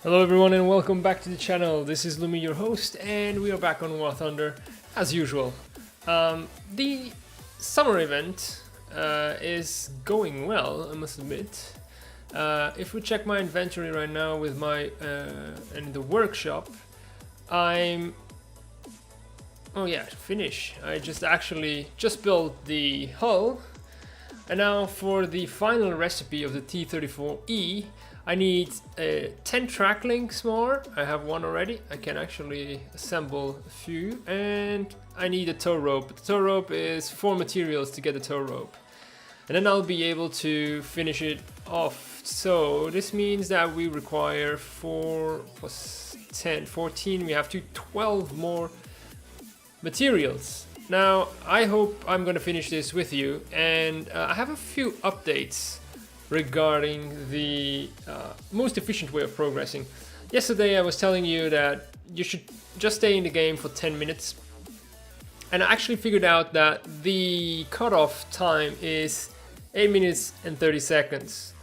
Hello everyone and welcome back to the channel. This is Lumi, your host, and we are back on War Thunder as usual. The summer event is going well, I must admit. If we check my inventory right now with my in the workshop, I'm finish. I just built the hull, and now for the final recipe of the T34 E. I need 10 track links more. I have one already. I can actually assemble a few, and I need a tow rope. The tow rope is 4 materials to get the tow rope, and then I'll be able to finish it off. So this means that we require 4 plus 10, 14. We have to 12 more materials. Now I hope I'm gonna finish this with you, and I have a few updates regarding the most efficient way of progressing. Yesterday I was telling you that you should just stay in the game for 10 minutes, and I actually figured out that the cutoff time is 8 minutes and 30 seconds.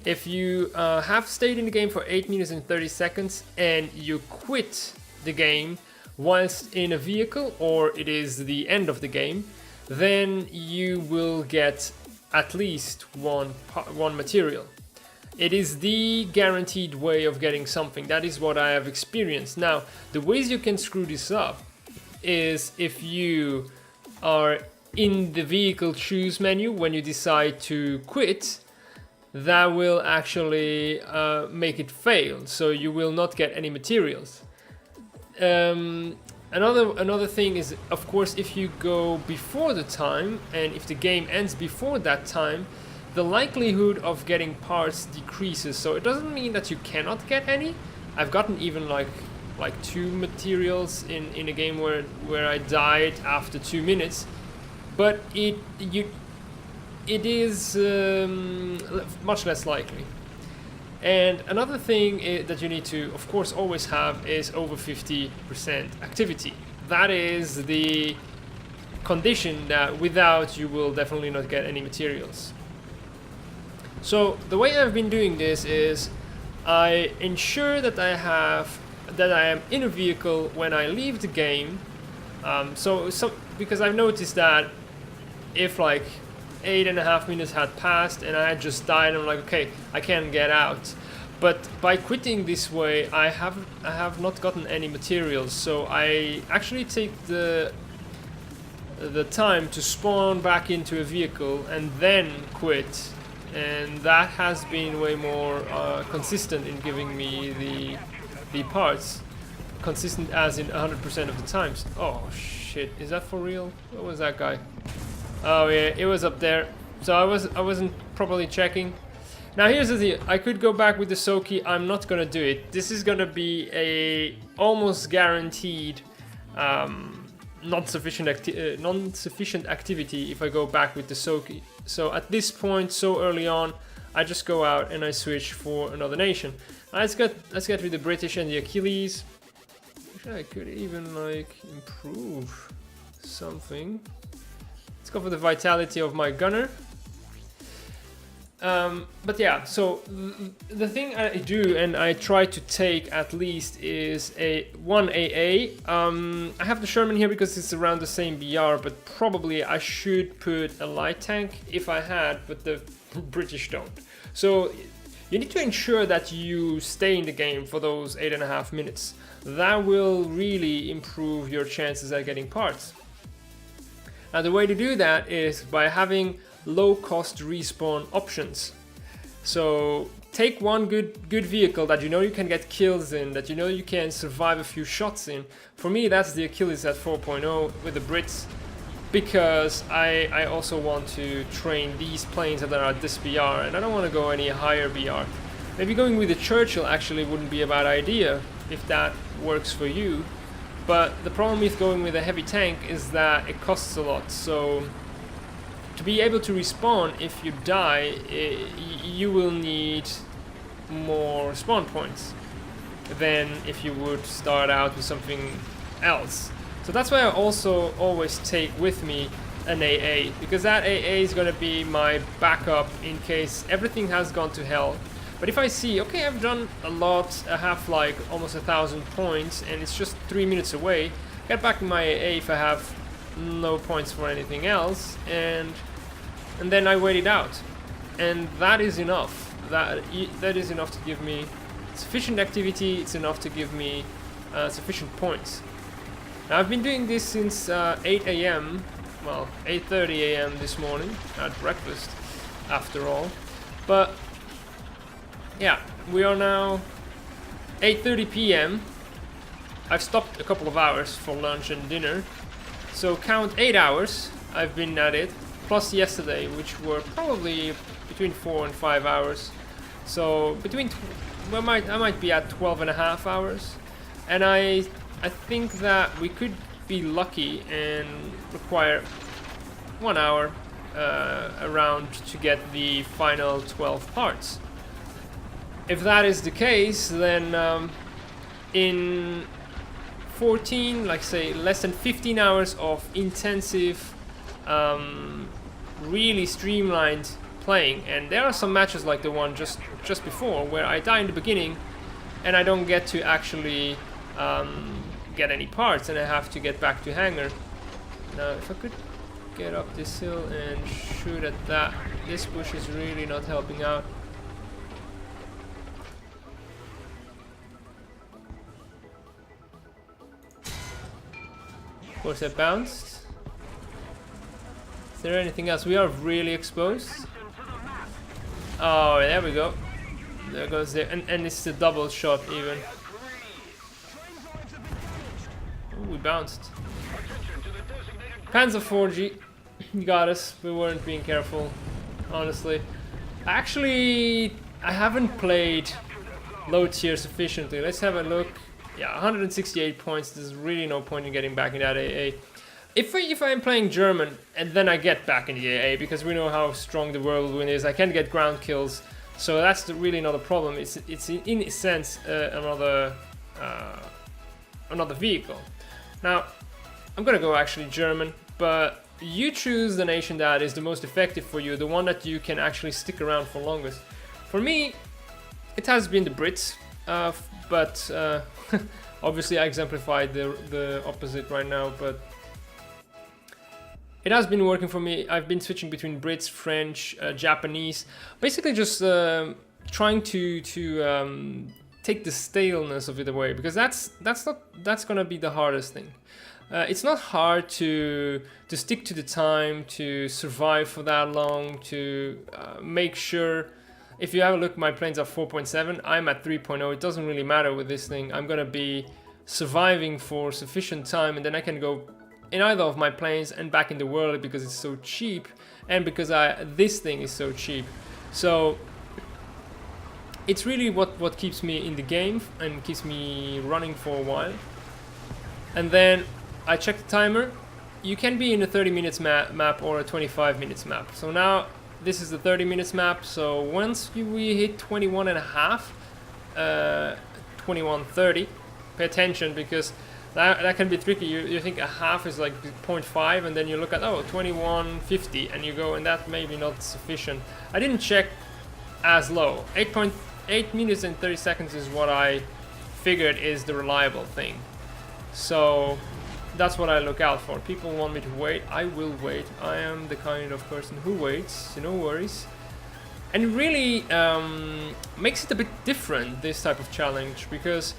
If you have stayed in the game for 8 minutes and 30 seconds and you quit the game whilst in a vehicle, or it is the end of the game, then you will get at least one material. It is the guaranteed way of getting something. That is what I have experienced. Now, the ways you can screw this up is if you are in the vehicle choose menu when you decide to quit, that will actually make it fail, so you will not get any materials. Another thing is, of course, if you go before the time, and if the game ends before that time, the likelihood of getting parts decreases. So it doesn't mean that you cannot get any. I've gotten even like 2 materials in a game where I died after 2 minutes, but it is much less likely. And another thing that you need to, of course, always have is over 50% activity. That is the condition that without you will definitely not get any materials. So the way I've been doing this is I ensure that I am in a vehicle when I leave the game. Because I've noticed that if like 8.5 minutes had passed and I had just died, I'm like, okay, I can't get out. But by quitting this way, I have not gotten any materials, so I actually take the time to spawn back into a vehicle and then quit, and that has been way more consistent in giving me the parts. Consistent as in 100% of the times. Oh shit, is that for real? What was that guy? Oh yeah, it was up there. So I wasn't properly checking. Now here's the deal. I could go back with the Soki. I'm not gonna do it. This is gonna be a almost guaranteed non-sufficient activity if I go back with the Soki. So at this point, so early on, I just go out and I switch for another nation. Let's get with the British and the Achilles. I could even like improve something. Let's go for the vitality of my gunner. But yeah, so the thing I do, and I try to take at least, is one AA. I have the Sherman here because it's around the same BR, but probably I should put a light tank if I had, but the British don't. So you need to ensure that you stay in the game for those 8.5 minutes. That will really improve your chances at getting parts. Now the way to do that is by having low cost respawn options. So take one good vehicle that you know you can get kills in, that you know you can survive a few shots in. For me, that's the Achilles at 4.0 with the Brits, because I also want to train these planes that are at this BR, and I don't want to go any higher BR. Maybe going with the Churchill actually wouldn't be a bad idea if that works for you. But the problem with going with a heavy tank is that it costs a lot. So to be able to respawn if you die, you will need more spawn points than if you would start out with something else. So that's why I also always take with me an AA, because that AA is going to be my backup in case everything has gone to hell. But if I see, okay, I've done a lot, I have like almost 1,000 points, and it's just 3 minutes away, get back in my AA if I have no points for anything else, and then I wait it out, and that is enough. That is enough to give me sufficient activity. It's enough to give me sufficient points. Now, I've been doing this since 8 a.m. Well, 8:30 a.m. this morning. At breakfast, after all. But yeah, we are now 8:30 p.m. I've stopped a couple of hours for lunch and dinner, so count 8 hours I've been at it, plus yesterday, which were probably between 4 and 5 hours. So between I might be at 12 and a half hours, and I think that we could be lucky and require 1 hour around to get the final 12 parts. If that is the case, then in 14, like say less than 15 hours of intensive, really streamlined playing, and there are some matches like the one just before where I die in the beginning and I don't get to actually get any parts, and I have to get back to hangar. Now if I could get up this hill and shoot at that. This bush is really not helping out. Of course I bounced. Is there anything else? We are really exposed. Oh, there we go. There goes there. And it's a double shot even. Ooh, we bounced. Panzer 4G. You got us. We weren't being careful, honestly. Actually, I haven't played low tier sufficiently. Let's have a look. Yeah, 168 points. There's really no point in getting back in that AA. If I'm playing German and then I get back in the AA, because we know how strong the whirlwind is, I can get ground kills, so that's really not a problem. It's in a sense another vehicle. Now I'm gonna go actually German, but you choose the nation that is the most effective for you, the one that you can actually stick around for longest. For me, it has been the Brits, but obviously I exemplified the opposite right now, but it has been working for me. I've been switching between Brits, French, Japanese, basically just trying to take the staleness of it away, because that's gonna be the hardest thing. It's not hard to stick to the time, to survive for that long, to make sure. If you have a look, my planes are 4.7, I'm at 3.0, it doesn't really matter with this thing. I'm gonna be surviving for sufficient time, and then I can go in either of my planes and back in the world because it's so cheap, and because this thing is so cheap. So it's really what keeps me in the game and keeps me running for a while. And then I check the timer. You can be in a 30 minutes map or a 25 minutes map. So now this is the 30 minutes map. So once we hit 21 and a half, 21:30, pay attention, because that can be tricky. You think a half is like 0.5, and then you look at 21:50, and you go, and that may be not sufficient. I didn't check as low. 8.8 minutes and 30 seconds is what I figured is the reliable thing. So that's what I look out for. People want me to wait, I will wait. I am the kind of person who waits, so no worries. And it really makes it a bit different, this type of challenge, because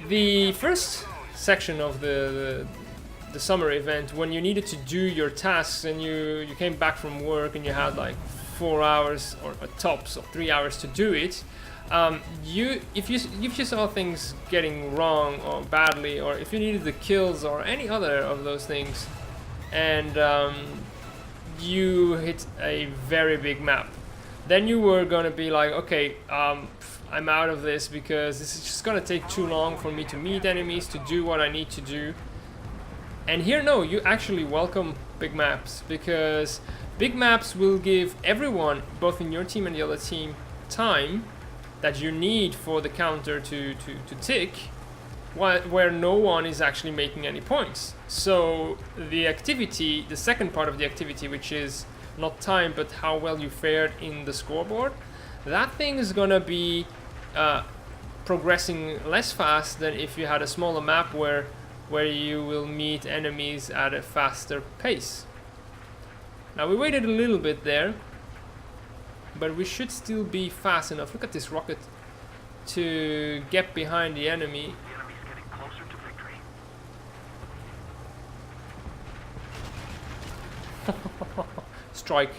the first section of the summer event, when you needed to do your tasks and you came back from work and you had like 4 hours or tops of 3 hours to do it, if you saw things getting wrong or badly, or if you needed the kills or any other of those things, and you hit a very big map, then you were gonna be like, okay, I'm out of this, because this is just gonna take too long for me to meet enemies, to do what I need to do. And here, no, you actually welcome big maps, because big maps will give everyone, both in your team and the other team, time that you need for the counter to tick, where no one is actually making any points. So the activity, the second part of the activity, which is not time but how well you fared in the scoreboard, that thing is gonna be progressing less fast than if you had a smaller map where you will meet enemies at a faster pace. Now we waited a little bit there, but we should still be fast enough. Look at this rocket to get behind the enemy. The enemy's getting closer to victory. Strike.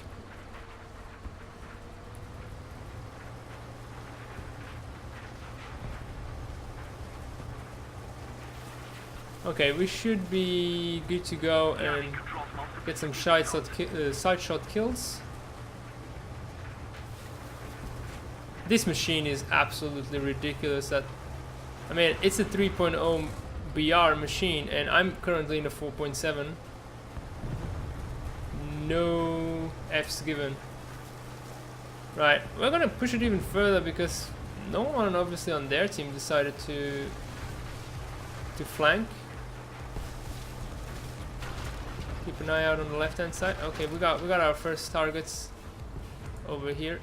Okay, we should be good to go and get some side shot kills. This machine is absolutely ridiculous. That, I mean, it's a 3.0 BR machine, and I'm currently in a 4.7. No F's given. Right, we're gonna push it even further because no one obviously on their team decided to flank. Keep an eye out on the left hand side. Okay, we got our first targets over here.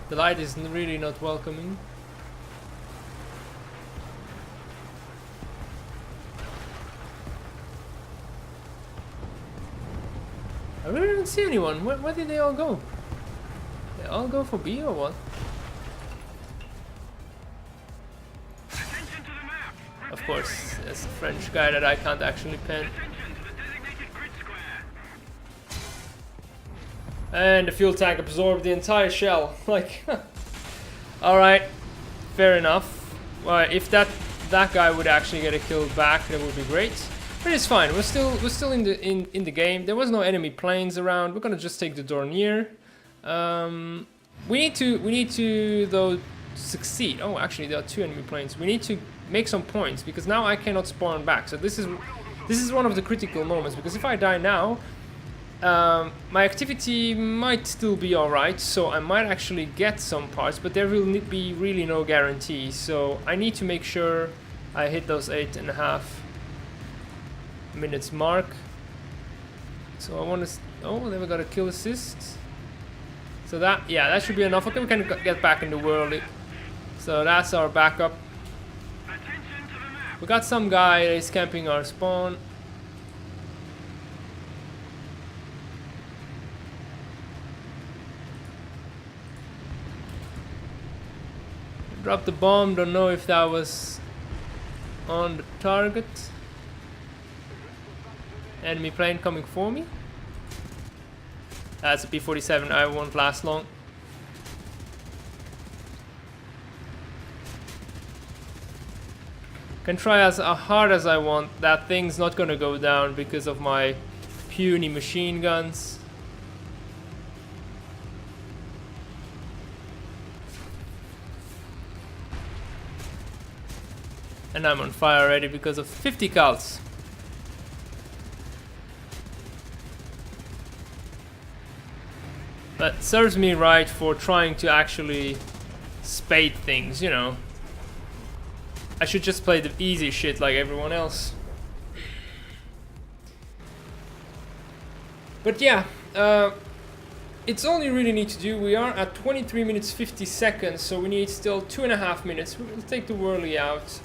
The light is really not welcoming. I really don't see anyone. Where did they all go? They all go for B or what? Of course, there's a French guy that I can't actually pen. And the fuel tank absorbed the entire shell. Like, alright, fair enough. Well, if that guy would actually get a kill back, that would be great. But it's fine. We're still in the game. There was no enemy planes around. We're gonna just take the Dornier. We need to though succeed. Oh, actually, there are 2 enemy planes. We need to make some points because now I cannot spawn back. So this is one of the critical moments because if I die now, my activity might still be alright, so I might actually get some parts, but there will be really no guarantee. So I need to make sure I hit those 8.5 minutes mark. So I want to. Oh, then we got a kill assist. So that should be enough. Okay, we can get back in the world. So that's our backup. We got some guy that is camping our spawn. Dropped the bomb, don't know if that was on the target. Enemy plane coming for me. That's a P-47, I won't last long. Can try as hard as I want, that thing's not gonna go down because of my puny machine guns. And I'm on fire already because of 50 cals. That serves me right for trying to actually spade things, you know. I should just play the easy shit like everyone else. But yeah, it's all you really need to do. We are at 23 minutes 50 seconds, so we need still 2.5 minutes. We'll take the whirly out.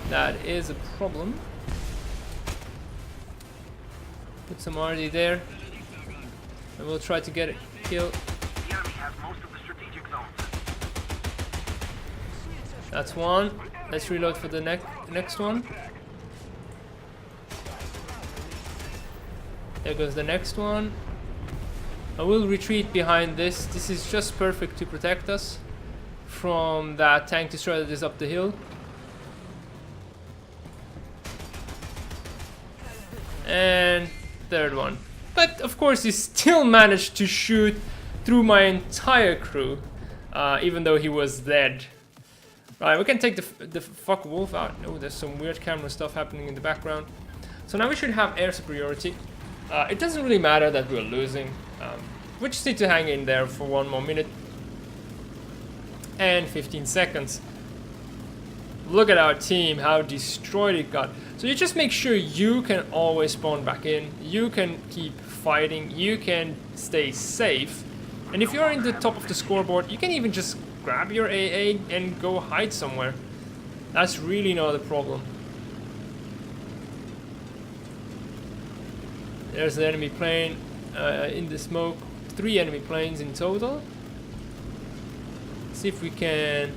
That is a problem. Put some RD there, and we'll try to get a kill. The enemy has most of the strategic zones. That's one. Let's reload for the next one. There goes the next one. I will retreat behind this. This is just perfect to protect us from that tank destroyer that is up the hill. And third one. But of course he still managed to shoot through my entire crew, even though he was dead. Right, we can take the fuck wolf out. Oh, there's some weird camera stuff happening in the background. So now we should have air superiority. It doesn't really matter that we're losing. we just need to hang in there for 1 more minute and 15 seconds. Look at our team, how destroyed it got. So you just make sure you can always spawn back in, you can keep fighting, you can stay safe. And if you're in the top of the scoreboard, you can even just grab your AA and go hide somewhere. That's really not a problem. There's an enemy plane in the smoke. 3 enemy planes in total. See if we can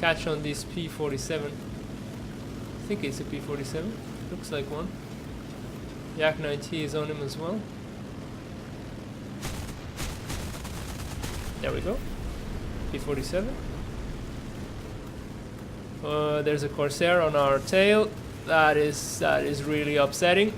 catch on this P47. I think it's a P47. Looks like one. Yak 9T is on him as well. There we go. P47. There's a Corsair on our tail. That is really upsetting.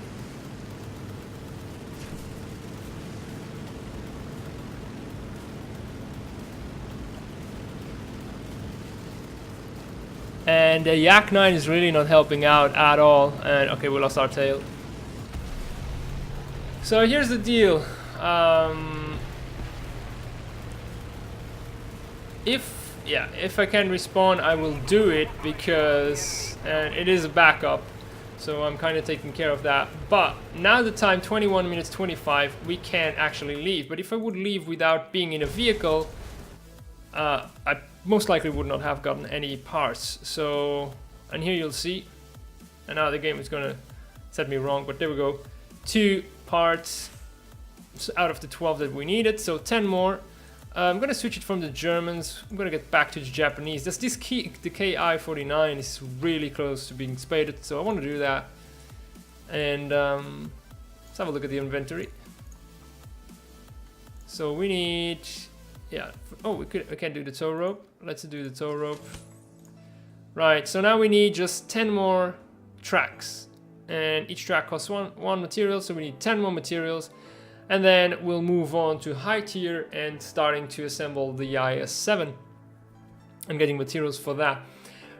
And the Yak 9 is really not helping out at all. And okay, we lost our tail. So here's the deal. If I can respawn, I will do it, because it is a backup. So I'm kind of taking care of that. But now the time, 21 minutes 25, we can't actually leave. But if I would leave without being in a vehicle, I most likely would not have gotten any parts. So, and here you'll see, and now the game is gonna set me wrong, but there we go. 2 parts out of the 12 that we needed, so 10 more. I'm gonna switch it from the Germans. I'm gonna get back to the Japanese. The KI-49 is really close to being spaded, so I want to do that. And let's have a look at the inventory. So we need, yeah. Oh, we can do the tow rope. Let's do the tow rope. Right. So now we need just 10 more tracks, and each track costs one material. So we need 10 more materials. And then we'll move on to high tier and starting to assemble the IS-7 and getting materials for that.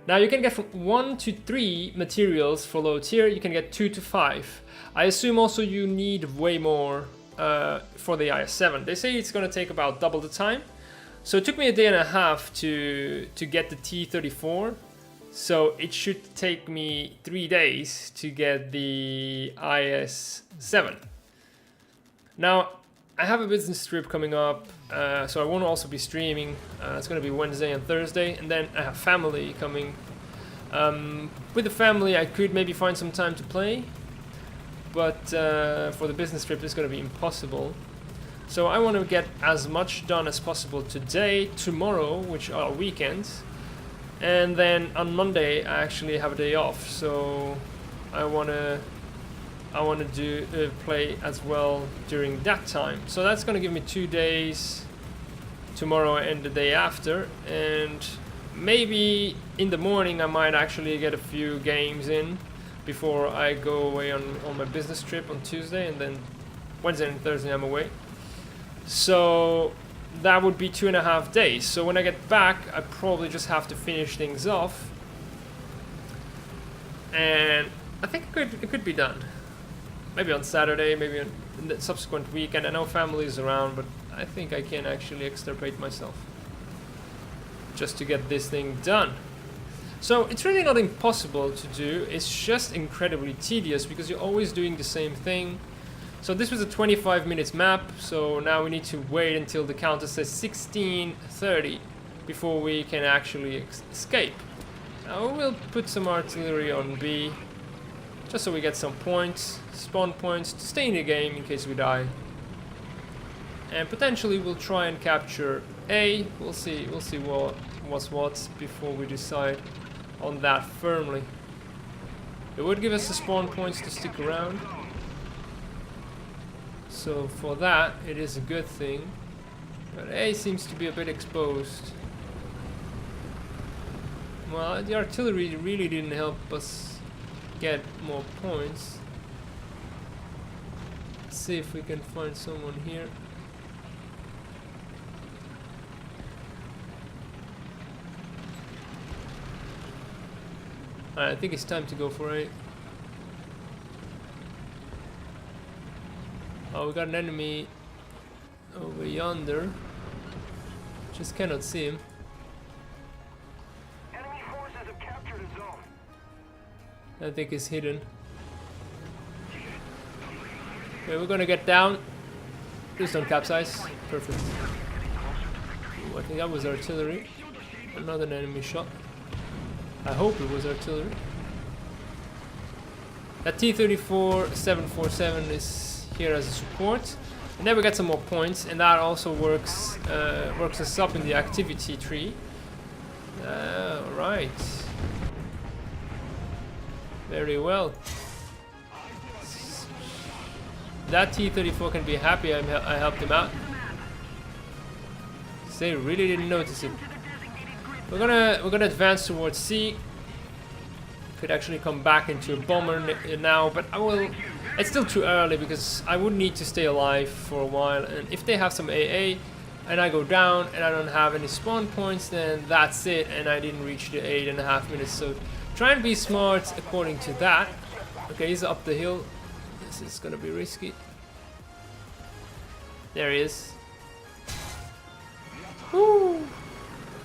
Now you can get from 1 to 3 materials for low tier. You can get 2 to 5. I assume also you need way more for the IS-7. They say it's going to take about double the time. So it took me a day and a half to get the T34. So it should take me 3 days to get the IS-7. Now, I have a business trip coming up, so I won't also be streaming. It's going to be Wednesday and Thursday, and then I have family coming. With the family, I could maybe find some time to play, but for the business trip, it's going to be impossible. So I want to get as much done as possible today, tomorrow, which are weekends, and then on Monday, I actually have a day off, so I want to do play as well during that time. So that's going to give me 2 days, tomorrow and the day after, and maybe in the morning I might actually get a few games in before I go away on my business trip on Tuesday, and then Wednesday and Thursday I'm away. So that would be 2.5 days. So when I get back, I probably just have to finish things off, and I think it could be done. Maybe on Saturday, maybe on the subsequent weekend. I know family is around, but I think I can actually extirpate myself just to get this thing done. So it's really not impossible to do, it's just incredibly tedious because you're always doing the same thing. So this was a 25 minutes map, so now we need to wait until the counter says 16:30 before we can actually escape. Now we'll put some artillery on B, just so we get some points, spawn points, to stay in the game in case we die. And potentially we'll try and capture A. We'll see what's what before we decide on that firmly. It would give us the spawn points to stick around. So for that, it is a good thing. But A seems to be a bit exposed. Well, the artillery really didn't help us get more points. Let's see if we can find someone here. Alright, I think it's time to go for A. Oh, we got an enemy over yonder. Just cannot see him. Enemy forces have captured a zone. I think he's hidden. Okay, we're gonna get down. Please don't capsize. Perfect. Ooh, I think that was artillery. Another enemy shot. I hope it was artillery. That T34 747 is here as a support. And then we get some more points, and that also works us up in the activity tree. Right. Very well. That T34 can be happy I helped him out. They really didn't notice it. We're gonna advance towards C. Could actually come back into a bomber now, but I will. It's still too early because I would need to stay alive for a while. And if they have some AA, and I go down and I don't have any spawn points, then that's it. And I didn't reach the 8.5 minutes. So try and be smart according to that. Okay, he's up the hill. This is gonna be risky. There he is. Woo!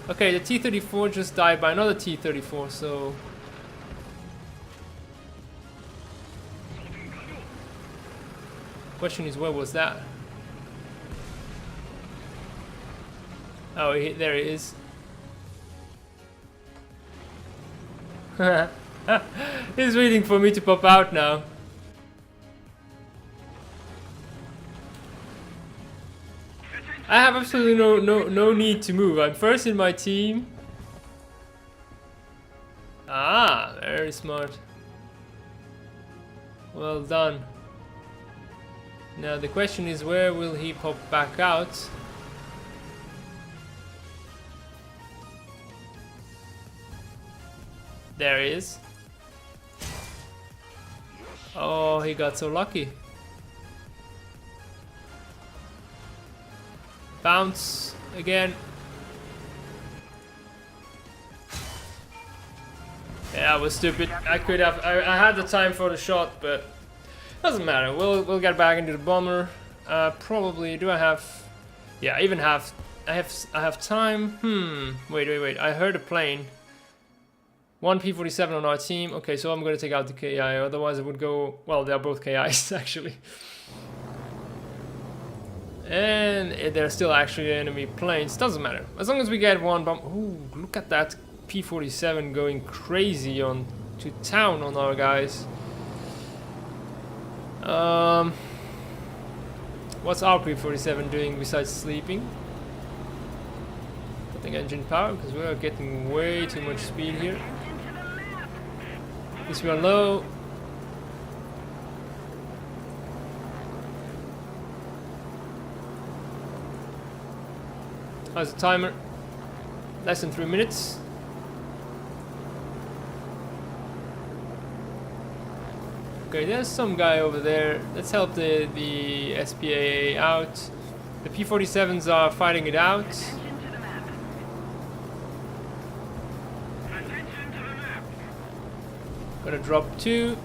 Okay, the T34 just died by another T34, so... Question is, where was that? Oh, there he is. He's waiting for me to pop out now. I have absolutely no need to move. I'm first in my team. Ah, very smart. Well done. Now the question is, where will he pop back out? There he is. Oh, he got so lucky. Bounce again. Yeah, I was stupid. I could have. I had the time for the shot, but doesn't matter. We'll get back into the bomber. Probably. Do I have? Yeah, I even have. I have time. Wait. I heard a plane. One P47 on our team. Okay, so I'm gonna take out the KI. Otherwise, it would go. Well, they're both KIs actually. And they're still actually enemy planes. Doesn't matter. As long as we get one bomb. Ooh, look at that P47 going crazy on to town on our guys. What's our P47 doing besides sleeping? Putting engine power because we are getting way too much speed here. At least we are low. How's the timer? Less than 3 minutes. Okay, there's some guy over there. Let's help the SPAA out. The P47s are fighting it out. Gonna drop 2.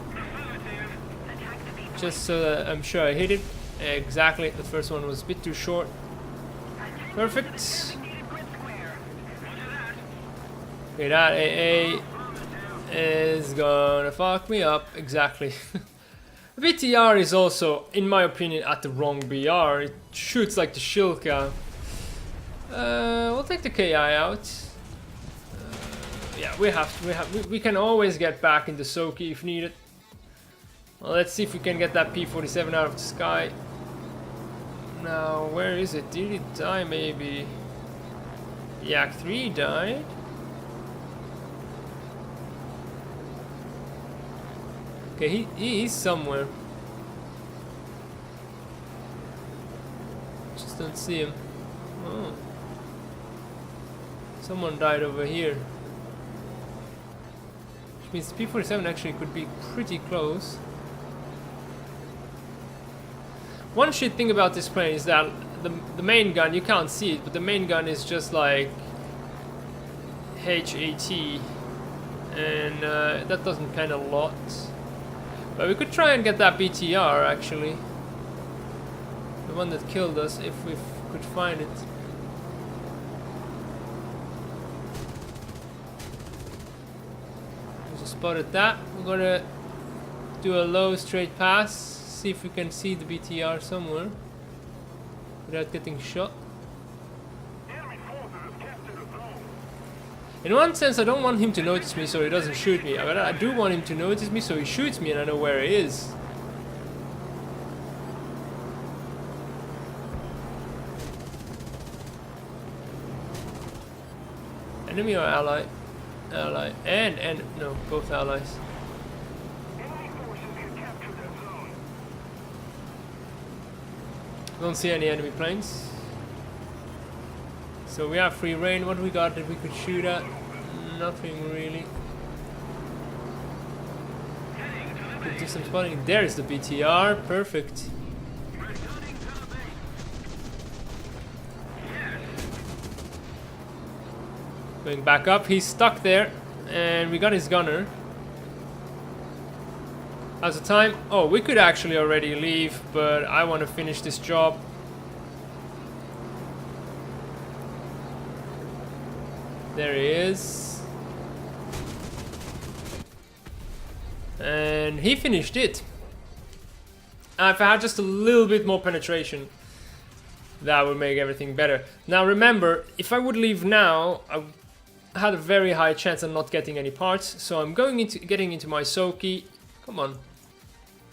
Just so that I'm sure I hit it. Exactly, the first one was a bit too short. Perfect. Okay, that AA is gonna fuck me up. Exactly. BTR is also, in my opinion, at the wrong BR. It shoots like the Shilka. We'll take the KI out. Yeah, we can always get back into Soki if needed. Well, let's see if we can get that P47 out of the sky. Now, where is it? Did it die maybe? Yak 3 died. Okay, he's somewhere. Just don't see him. Oh. Someone died over here. Which means the P47 actually could be pretty close. One shit thing about this plane is that the main gun, you can't see it, but the main gun is just like HAT, and that doesn't pen a lot. But we could try and get that BTR actually. one that killed us, if we could find it. Just spotted that. We're gonna do a low straight pass, see if we can see the BTR somewhere without getting shot. Enemy forces have captured a zone. In one sense, I don't want him to notice me so he doesn't shoot me, but I do want him to notice me so he shoots me and I know where he is. Enemy or ally? Ally. And no, both allies. Enemy forces have captured that zone. Don't see any enemy planes. So we have free reign. What we got that we could shoot at? Nothing really. Could do some spotting. There's the BTR. Perfect. Going back up. He's stuck there. And we got his gunner. How's the time? Oh, we could actually already leave, but I want to finish this job. There he is. And he finished it. If I had just a little bit more penetration, that would make everything better. Now remember, if I would leave now, I had a very high chance of not getting any parts. So I'm getting into my Soki. Come on.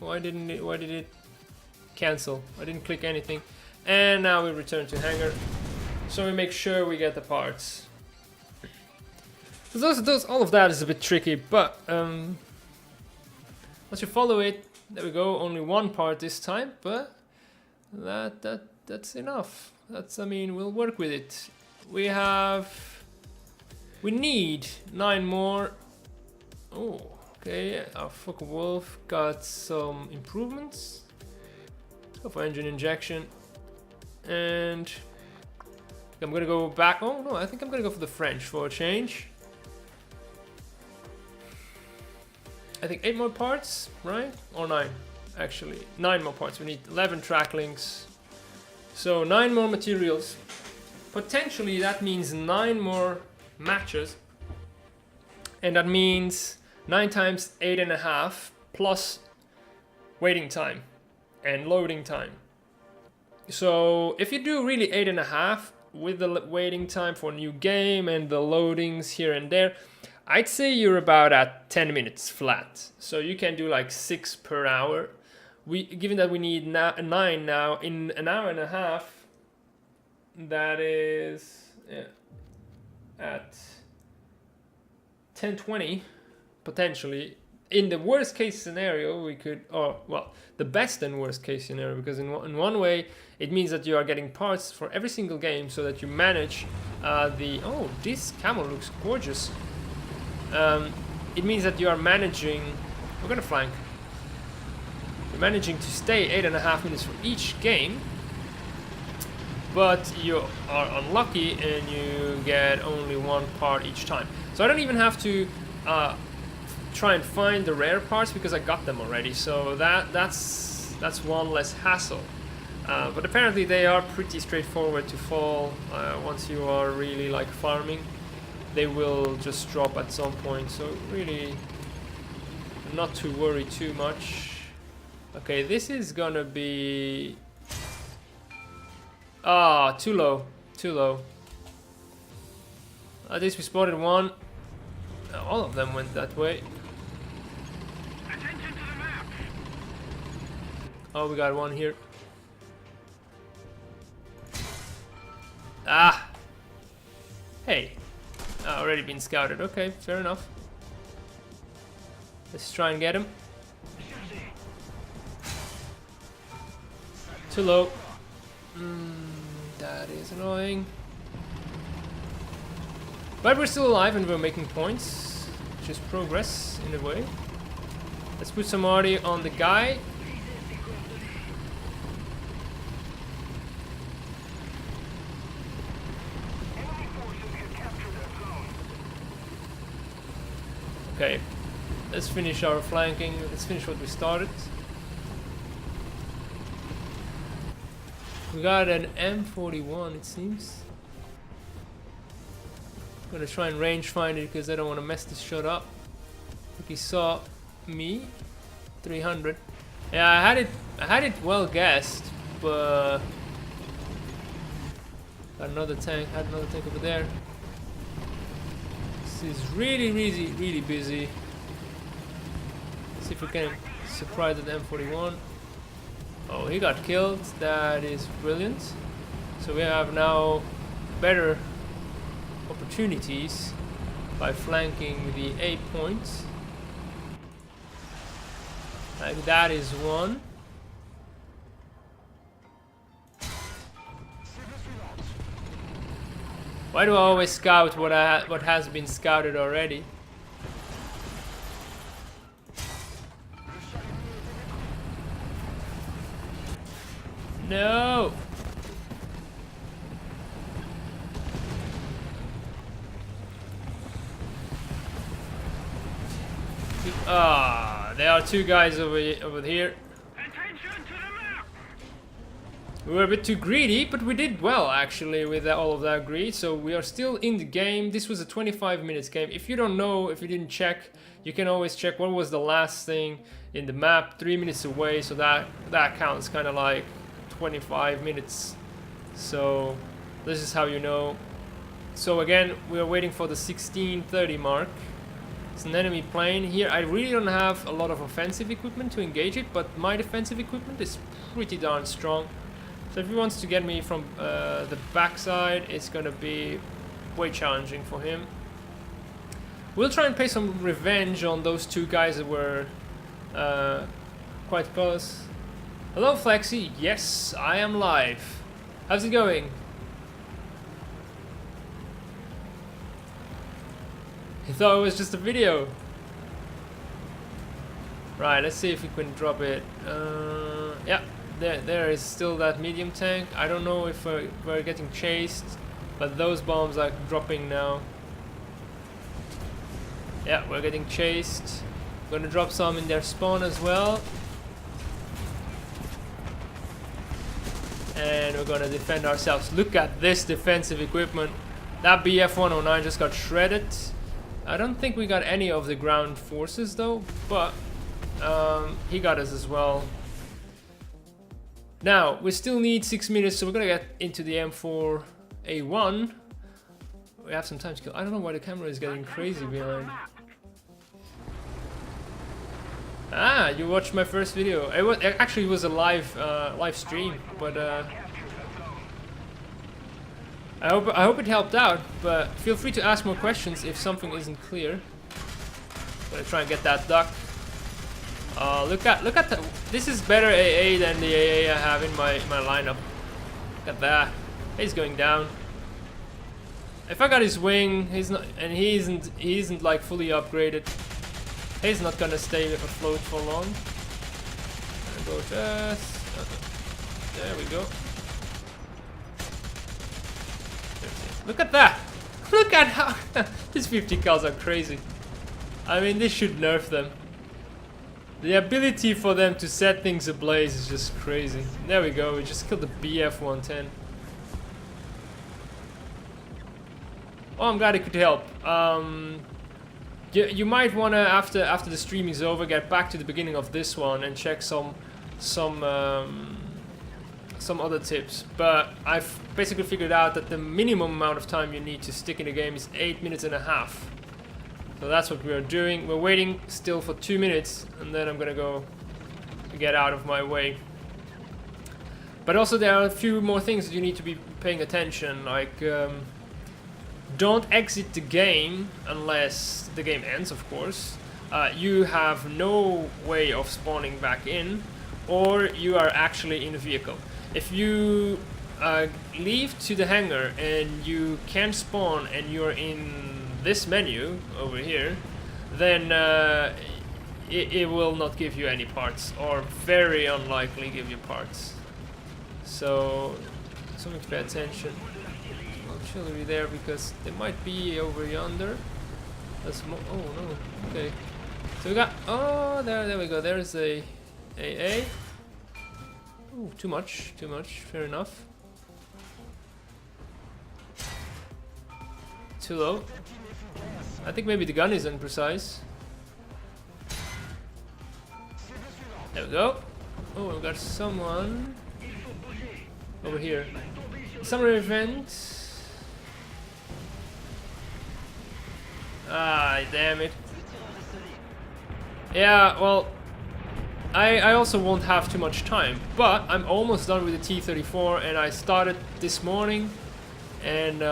Why did it cancel? I didn't click anything. And now we return to hangar. So we make sure we get the parts. All of that is a bit tricky, but once you follow it, there we go. Only one part this time, but that's enough. I mean, we'll work with it. We need 9 more. Oh, okay. Our fucking wolf got some improvements. Let's go for engine injection, and I'm gonna go back. Oh no, I think I'm gonna go for the French for a change. I think 8 more parts, right? Or 9, actually. 9 more parts. We need 11 track links. So 9 more materials. Potentially that means 9 more matches. And that means 9 times 8.5 plus waiting time and loading time. So if you do really 8.5 with the waiting time for a new game and the loadings here and there, I'd say you're about at 10 minutes flat. So you can do like 6 per hour. Given that we need 9 now, in an hour and a half, that is at 10:20 potentially. In the worst case scenario, we could, or well, the best and worst case scenario, because in one way it means that you are getting parts for every single game, so that you manage oh, this camel looks gorgeous. It means that you are managing. We're gonna flank. You're managing to stay 8.5 minutes for each game, but you are unlucky and you get only 1 part each time. So I don't even have to try and find the rare parts because I got them already. So that's one less hassle. But apparently they are pretty straightforward to fall once you are really like farming. They will just drop at some point, so really not to worry too much. Okay, this is gonna be too low. At least we spotted one. All of them went that way. Attention to the map. Oh, we got one here. Ah, hey. Already been scouted. Okay, fair enough. Let's try and get him. Too low. That is annoying. But we're still alive and we're making points, which is progress in a way. Let's put some arty on the guy. Okay, let's finish our flanking. Let's finish what we started. We got an M41, it seems. I'm gonna try and range find it because I don't want to mess this shot up. I think he saw me. 300. Yeah, I had it well guessed, but got another tank. Had another tank over there. This is really busy. See if we can surprise the M41. Oh, he got killed. That is brilliant. So we have now better opportunities by flanking the A points. Like that is one. Why do I always scout what has been scouted already? No. Ah, there are two guys over here. Attention to the map! We were a bit too greedy, but we did well actually with all of that greed. So we are still in the game. This was a 25 minutes game. If you don't know, if you didn't check, you can always check what was the last thing in the map. 3 minutes away, so that counts kind of like 25 minutes. So this is how you know. So again, we are waiting for the 16:30 mark. It's an enemy plane here. I really don't have a lot of offensive equipment to engage it, but my defensive equipment is pretty darn strong. So if he wants to get me from the backside, it's gonna be way challenging for him. We'll try and pay some revenge on those two guys that were quite close. Hello Flexi, yes, I am live. How's it going? He thought it was just a video. Right, let's see if we can drop it. Yeah, there is still that medium tank. I don't know if we're getting chased, but those bombs are dropping now. Yeah, we're getting chased. Gonna drop some in their spawn as well. And we're gonna defend ourselves. Look at this defensive equipment. That BF-109 just got shredded. I don't think we got any of the ground forces though, but he got us as well. Now, we still need 6 minutes, so we're gonna get into the M4A1. We have some time to kill. I don't know why the camera is getting crazy behind. Ah, you watched my first video. It was a live stream, but I hope it helped out. But feel free to ask more questions if something isn't clear. I'm gonna try and get that duck. Look at that. This is better AA than the AA I have in my lineup. Look at that. He's going down. If I got his wing, he isn't like fully upgraded. He's not gonna stay afloat for long. Go fast. There we go. Look at that! Look at how these 50 cals are crazy. I mean, this should nerf them. The ability for them to set things ablaze is just crazy. There we go. We just killed the BF-110. Oh, I'm glad it could help. You might wanna after the stream is over, get back to the beginning of this one and check some other tips. But I've basically figured out that the minimum amount of time you need to stick in the game is 8.5 minutes. So that's what we are doing. We're waiting still for 2 minutes, and then I'm gonna go get out of my way. But also there are a few more things that you need to be paying attention, like don't exit the game unless the game ends, of course. You have no way of spawning back in, or you are actually in a vehicle. If you leave to the hangar and you can't spawn and you're in this menu over here, then it will not give you any parts, or very unlikely give you parts. So something to pay attention. Artillery there because they might be over yonder. Oh no, okay. So we got, oh, there we go. There's a AA. Ooh, too much, fair enough. Too low. I think maybe the gun is imprecise. There we go. Oh, we've got someone over here. Summer event. Ah, damn it. Yeah, well, I also won't have too much time, but I'm almost done with the T34, and I started this morning, and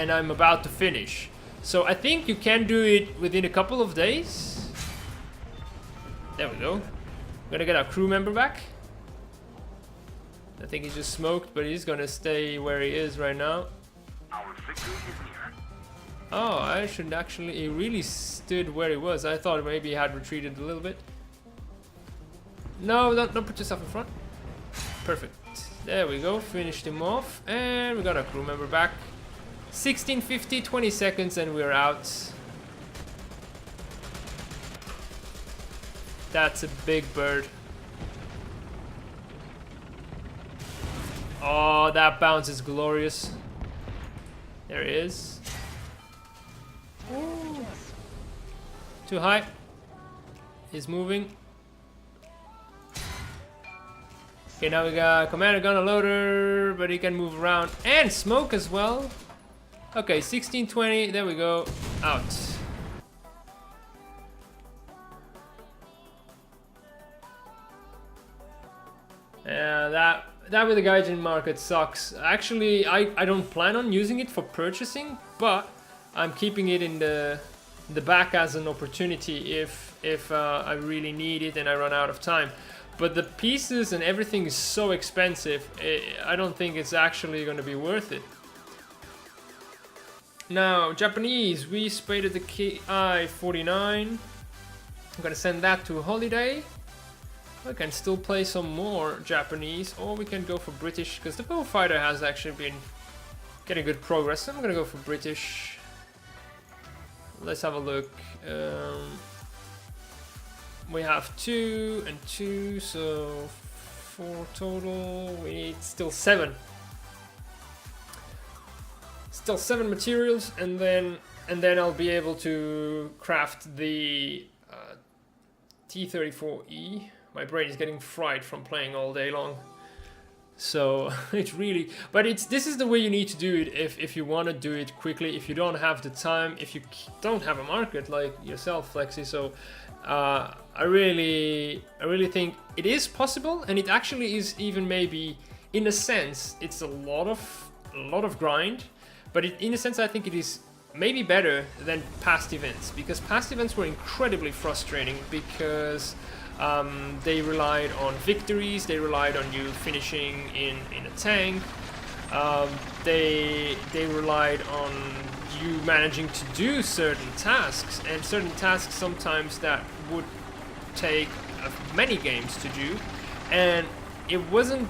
I'm about to finish. So I think you can do it within a couple of days. There we go. Gonna get our crew member back. I think he just smoked, but he's gonna stay where he is right now. Our victory is near. Oh, I should actually... He really stood where he was. I thought maybe he had retreated a little bit. No, don't put yourself in front. Perfect. There we go. Finished him off. And we got our crew member back. 1650, 20 seconds, and we're out. That's a big bird. Oh, that bounce is glorious. There he is. Ooh. Too high. He's moving. Okay, now we got commander gunner loader, but he can move around and smoke as well. Okay, 1620. There we go. Out. That with the Gaijin market sucks. Actually, I don't plan on using it for purchasing, but I'm keeping it in the back as an opportunity if I really need it and I run out of time. But the pieces and everything is so expensive, I don't think it's actually going to be worth it. Now, Japanese, we spaded the Ki-49. I'm going to send that to holiday. I can still play some more Japanese, or we can go for British, because the Bullfighter has actually been getting good progress. So I'm gonna go for British. Let's have a look. We have 2 and 2, so 4 total. We need still 7. Still 7 materials, and then I'll be able to craft the T34 E. My brain is getting fried from playing all day long. So it's really, but this is the way you need to do it if you want to do it quickly, if you don't have the time, if you don't have a market like yourself, Flexi. So I really think it is possible, and it actually is even maybe in a sense it's a lot of grind, but in a sense I think it is maybe better than past events, because past events were incredibly frustrating because they relied on victories, they relied on you finishing in a tank, they relied on you managing to do certain tasks, and certain tasks sometimes that would take many games to do, and it wasn't,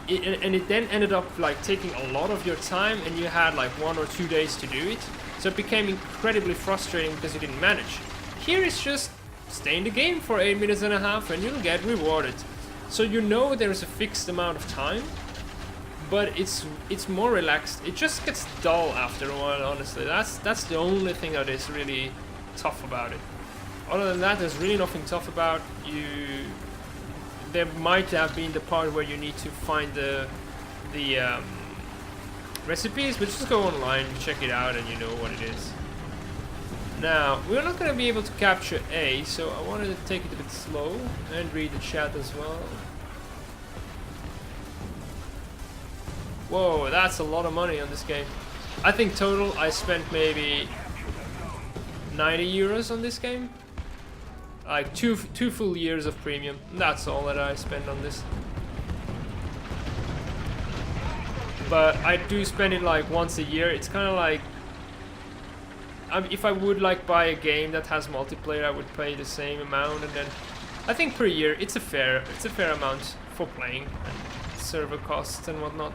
and it then ended up like taking a lot of your time, and you had like 1 or 2 days to do it, so it became incredibly frustrating because you didn't manage. Here it's just stay in the game for 8.5 minutes and you'll get rewarded. So you know there's a fixed amount of time, but it's more relaxed. It just gets dull after a while, honestly. That's the only thing that is really tough about it. Other than that, there's really nothing tough about you. There might have been the part where you need to find the recipes, but just go online, check it out, and you know what it is. Now, we're not going to be able to capture A, so I wanted to take it a bit slow and read the chat as well. Whoa, that's a lot of money on this game. I think total I spent maybe 90 euros on this game. Like two full years of premium. That's all that I spend on this. But I do spend it like once a year. It's kind of like, if I would like buy a game that has multiplayer, I would pay the same amount, and then I think per year it's a fair amount for playing and server costs and whatnot.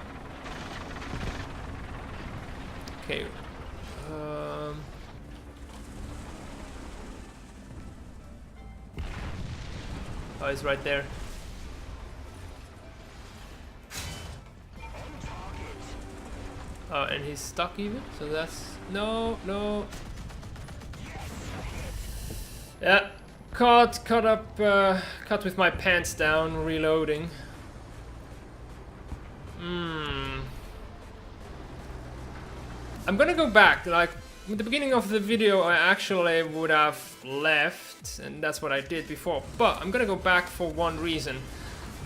Okay. Oh, it's right there. And he's stuck even, so that's... No, no. Yeah, caught with my pants down, reloading. I'm gonna go back, like, at the beginning of the video I actually would have left, and that's what I did before, but I'm gonna go back for one reason.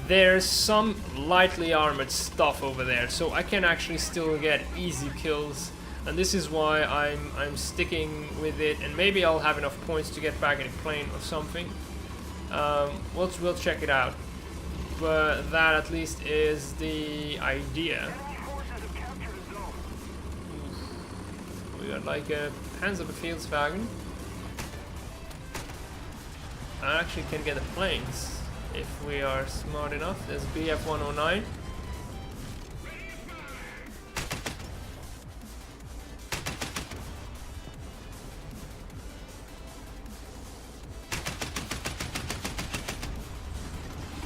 There's some lightly armored stuff over there, so I can actually still get easy kills, and this is why I'm sticking with it, and maybe I'll have enough points to get back in a plane or something. We'll check it out, but that at least is the idea. We got like a Panzerbefehlswagen. I actually can get the planes if we are smart enough. There's BF-109.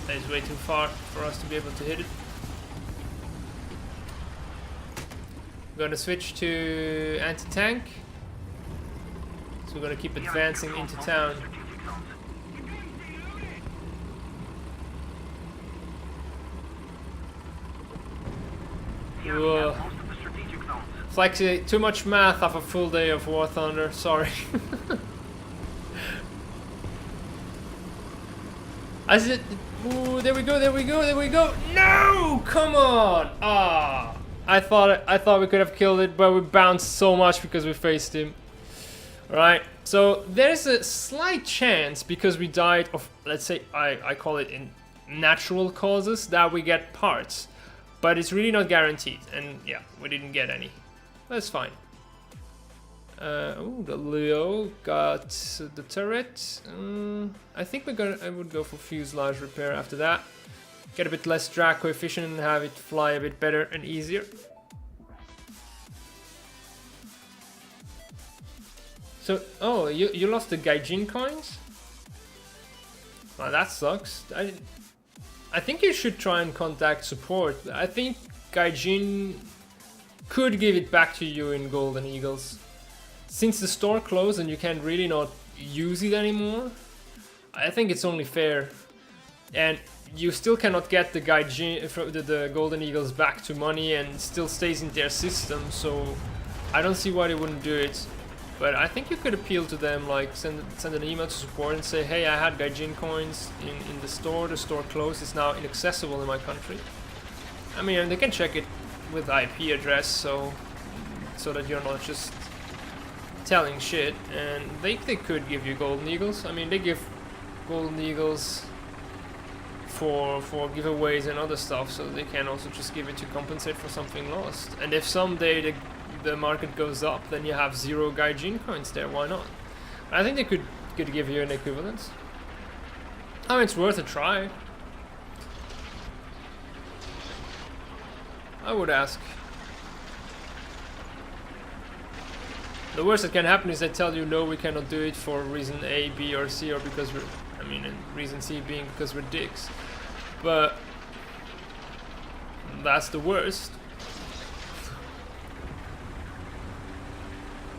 That is way too far for us to be able to hit it. We're gonna switch to anti-tank. So we're gonna keep advancing into town. Whoa. It's like too much math off a full day of War Thunder, sorry. As it, ooh, there we go, there we go, there we go. No, come on. Ah, I thought we could have killed it, but we bounced so much because we faced him. Right. So there's a slight chance, because we died of, let's say, I call it in natural causes, that we get parts. But it's really not guaranteed, and yeah, we didn't get any. That's fine. Oh, the Leo got the turret. I think I would go for fuselage repair after that. Get a bit less drag coefficient and have it fly a bit better and easier. So, oh, you lost the Gaijin coins? Well, that sucks. I think you should try and contact support. I think Gaijin could give it back to you in Golden Eagles. Since the store closed and you can really not use it anymore, I think it's only fair. And you still cannot get the Gaijin, the Golden Eagles back to money, and still stays in their system, so I don't see why they wouldn't do it. But I think you could appeal to them, like send an email to support and say, hey, I had Gaijin coins in the store closed, it's now inaccessible in my country. I mean, they can check it with IP address, so that you're not just telling shit, and they could give you Golden Eagles. I mean, they give Golden Eagles for giveaways and other stuff, so they can also just give it to compensate for something lost. And if someday the market goes up, then you have 0 Gaijin coins there, why not? I think they could give you an equivalent. I mean, it's worth a try. I would ask. The worst that can happen is they tell you, no, we cannot do it for reason A, B, or C, or because we're, I mean, and reason C being because we're dicks. But that's the worst.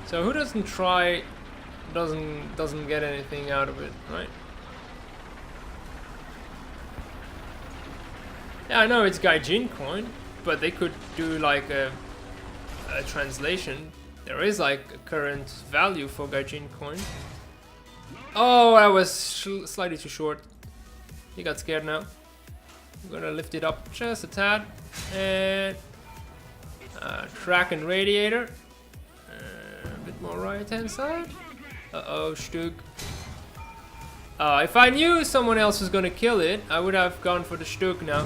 So who doesn't try, doesn't get anything out of it, right? Yeah, I know it's Gaijin coin, but they could do like a translation. There is like a current value for Gaijin coin. Oh, I was slightly too short. He got scared now. I'm gonna lift it up just a tad. And track and radiator. A bit more right hand side. Uh-oh, Stug. If I knew someone else was gonna kill it, I would have gone for the Stug now.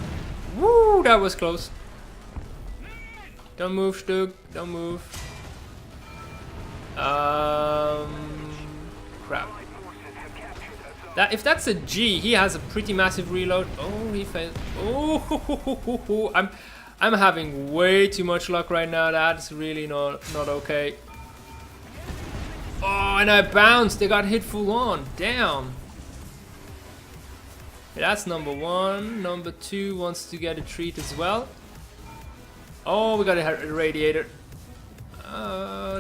Woo, that was close. Don't move, Stug. Don't move. Crap. That, if that's a G, he has a pretty massive reload. Oh, he failed. Oh, I'm having way too much luck right now. That's really not okay. Oh, and I bounced. They got hit full on. Damn. Okay, that's number 1. Number 2 wants to get a treat as well. Oh, we got a radiator.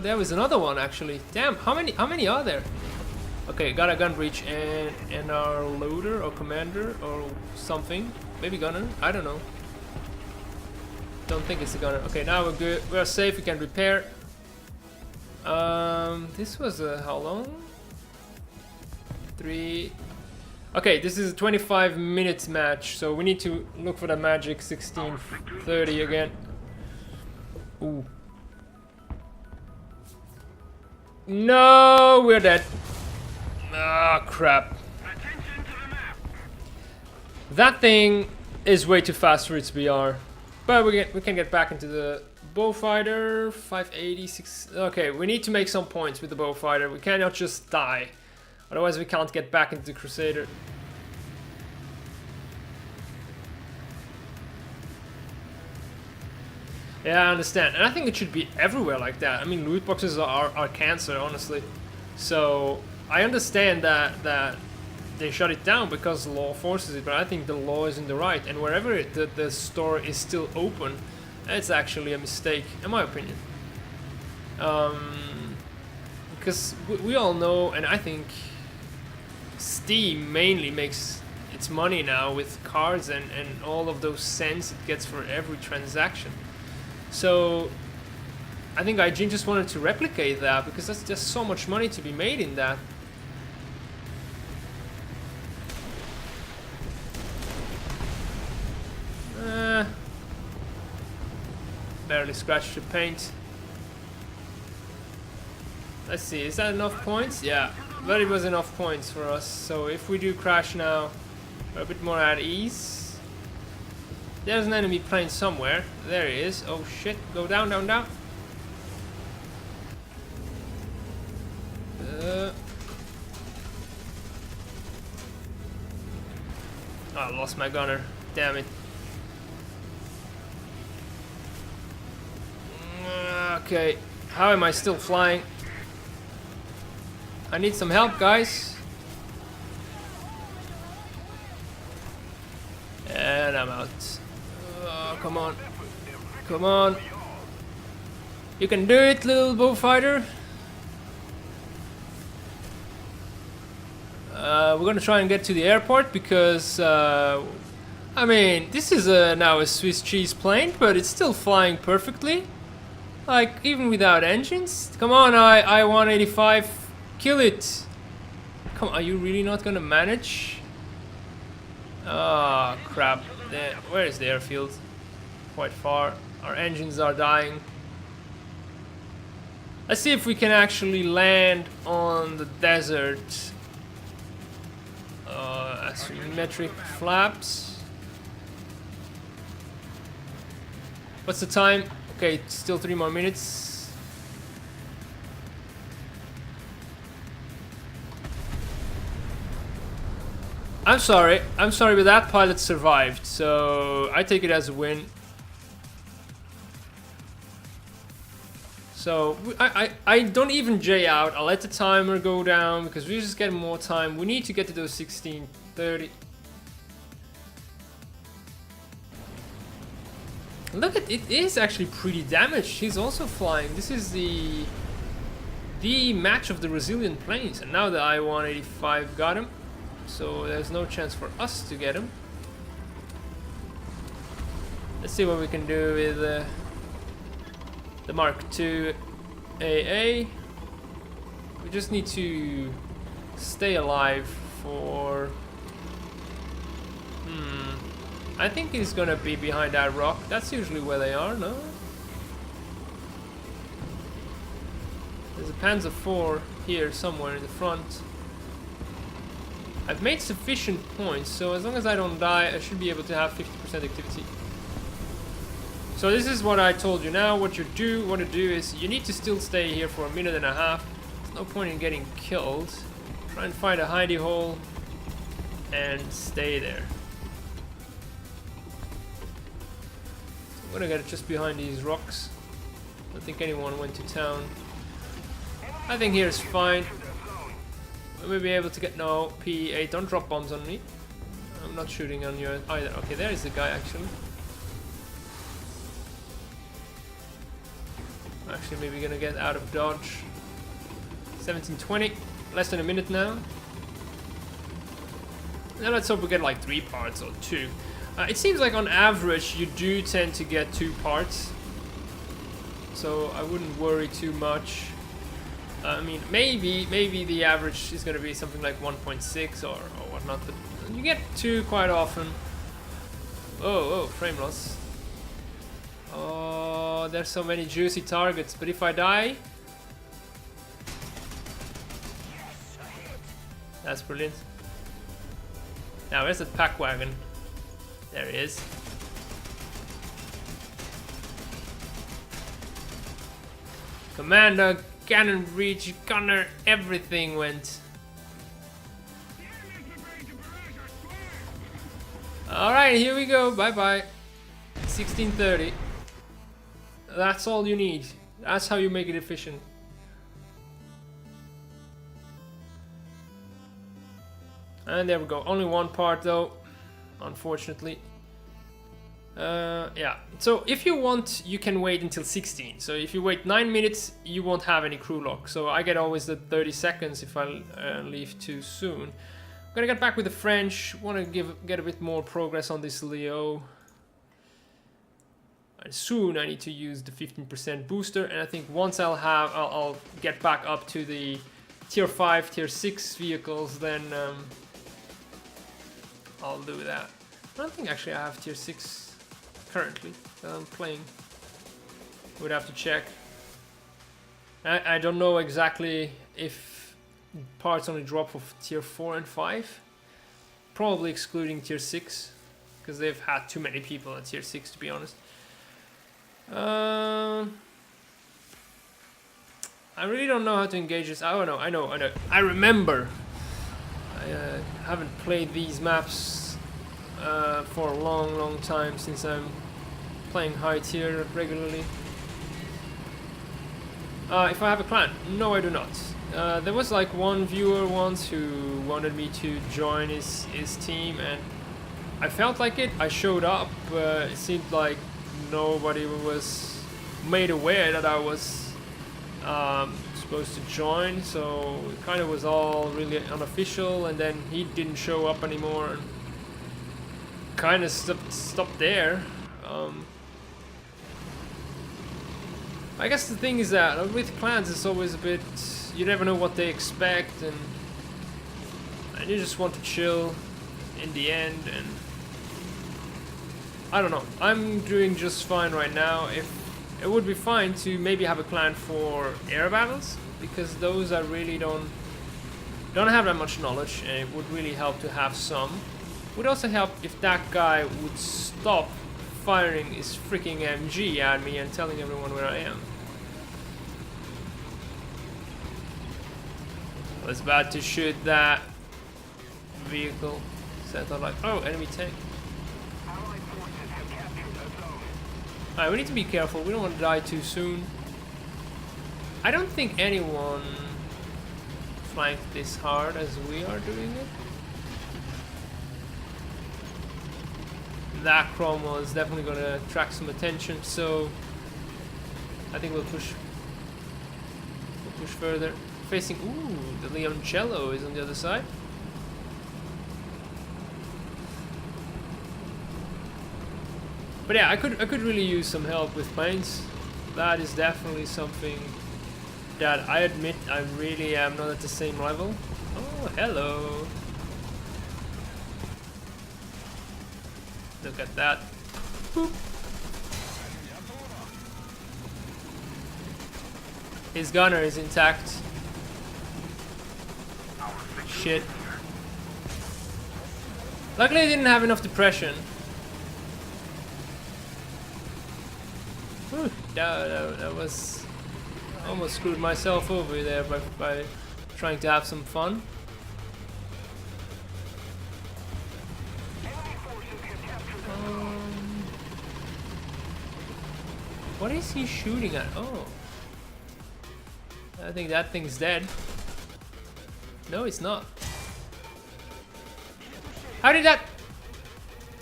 There was another one actually. Damn, how many are there? Okay, got a gun breach and our loader or commander or something. Maybe gunner, I don't know. Don't think it's a gunner. Okay, now we're good. We're safe, we can repair. This was how long? 3. Okay, this is a 25-minute match, so we need to look for the magic 1630 again. Ooh. No, we're dead. Ah, crap. That thing is way too fast for its BR. But we can get back into the bowfighter. 586. Okay, we need to make some points with the bowfighter. We cannot just die. Otherwise we can't get back into the Crusader. Yeah, I understand. And I think it should be everywhere like that. I mean, loot boxes are cancer, honestly. So I understand that they shut it down because the law forces it, but I think the law is in the right. And wherever the store is still open, it's actually a mistake, in my opinion. Because we all know, and I think Steam mainly makes its money now with cards and all of those cents it gets for every transaction. So I think IGN just wanted to replicate that because that's just so much money to be made in that. Barely scratched the paint. Let's see, is that enough points? Yeah, but it was enough points for us. So if we do crash now, we're a bit more at ease. There's an enemy plane somewhere. There he is. Oh shit, go down, down, down. Oh, I lost my gunner. Damn it. Okay, how am I still flying? I need some help, guys. And I'm out. Oh, come on. Come on. You can do it, little bowfighter. We're gonna try and get to the airport because, I mean, this is now a Swiss cheese plane, but it's still flying perfectly. Like, even without engines. Come on, I-185, kill it. Come on, are you really not gonna manage? Ah, oh, crap. Where is the airfield? Quite far. Our engines are dying. Let's see if we can actually land on the desert. Asymmetric flaps. What's the time? Okay, still 3 more minutes. I'm sorry, but that pilot survived, so I take it as a win. So I don't even J out. I'll let the timer go down because we just get more time. We need to get to those 1630. Look at it, is actually pretty damaged. He's also flying. This is the match of the resilient planes, and now the I-185 got him. So there's no chance for us to get him. Let's see what we can do with the Mark II AA. We just need to stay alive for... I think he's gonna be behind that rock. That's usually where they are, no? There's a Panzer IV here somewhere in the front. I've made sufficient points, so as long as I don't die, I should be able to have 50% activity. So this is what I told you now. What you want to do is you need to still stay here for a minute and a half. There's no point in getting killed. Try and find a hidey hole and stay there. I'm gonna get just behind these rocks. I don't think anyone went to town. I think here's fine. We may be able to get... No, P8, don't drop bombs on me. I'm not shooting on you either. Okay, there is the guy actually. actually maybe gonna get out of dodge. 1720, less than a minute now. Now let's hope we get like 3 parts or 2. It seems like on average you do tend to get 2 parts, so I wouldn't worry too much. I mean, maybe the average is going to be something like 1.6 or whatnot, but you get 2 quite often. Oh, frame loss. Oh, there's so many juicy targets, but if I die... That's brilliant. Now, where's that pack wagon? There he is. Commander, cannon breach, gunner, everything went. Alright, here we go. Bye bye. 1630. That's all you need. That's how you make it efficient. And there we go. Only 1 part though, unfortunately. Yeah. So if you want, you can wait until 16. So if you wait 9 minutes, you won't have any crew lock. So I get always the 30 seconds if I leave too soon. I'm gonna get back with the French. Want to get a bit more progress on this Leo. And soon I need to use the 15% booster. And I think once I'll get back up to the tier 5, tier 6 vehicles, then I'll do that. I don't think actually I have tier 6 currently that I'm playing. Would have to check. I don't know exactly if parts only drop for tier 4 and 5. Probably excluding tier 6, because they've had too many people at tier 6 to be honest. I really don't know how to engage this. Oh no, I know. I remember. I haven't played these maps for a long time since I'm playing high tier regularly. If I have a clan? No, I do not. There was like one viewer once who wanted me to join his team, and I felt like it. I showed up. It seemed like nobody was made aware that I was supposed to join, so it kind of was all really unofficial, and then he didn't show up anymore and kind of stopped there. I guess the thing is that with clans it's always a bit, you never know what they expect, and you just want to chill in the end, and I don't know. I'm doing just fine right now. If it would be fine to maybe have a clan for air battles, because those I really don't have that much knowledge, and it would really help to have some. Would also help if that guy would stop firing his freaking MG at me and telling everyone where I am. I was about to shoot that vehicle, so I thought like, oh, enemy tank. Alright, we need to be careful. We don't want to die too soon. I don't think anyone flanked this hard as we are doing it. That Cromwell is definitely going to attract some attention, so I think we'll push further. Facing, ooh, the Leoncello is on the other side. But yeah, I could really use some help with planes. That is definitely something that I admit I really am not at the same level. Oh, hello. Look at that. Boop. His gunner is intact. Shit. Luckily I didn't have enough depression. Whew, that was... almost screwed myself over there by trying to have some fun. What is he shooting at? Oh. I think that thing's dead. No, it's not. How did that...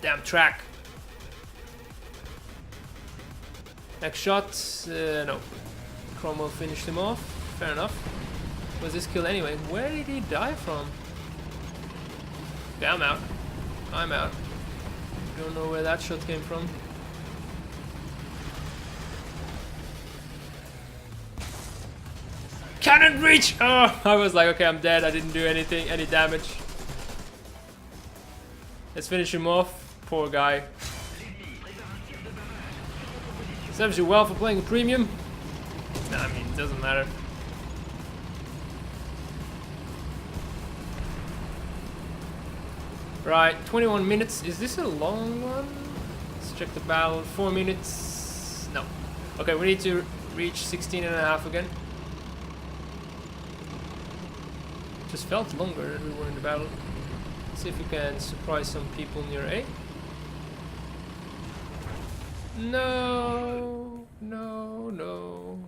Damn track. Next shot, no. Cromwell finished him off. Fair enough. Was this kill anyway? Where did he die from? Okay, I'm out. I'm out. Don't know where that shot came from. Cannon reach! Oh, I was like, okay, I'm dead. I didn't do anything, any damage. Let's finish him off. Poor guy. Serves you well for playing a premium. Nah, I mean, it doesn't matter. Right, 21 minutes. Is this a long one? Let's check the battle. 4 minutes. No. Okay, we need to reach 16 and a half again. Just felt longer than we were in the battle. Let's see if we can surprise some people near A. No, no, no.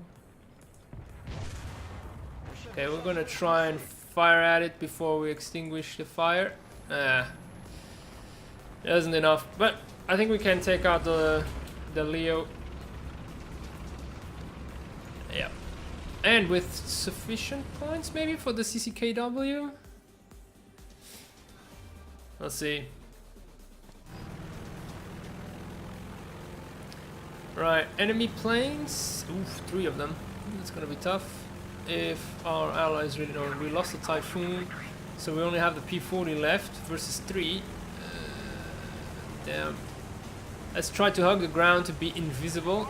Okay, we're gonna try and fire at it before we extinguish the fire. It isn't enough, but I think we can take out the Leo. Yeah. And with sufficient points maybe for the CCKW? Let's see. Right, enemy planes. Oof, 3 of them. That's gonna be tough. If our allies really don't. We lost the Typhoon, so we only have the P40 left versus 3. Damn. Let's try to hug the ground to be invisible.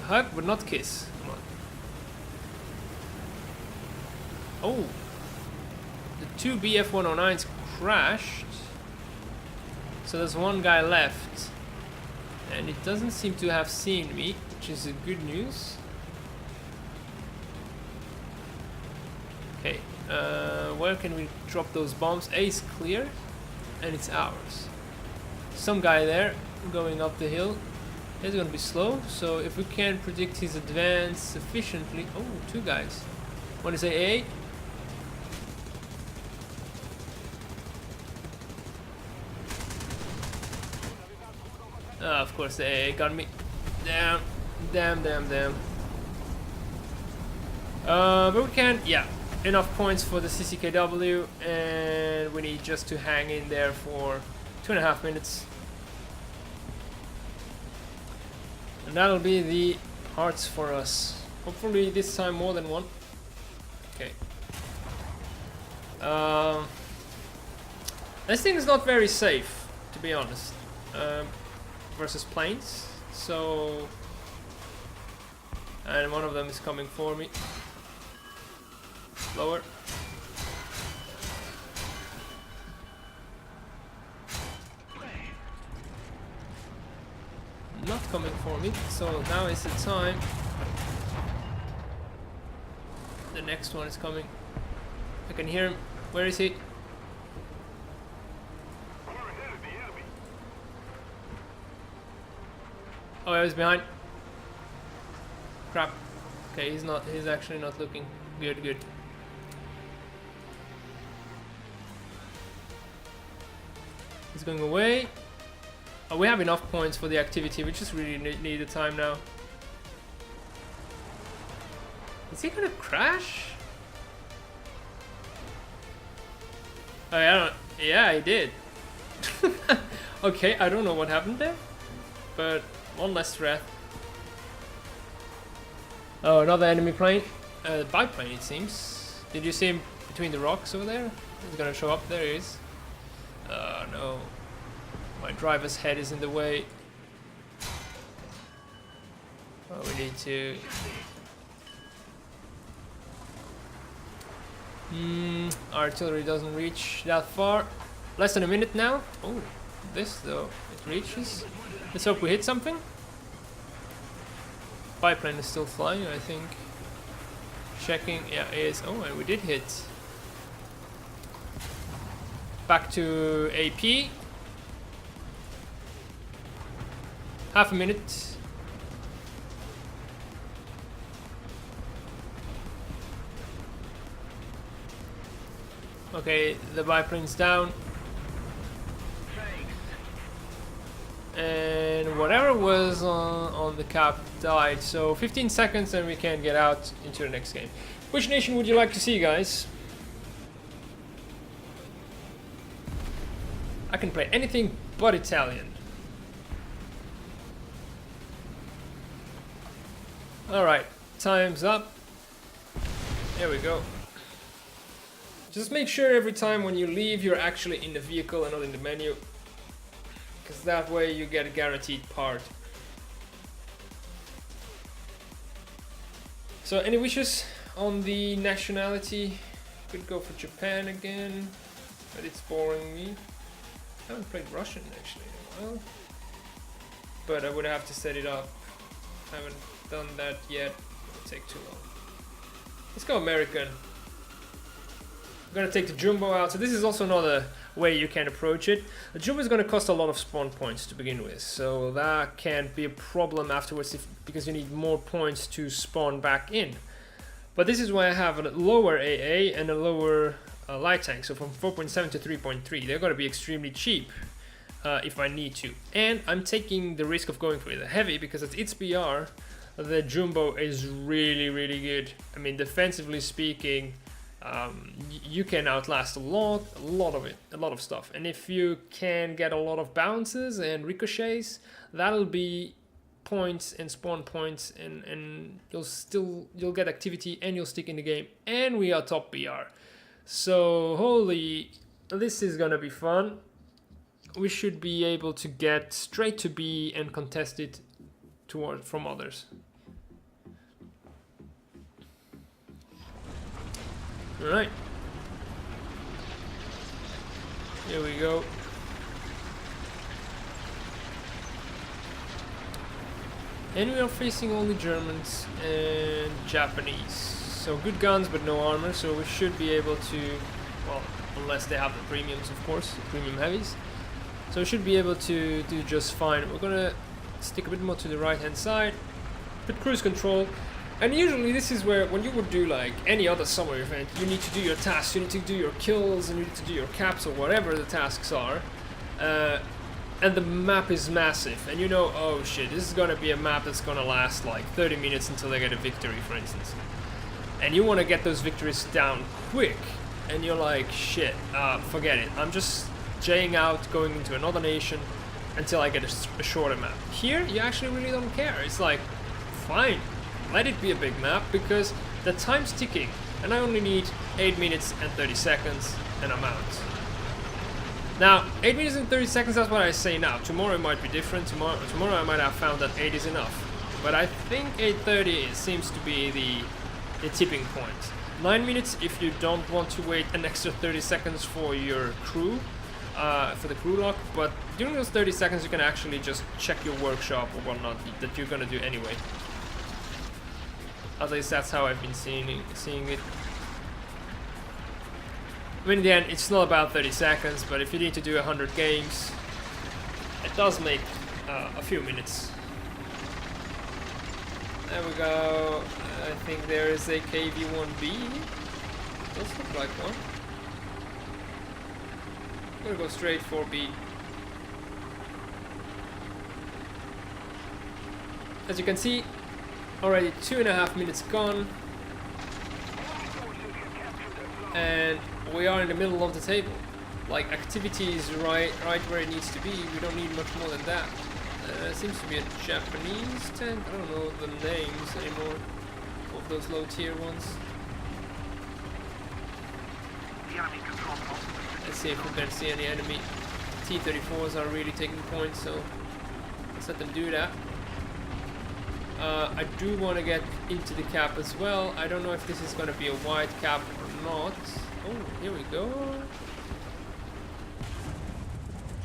Hug, but not kiss. Come on. Oh! The 2 BF-109s crashed. So there's one guy left. And it doesn't seem to have seen me, which is a good news. Okay, where can we drop those bombs? A is clear, and it's ours. Some guy there, going up the hill. He's gonna be slow, so if we can predict his advance sufficiently... Oh, 2 guys. One is AA. Of course the AA got me. Damn, damn, damn, damn. But we can, yeah, enough points for the CCKW, and we need just to hang in there for 2.5 minutes. And that'll be the hearts for us. Hopefully this time more than one. Okay. This thing is not very safe, to be honest. Versus planes. So... And one of them is coming for me. Lower. Not coming for me, so now is the time. The next one is coming. I can hear him. Where is he? Oh, I was behind. Crap. Okay, he's actually not looking good, good. He's going away. Oh, we have enough points for the activity. We just really need the time now. Is he gonna crash? Oh, yeah, he did. Okay, I don't know what happened there, but one less threat. Oh, another enemy plane. Biplane, it seems. Did you see him between the rocks over there? He's gonna show up. There he is. Oh no. My driver's head is in the way. Oh, we need to... artillery doesn't reach that far. Less than a minute now. Oh, this though, it reaches. Let's hope we hit something. Biplane is still flying, I think. Checking, yeah, it is. Oh, and we did hit. Back to AP. Half a minute. Okay, the biplane's down. And whatever was on the cap died. So 15 seconds and we can get out into the next game. Which nation would you like to see, guys? I can play anything but Italian. Alright, time's up. There we go. Just make sure every time when you leave you're actually in the vehicle and not in the menu. Because that way you get a guaranteed part. So any wishes on the nationality? Could go for Japan again, but it's boring me. I haven't played Russian actually in a while. But I would have to set it up. I haven't done that yet. It'll take too long. Let's go American. I'm gonna take the Jumbo out. So this is also another way you can approach it. The Jumbo is gonna cost a lot of spawn points to begin with, so that can be a problem afterwards because you need more points to spawn back in. But this is why I have a lower AA and a lower light tank. So from 4.7 to 3.3, they're gonna be extremely cheap if I need to. And I'm taking the risk of going for the heavy because at its BR, the Jumbo is really, really good. I mean, defensively speaking, you can outlast a lot of stuff. And if you can get a lot of bounces and ricochets, that'll be points and spawn points, and you'll get activity and you'll stick in the game. And we are top BR. So this is gonna be fun. We should be able to get straight to B and contest it from others. Alright. Here we go. And we are facing only Germans and Japanese. So good guns but no armor, so we should be able to, well, unless they have the premiums of course, the premium heavies. So we should be able to do just fine. We're gonna stick a bit more to the right hand side, put cruise control. And usually this is where, when you would do like any other summer event, you need to do your tasks, you need to do your kills, and you need to do your caps or whatever the tasks are. And the map is massive, and you know, oh shit, this is gonna be a map that's gonna last like 30 minutes until they get a victory, for instance. And you wanna get those victories down quick, and you're like, shit, forget it. I'm just J'ing out, going into another nation until I get a shorter map. Here, you actually really don't care. It's like, fine. Let it be a big map because the time's ticking and I only need 8 minutes and 30 seconds and I'm out. Now, 8 minutes and 30 seconds, that's what I say now. Tomorrow it might be different. Tomorrow I might have found that 8 is enough. But I think 8:30 seems to be the tipping point. 9 minutes if you don't want to wait an extra 30 seconds for your crew, for the crew lock. But during those 30 seconds you can actually just check your workshop or whatnot that you're gonna do anyway. At least that's how I've been seeing it. I mean, in the end, it's not about 30 seconds, but if you need to do 100 games, it does make a few minutes. There we go. I think there is a KV-1B. Does look like one. I'm gonna go straight for B. As you can see, already 2.5 minutes gone, and we are in the middle of the table. Like, activity is right where it needs to be. We don't need much more than that. Seems to be a Japanese tank. I don't know the names anymore of those low tier ones. Let's see if we can see any enemy. T34s are really taking points, so let's let them do that. I do want to get into the cap as well. I don't know if this is going to be a wide cap or not. Oh, here we go.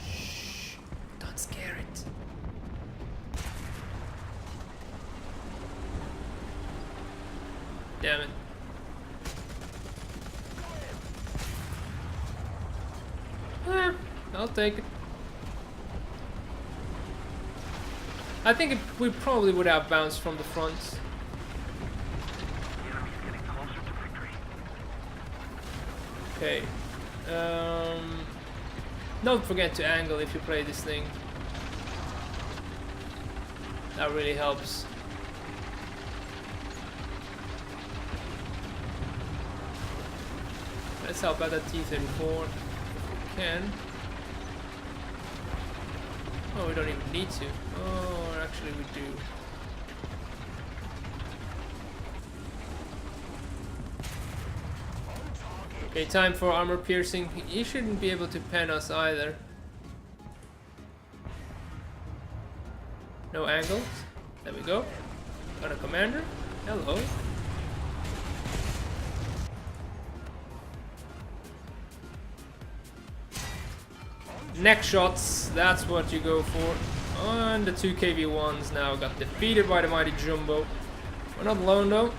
Shh, don't scare it. Damn it. I'll take it. I think we probably would have bounced from the front. Okay. Don't forget to angle if you play this thing. That really helps. Let's help out that T34 if we can. Oh, we don't even need to. Oh, actually we do. Okay, time for armor piercing. He shouldn't be able to pen us either. No angles. There we go. Got a commander. Hello. Neck shots, that's what you go for. And the 2 KV1s now got defeated by the mighty Jumbo. We're not alone though.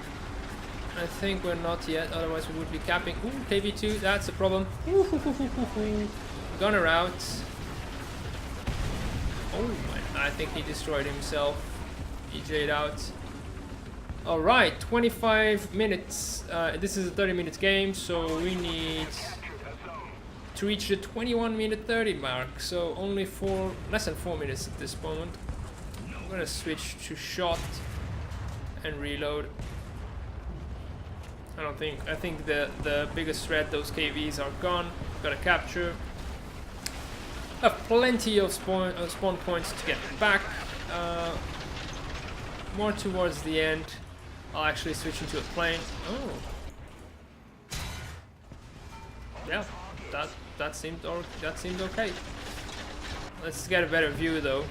I think we're not yet, otherwise we would be capping. Ooh, KV2, that's a problem. Gunner out. Oh my, I think he destroyed himself. He J'd out. Alright, 25 minutes. This is a 30-minute game, so we need to reach the 21-minute 30 mark. So only less than 4 minutes at this moment. I'm gonna switch to shot and reload. I think the biggest threat, those KVs are gone. Gotta capture. Have plenty of spawn points to get back. More towards the end, I'll actually switch into a plane. Oh, yeah, that seemed okay. Let's get a better view though.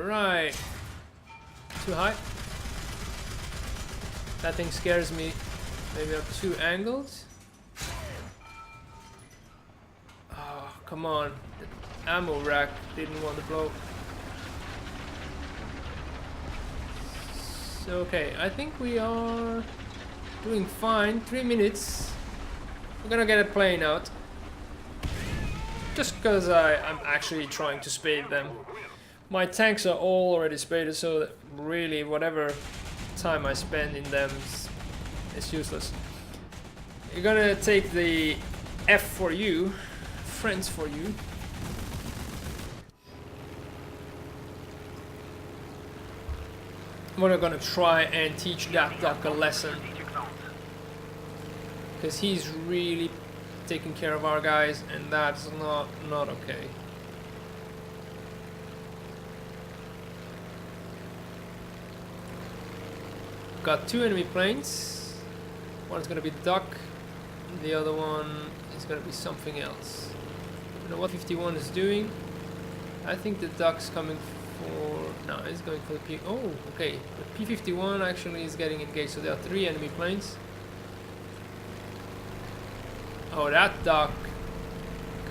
Right. Too high. That thing scares me. Maybe up 2 angles. Oh, come on. The ammo rack didn't want to blow. So, okay, I think we are doing fine. 3 minutes. We're gonna get a plane out. Just because I'm actually trying to spade them. My tanks are all already spaded, so that really whatever time I spend in them is useless. You're gonna take the F for you, friends for you. We're gonna try and teach that duck a lesson, because he's really taking care of our guys, and that's not okay. Got 2 enemy planes. One's gonna be the duck, the other one is gonna be something else. I don't know what 51 is doing. I think the duck's coming for... no, it's going for the P... oh, okay. The P51 actually is getting engaged, so there are 3 enemy planes. Oh, that duck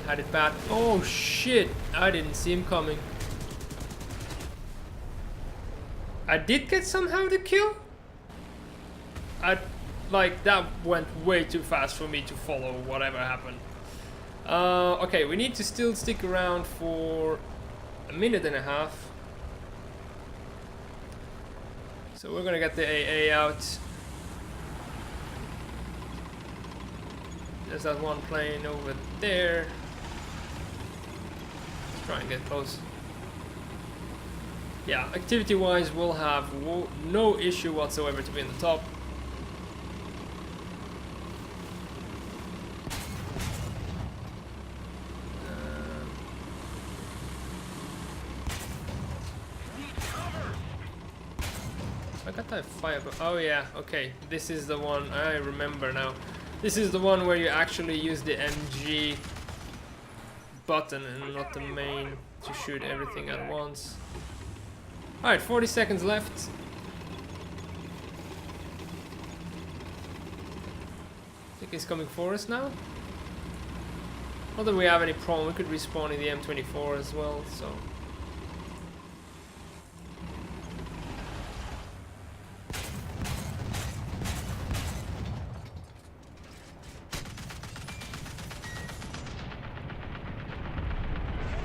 had it bad. Oh shit, I didn't see him coming. I did get somehow the kill. Like, that went way too fast for me to follow whatever happened. Okay, we need to still stick around for a minute and a half. So we're gonna get the AA out. There's that one plane over there. Let's try and get close. Yeah, activity-wise, we'll have no issue whatsoever to be in the top. I got that fire, but oh yeah, okay. This is the one I remember now. This is the one where you actually use the MG button and not the main to shoot everything at once. Alright, 40 seconds left. I think he's coming for us now. Not that we have any problem, we could respawn in the M24 as well, so...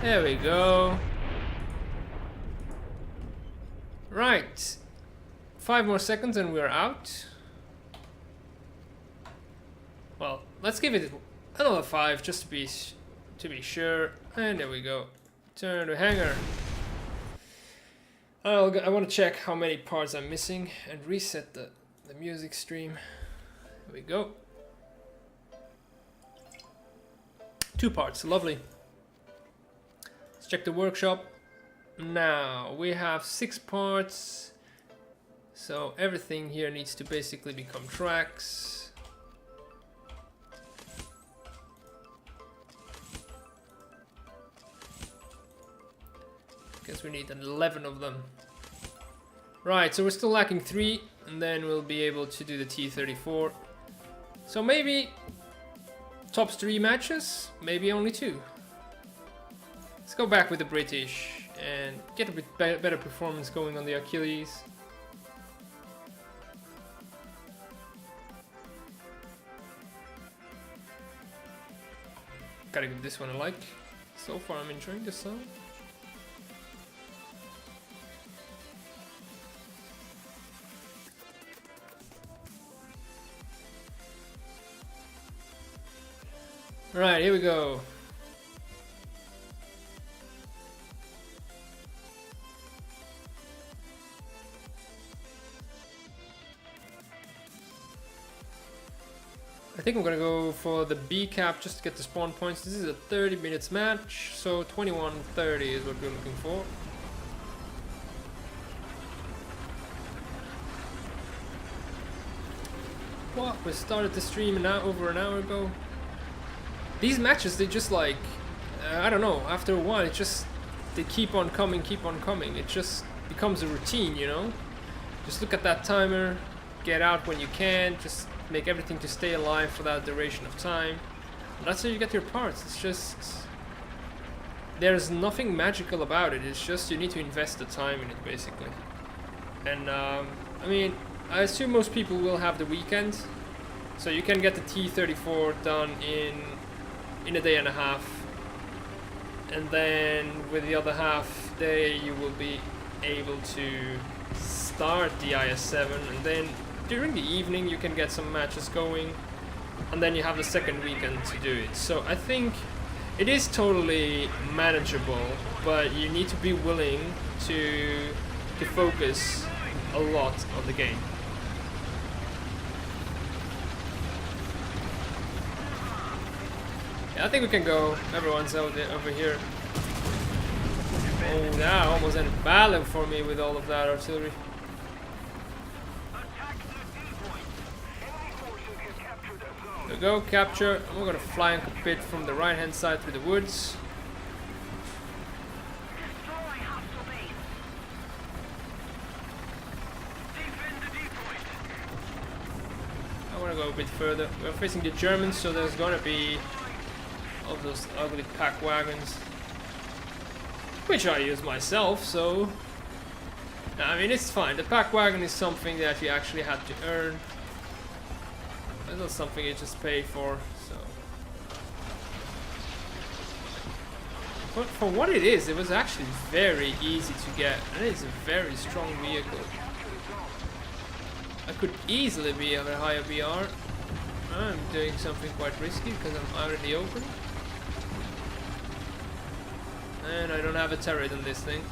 there we go. Right. 5 more seconds and we're out. Well, let's give it another 5 just to to be sure. And there we go. Turn to hangar. I want to check how many parts I'm missing and reset the music stream. There we go. 2 parts, lovely. Let's check the workshop. Now we have 6 parts. So everything here needs to basically become tracks. Guess we need 11 of them. Right, so we're still lacking 3, and then we'll be able to do the T34. So maybe top 3 matches, maybe only 2. Let's go back with the British and get a bit better performance going on the Achilles. Gotta give this one a like. So far I'm enjoying this song. Right, here we go. I think I'm gonna go for the B cap just to get the spawn points. This is a 30 minutes match, so 21:30 is what we're looking for. What? We started the stream now over an hour ago. These matches, they just like, I don't know, after a while, it just, they keep on coming. It just becomes a routine, you know? Just look at that timer, get out when you can, just make everything to stay alive for that duration of time. And that's how you get your parts. It's just, there's nothing magical about it. It's just you need to invest the time in it, basically. And, I mean, I assume most people will have the weekend, so you can get the T34 done in a day and a half, and then with the other half day you will be able to start the IS-7, and then during the evening you can get some matches going, and then you have the second weekend to do it. So I think it is totally manageable, but you need to be willing to focus a lot on the game. Yeah, I think we can go. Everyone's out there, over here. Oh, that almost ended badly for me with all of that artillery. There we go, capture. And we're gonna flank a bit from the right hand side through the woods. I wanna go a bit further. We're facing the Germans, so there's gonna be all those ugly pack wagons, which I use myself, so I mean, it's fine. The pack wagon is something that you actually had to earn. It's not something you just pay for, so. But for what it is, it was actually very easy to get, and it's a very strong vehicle. I could easily be at a higher BR. I'm doing something quite risky because I'm out in the open. And I don't have a turret on this thing.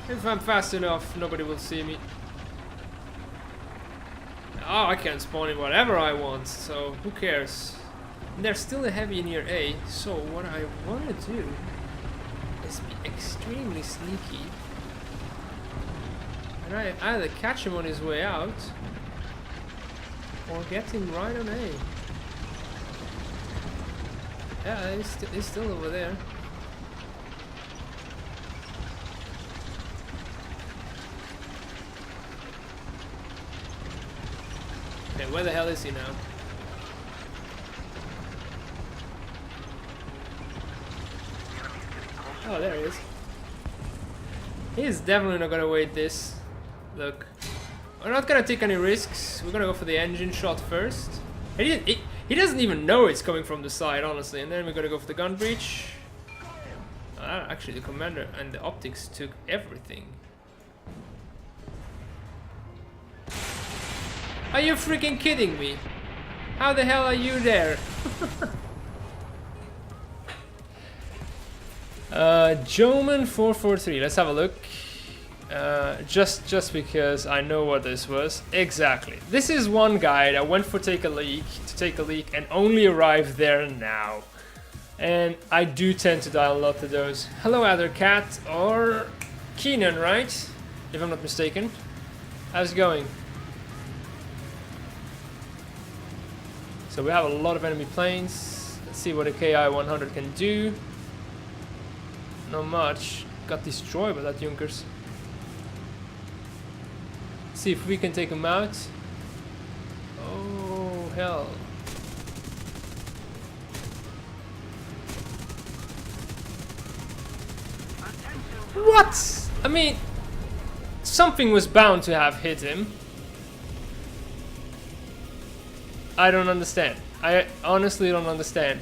If I'm fast enough, nobody will see me. Oh, I can spawn in whatever I want, so who cares? And there's still a heavy near A, so what I want to do is be extremely sneaky. And I either catch him on his way out, or get him right on A. Yeah, he's still over there. Okay, where the hell is he now? Oh, there he is. He's definitely not gonna wait this. Look. We're not gonna take any risks. We're gonna go for the engine shot first. He doesn't even know it's coming from the side, honestly. And then we're gonna go for the gun breach. Actually, the commander and the optics took everything. Are you freaking kidding me? How the hell are you there? Joman 443. Let's have a look. Just because I know what this was. Exactly. This is one guy that went for take a leak and only arrived there now. And I do tend to dial a lot to those. Hello, other cat or Keenan, right? If I'm not mistaken. How's it going? So we have a lot of enemy planes. Let's see what a KI-100 can do. Not much. Got destroyed by that Junkers. See if we can take him out. Oh hell. What? I mean, something was bound to have hit him. I don't understand. I honestly don't understand.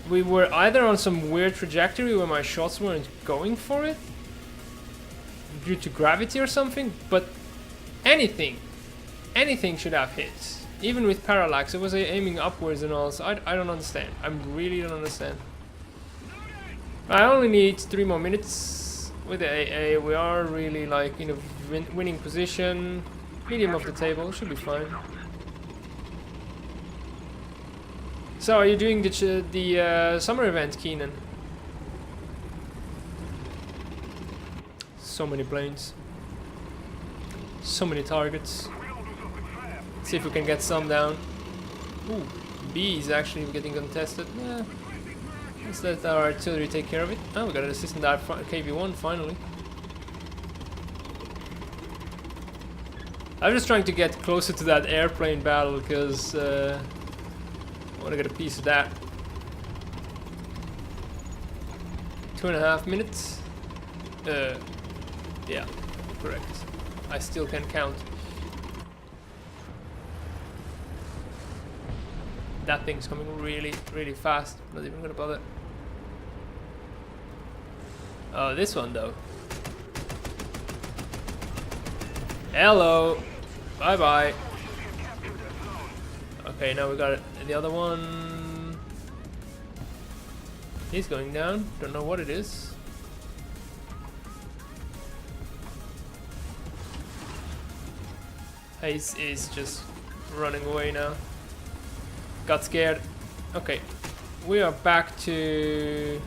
We were either on some weird trajectory where my shots weren't going for it due to gravity or something, but anything should have hit. Even with parallax, it was aiming upwards and all, so I don't understand. I really don't understand. I only need 3 more minutes with the AA. We are really like in a winning position, medium of the table, should be fine. So, are you doing the summer event, Keenan? So many planes. So many targets. Let's see if we can get some down. Ooh, B is actually getting contested. Yeah. Let's let our artillery take care of it. Oh, we got an assistant KV-1 finally. I'm just trying to get closer to that airplane battle because I want to get a piece of that. 2.5 minutes. Yeah, correct. I still can count. That thing's coming really, really fast. Not even gonna bother. Oh, this one though. Hello. Bye bye. Okay, now we got it. The other one. He's going down. Don't know what it is. He's just running away now. Got scared. Okay, we are back to.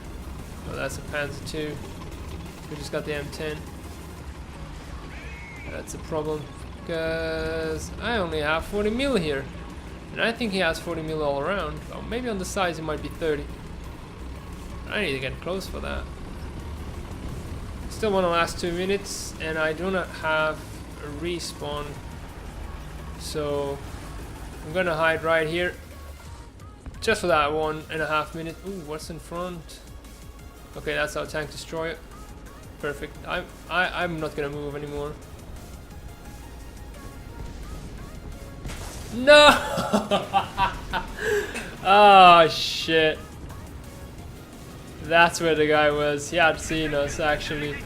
Oh, that's a Panzer II. We just got the M10. That's a problem because I only have 40 mil here, and I think he has 40 mil all around. Oh, maybe on the sides it might be 30. I need to get close for that. Still want to last 2 minutes, and I do not have a respawn, so I'm gonna hide right here. Just for that 1.5 minutes. Ooh, what's in front? Okay, that's our tank destroyer. Perfect. I'm not gonna move anymore. No! Oh shit. That's where the guy was. He had seen us actually.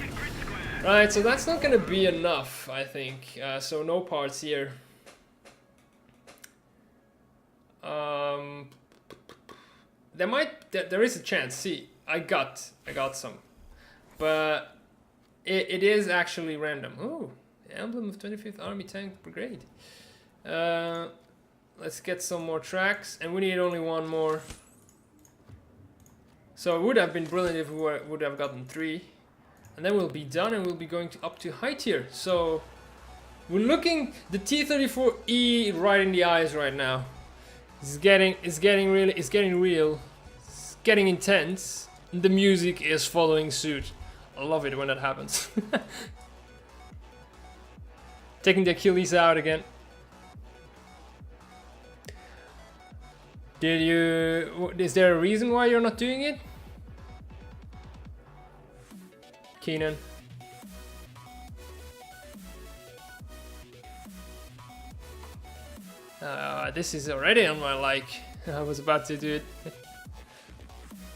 Right, so that's not gonna be enough, I think. So no parts here. There is a chance. See, I got some, but it is actually random. Oh, the emblem of 25th Army Tank Brigade. Let's get some more tracks, and we need only one more. So it would have been brilliant if we would have gotten 3, and then we'll be done, and we'll be going up to high tier. So we're looking the T34 E right in the eyes right now. It's getting real. It's getting intense. The music is following suit. I love it when that happens. Taking the Achilles out again. Is there a reason why you're not doing it? Keenan. This is already on my like. I was about to do it.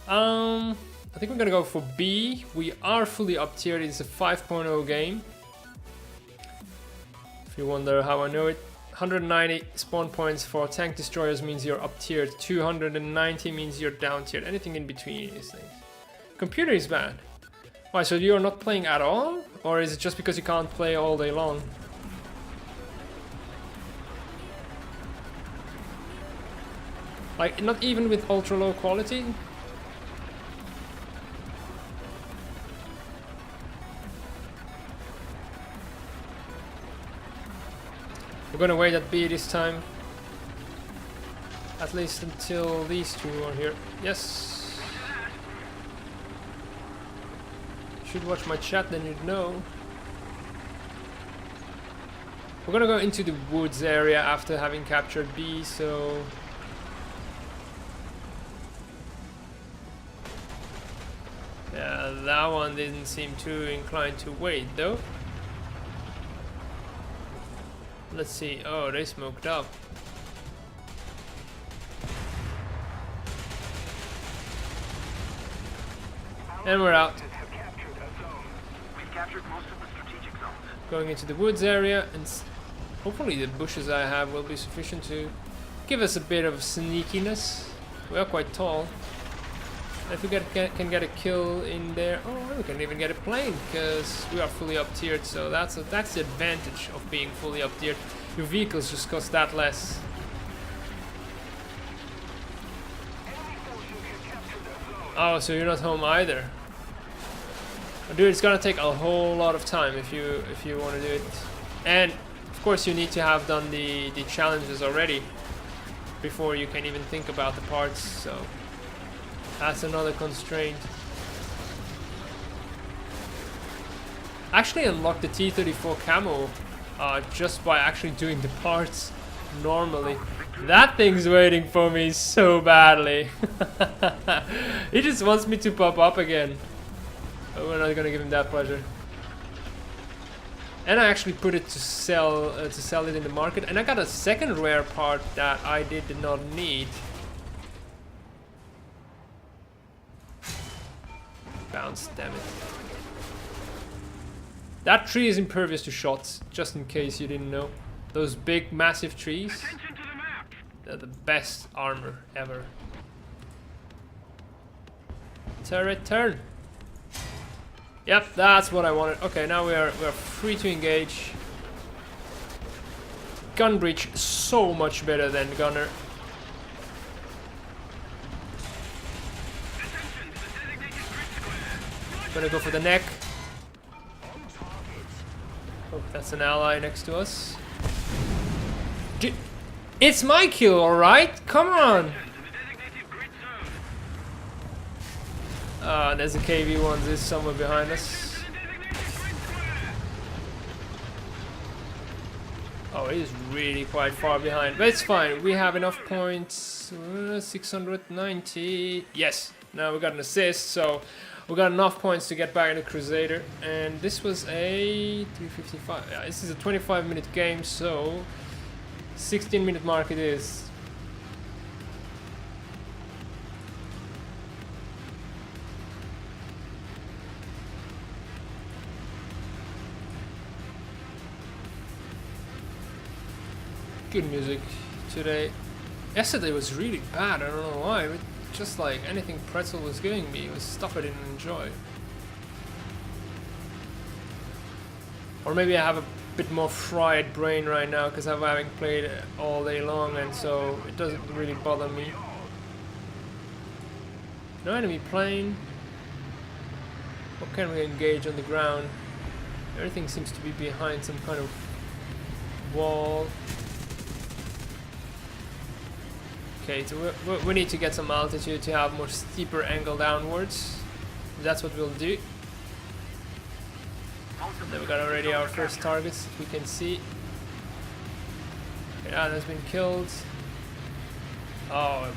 I think we're gonna go for B. We are fully up tier. It's a 5.0 game. If you wonder how I know it, 190 spawn points for tank destroyers means you're up tiered. 290 means you're down tiered. Anything in between these things. Computer is bad. Why, so you're not playing at all? Or is it just because you can't play all day long? Like, not even with ultra low quality? We're gonna wait at B this time. At least until these two are here. Yes. Should watch my chat, then you'd know. We're gonna go into the woods area after having captured B, so... Yeah, that one didn't seem too inclined to wait, though. Let's see. Oh, they smoked up. And we're out. Going into the woods area, and hopefully the bushes I have will be sufficient to give us a bit of sneakiness. We are quite tall. If we can get a kill in there, oh, we can even get a plane because we are fully up tiered. So that's the advantage of being fully up tiered. Your vehicles just cost that less. Oh, so you're not home either. Dude, it's gonna take a whole lot of time if you want to do it, and of course you need to have done the challenges already before you can even think about the parts. So that's another constraint. Actually unlocked the T34 camo just by actually doing the parts normally. That thing's waiting for me so badly. He just wants me to pop up again. But we're not gonna give him that pleasure. And I actually put it to sell it in the market, and I got a second rare part that I did not need. Bounce, damn it. That tree is impervious to shots, just in case you didn't know. Those big, massive trees, they're the best armor ever. Turret turn. Yep, that's what I wanted. Okay, now we are free to engage. Gun breach so much better than gunner. Gonna go for the neck. Oh, that's an ally next to us. It's my kill, alright? Come on! There's a KV-1 is somewhere behind us. Oh, he's really quite far behind, but it's fine. We have enough points. 690. Yes, now we got an assist, so we got enough points to get back in the Crusader. And this was a 355. Yeah, this is a 25-minute game, so 16-minute mark it is. Good music today. Yesterday was really bad, I don't know why, but just like anything Pretzel was giving me was stuff I didn't enjoy. Or maybe I have a bit more fried brain right now because I'm having played all day long, and so it doesn't really bother me. No enemy plane. What can we engage on the ground? Everything seems to be behind some kind of wall. Okay, so we need to get some altitude to have more steeper angle downwards. That's what we'll do. And then we got already our first targets, if we can see. Okay, that has been killed. Oh,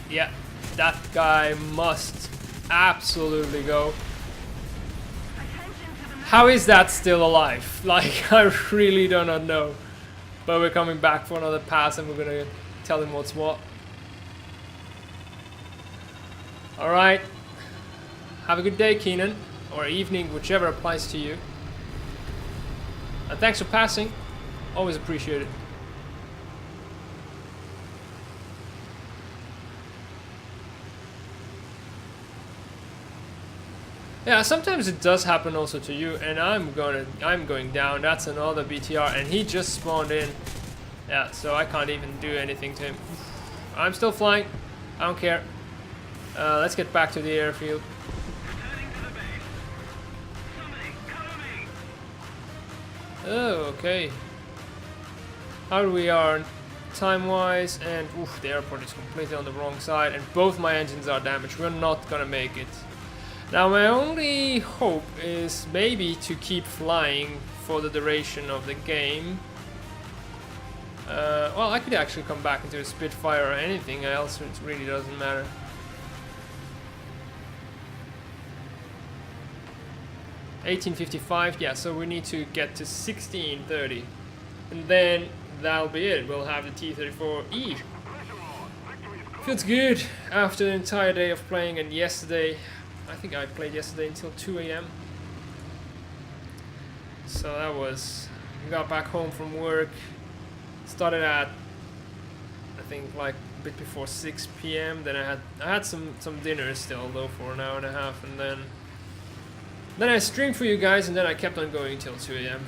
yeah, that guy must absolutely go. How is that still alive? Like, I really do not know. But we're coming back for another pass, and we're gonna tell him what's what. Alright, have a good day, Keenan, or evening, whichever applies to you. And thanks for passing, always appreciate it. Yeah, sometimes it does happen also to you, and I'm going down. That's another BTR, and he just spawned in. Yeah, so I can't even do anything to him. I'm still flying. I don't care. Let's get back to the airfield. Returning to the base. Somebody cover me. Oh, okay. How do we are time-wise? And oof, the airport is completely on the wrong side, and both my engines are damaged. We're not gonna make it. Now my only hope is maybe to keep flying for the duration of the game. Well, I could actually come back into a Spitfire or anything else, it really doesn't matter. $18.55, yeah, so we need to get to 16.30. And then that'll be it, we'll have the T34 E. Feels good after an entire day of playing, and yesterday, I think I played yesterday until 2 AM. So that was, got back home from work, started at, I think like a bit before 6 PM. Then I had some dinner still though for an hour and a half, and then I streamed for you guys, and then I kept on going till 2 AM.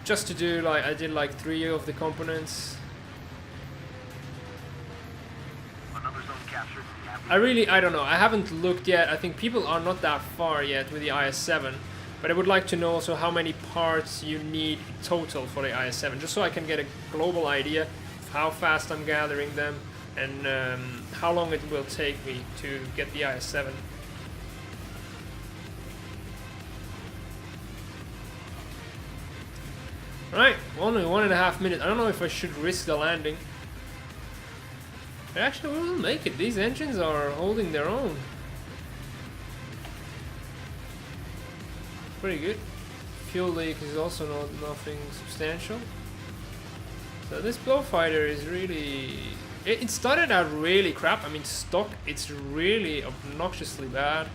Just to do like, I did like 3 of the components. Another zone captured. I don't know, I haven't looked yet. I think people are not that far yet with the IS-7, but I would like to know also how many parts you need total for the IS-7, just so I can get a global idea of how fast I'm gathering them, and how long it will take me to get the IS-7. Right, only 1.5 minutes. I don't know if I should risk the landing. Actually, we will make it. These engines are holding their own. Pretty good. Fuel leak is also nothing substantial. So this Blowfighter is really... It started out really crap. I mean, stock, it's really obnoxiously bad.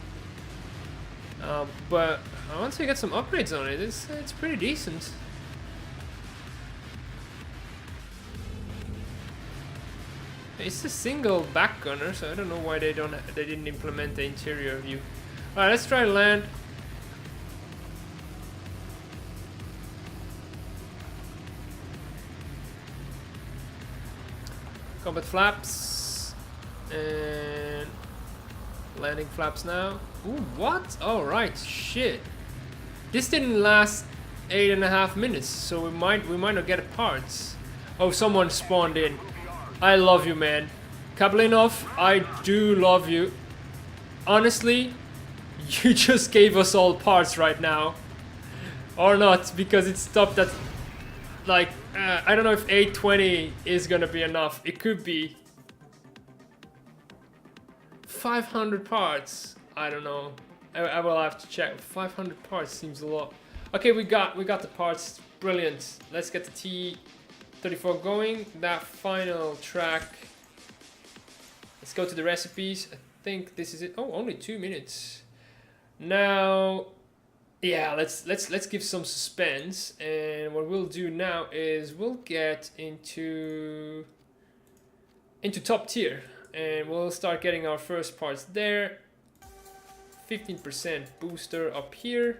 But once you get some upgrades on it, it's pretty decent. It's a single back gunner, so I don't know why they didn't implement the interior view. Alright, let's try to land. Combat flaps and landing flaps now. Ooh, what? Oh right, shit. This didn't last 8.5 minutes, so we might not get parts. Oh, someone spawned in. I love you, man. Kablinov, I do love you. Honestly, you just gave us all parts right now. Or not, because it stopped at... Like, I don't know if 820 is gonna be enough. It could be. 500 parts. I don't know. I will have to check. 500 parts seems a lot. Okay, we got the parts. Brilliant. Let's get the T34 going. That final track. Let's go to the recipes. I think this is it. Oh, only 2 minutes. Now, yeah, let's give some suspense. And what we'll do now is we'll get into top tier, and we'll start getting our first parts there. 15% booster up here.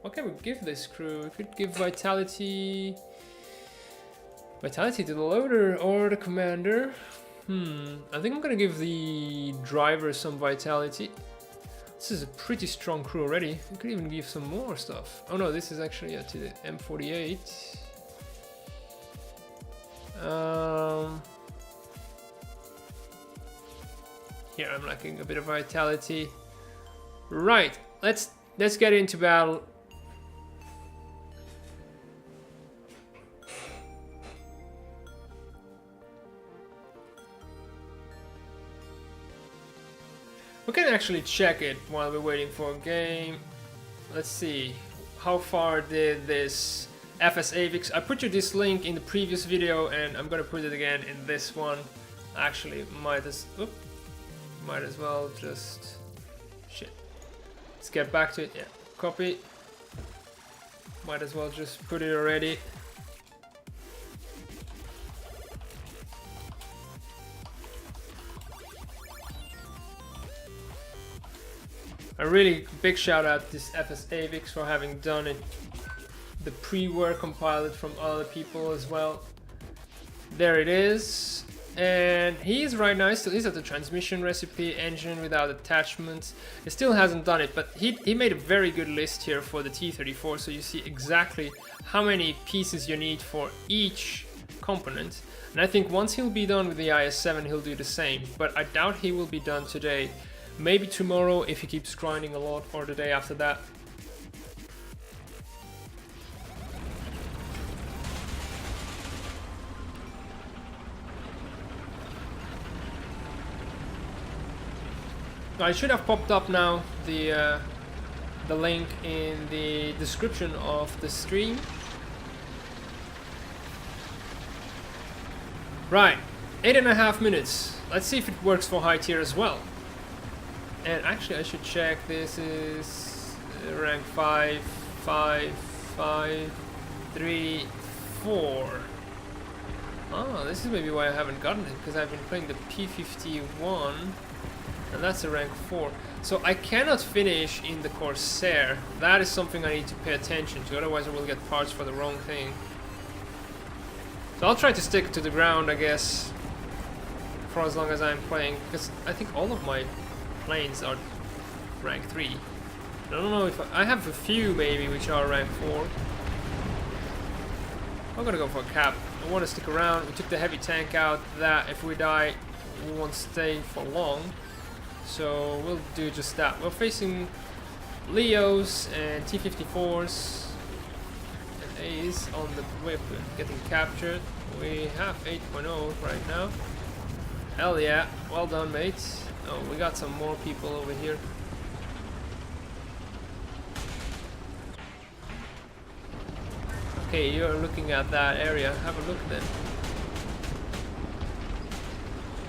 What can we give this crew? We could give vitality to the loader or the commander. I think I'm gonna give the driver some vitality. This is a pretty strong crew already. We could even give some more stuff. Oh no, this is actually to the M48. Here I'm lacking a bit of vitality. Right, let's get into battle. We can actually check it while we're waiting for a game. Let's see, how far did this FS Avix? I put you this link in the previous video, and I'm gonna put it again in this one. Actually, might as well just shit. Let's get back to it. Yeah, copy. Might as well just put it already. A really big shout out to this FS Avix for having done it. The pre-work compiled from other people as well. There it is. And he's right now, he's at the transmission recipe, engine without attachments. He still hasn't done it, but he made a very good list here for the T34, so you see exactly how many pieces you need for each component. And I think once he'll be done with the IS-7, he'll do the same, but I doubt he will be done today. Maybe tomorrow if he keeps grinding a lot, or the day after that. I should have popped up now the link in the description of the stream. Right, 8.5 minutes. Let's see if it works for high tier as well. And actually I should check, this is rank 5, 5, 5, 3, 4. Oh, this is maybe why I haven't gotten it, because I've been playing the P51. And that's a rank 4. So I cannot finish in the Corsair. That is something I need to pay attention to, otherwise I will get parts for the wrong thing. So I'll try to stick to the ground, I guess, for as long as I'm playing, because I think all of my planes are rank 3. I don't know if I have a few maybe which are rank 4. I'm gonna go for a cap. I want to stick around. We took the heavy tank out, that if we die we won't stay for long. So we'll do just that. We're facing Leos and T-54s and A's on the whip getting captured. We have 8.0 right now. Hell yeah, well done mates. Oh, we got some more people over here. Okay, you're looking at that area. Have a look then.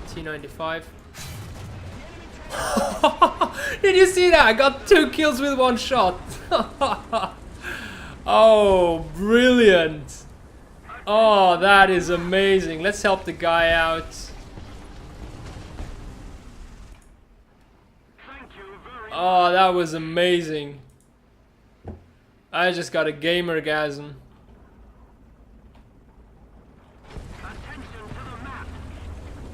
T95. Did you see that? I got 2 kills with 1 shot. Oh, brilliant. Oh, that is amazing. Let's help the guy out. Oh, that was amazing. I just got a gamergasm.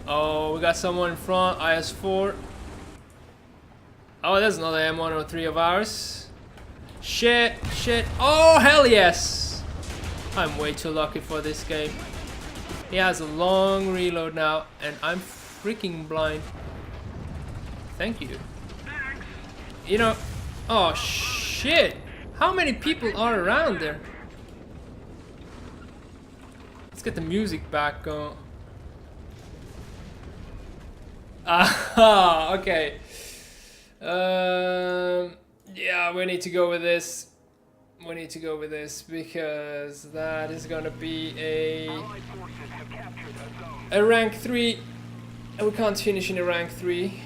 Oh, we got someone in front, IS-4. Oh, there's another M103 of ours. Shit, shit. Oh, hell yes. I'm way too lucky for this game. He has a long reload now, and I'm freaking blind. Thank you. You know, oh shit. How many people are around there? Let's get the music back going. Ah, okay. Yeah, we need to go with this. We need to go with this because that is gonna be a rank 3, and we can't finish in a rank 3.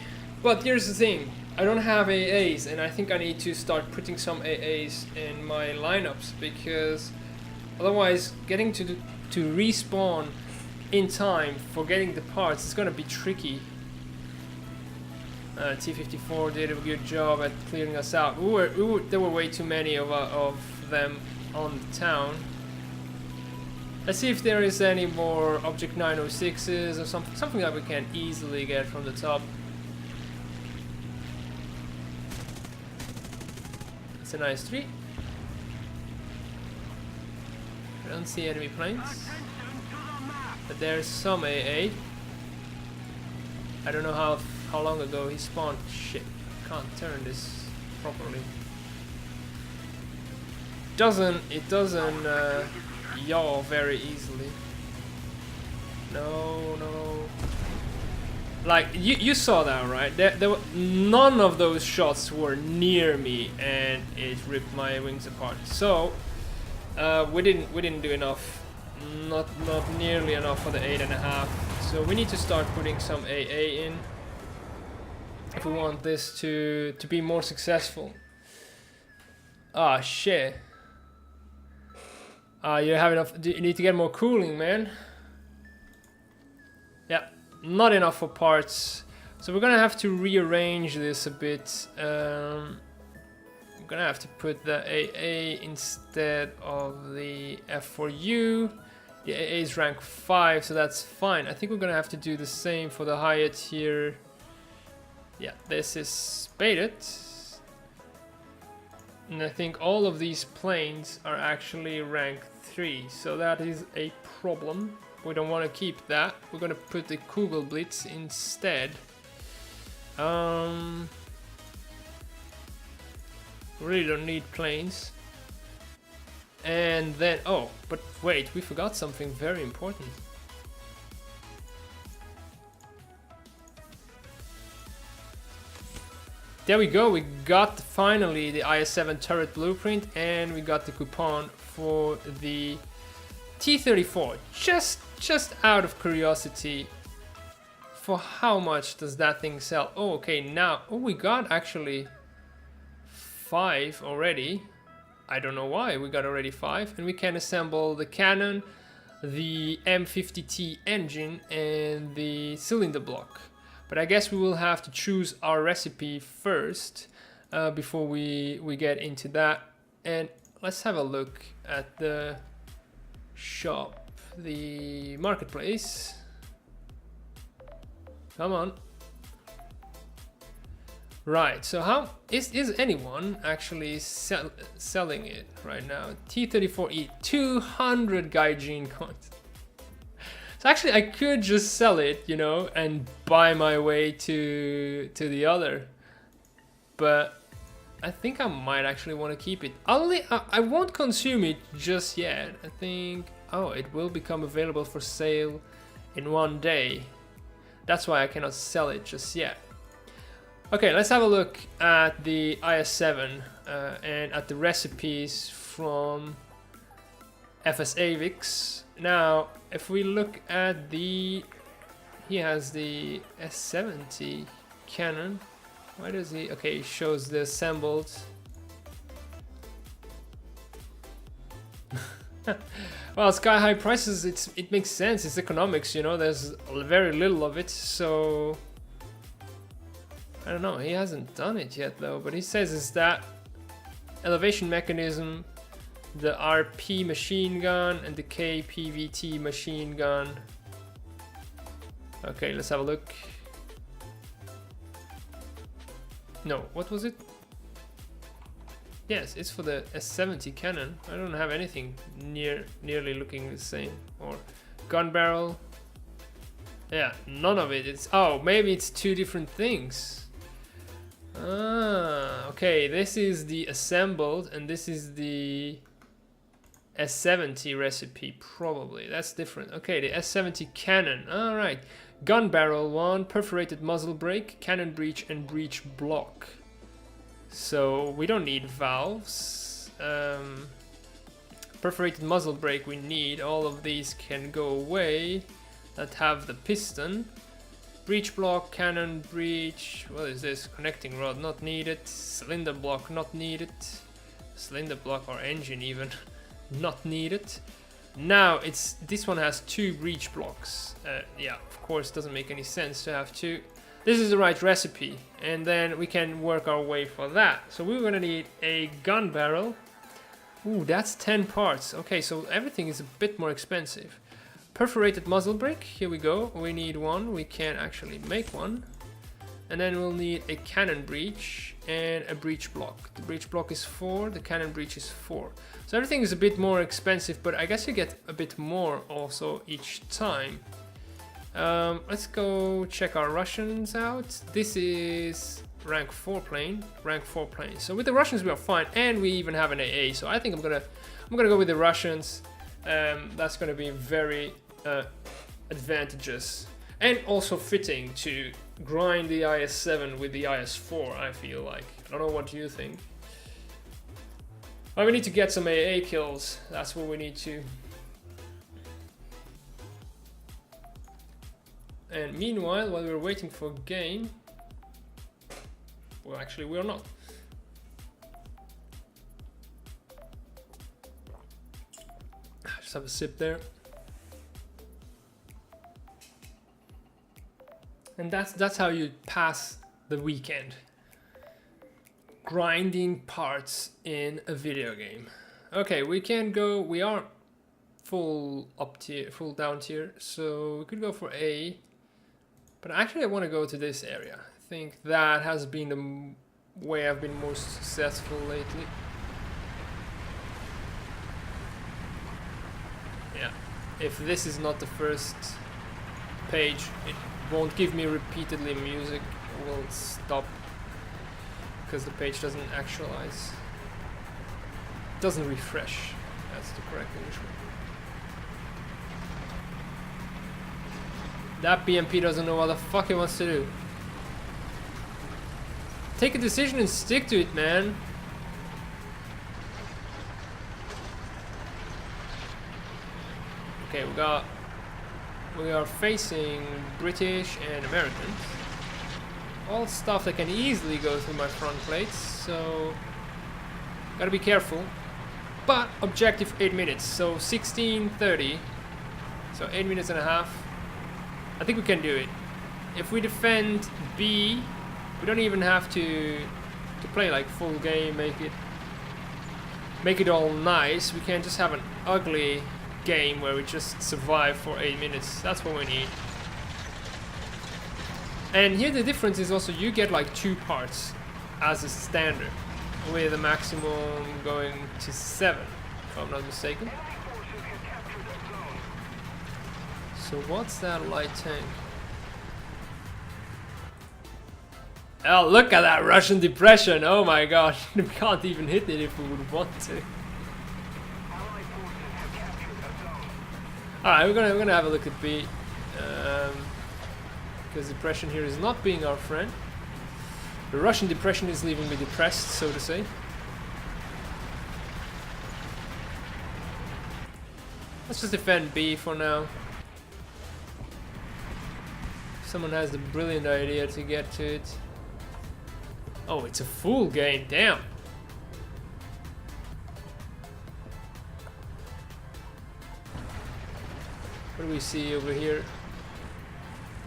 But here's the thing, I don't have AAs, and I think I need to start putting some AAs in my lineups, because otherwise getting to respawn in time for getting the parts is gonna be tricky. T-54 did a good job at clearing us out. There were way too many of them on the town. Let's see if there is any more Object 906s or something that we can easily get from the top. It's a nice tree. I don't see enemy planes, but there's some AA. I don't know how long ago he spawned. Shit, can't turn this properly. It doesn't yaw very easily. No. Like you saw that, right? There were, none of those shots were near me, and it ripped my wings apart. So we didn't do enough. Not nearly enough for the 8.5. So we need to start putting some AA in if we want this to be more successful. Ah, shit. You have enough. You need to get more cooling, man. Yeah, not enough for parts So we're gonna have to rearrange this a bit. I'm gonna have to put the AA instead of the F4U. The AA is rank 5, so that's fine. I think we're gonna have to do the same for the Hyatt here. Yeah, this is spaded. And I think all of these planes are actually rank 3, so that is a problem. We don't want to keep that. We're gonna put the Kugelblitz instead. Really don't need planes. And then, oh, but wait, we forgot something very important. There we go, we got finally the IS-7 turret blueprint, and we got the coupon for the T34. Just out of curiosity, for how much does that thing sell? Oh, okay, now, oh, we got actually 5 already. I don't know why we got already 5, and we can assemble the cannon, the M50T engine, and the cylinder block. But I guess we will have to choose our recipe first before we get into that. And let's have a look at the shop, the marketplace. Come on. Right, so how is anyone actually selling it right now? T34 E, 200 Gaijin coins. So actually I could just sell it, you know, and buy my way to the other. But I think I might actually want to keep it. I won't consume it just yet. I think, oh, it will become available for sale in 1 day. That's why I cannot sell it just yet. Okay, let's have a look at the IS-7 and at the recipes from FS-AVIX. Now, if we look at he has the S70 cannon. Why does he? Okay, he shows the assembled. Well, sky high prices. It makes sense. It's economics, you know. There's very little of it, so. I don't know, he hasn't done it yet though, but he says it's that elevation mechanism, the RP machine gun, and the KPVT machine gun. Okay, let's have a look. No, what was it? Yes, it's for the S70 cannon. I don't have anything nearly looking the same. Or gun barrel. Yeah, none of it. It's, oh, maybe it's two different things. Ah, okay, this is the assembled and this is the S70 recipe, probably. That's different. Okay, the S70 cannon. All right. Gun barrel 1, perforated muzzle brake, cannon breech, and breech block. So we don't need valves. Perforated muzzle brake we need. All of these can go away that have the piston. Breech block, cannon breech, what is this? Connecting rod, not needed. Cylinder block, not needed. Cylinder block or engine even, not needed. Now, this one has 2 breech blocks. Yeah, of course, doesn't make any sense to have 2. This is the right recipe, and then we can work our way for that. So we're gonna need a gun barrel. Ooh, that's 10 parts. Okay, so everything is a bit more expensive. Perforated muzzle brake, here we go. We need 1, we can actually make 1. And then we'll need a cannon breech and a breech block. The breech block is 4, the cannon breech is 4. So everything is a bit more expensive, but I guess you get a bit more also each time. Let's go check our Russians out. This is rank 4 plane, rank 4 plane. So with the Russians we are fine, and we even have an AA. So I think I'm gonna go with the Russians. That's gonna be very advantageous and also fitting to grind the IS-7 with the IS-4, I feel like. I don't know what you think. Well, we need to get some AA kills. That's what we need to. And meanwhile, while we're waiting for game, well, actually we're not. Just have a sip there. And that's how you pass the weekend. Grinding parts in a video game. Okay, we can go, we are full up tier, full down tier, so we could go for A. But actually I want to go to this area. I think that has been the way I've been most successful lately. Yeah, if this is not the first page, it won't give me repeatedly music. It will stop because the page doesn't actualize. It doesn't refresh. That's the correct English word. That BMP doesn't know what the fuck he wants to do. Take a decision and stick to it, man. Okay, we are facing British and Americans. All stuff that can easily go through my front plates, so gotta be careful. But objective 8 minutes, so 16:30, so 8 minutes and a half. I think we can do it. If we defend B, we don't even have to play like full game, make it all nice. We can just have an ugly game where we just survive for 8 minutes. That's what we need. And here the difference is also you get like 2 parts as a standard, with a maximum going to 7, if I'm not mistaken. So what's that light tank? Oh, look at that Russian depression! Oh my gosh, we can't even hit it if we would want to. Alright, we're gonna have a look at B. Because depression here is not being our friend. The Russian depression is leaving me depressed, so to say. Let's just defend B for now. Someone has the brilliant idea to get to it. Oh, it's a full game, damn. What do we see over here?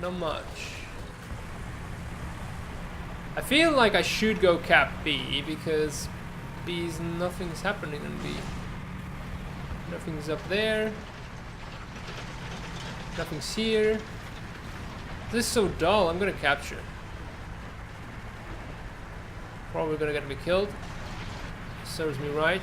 Not much. I feel like I should go cap B because B's nothing's happening on B. Nothing's up there. Nothing's here. This is so dull, I'm gonna capture. Probably gonna get me killed. Serves me right.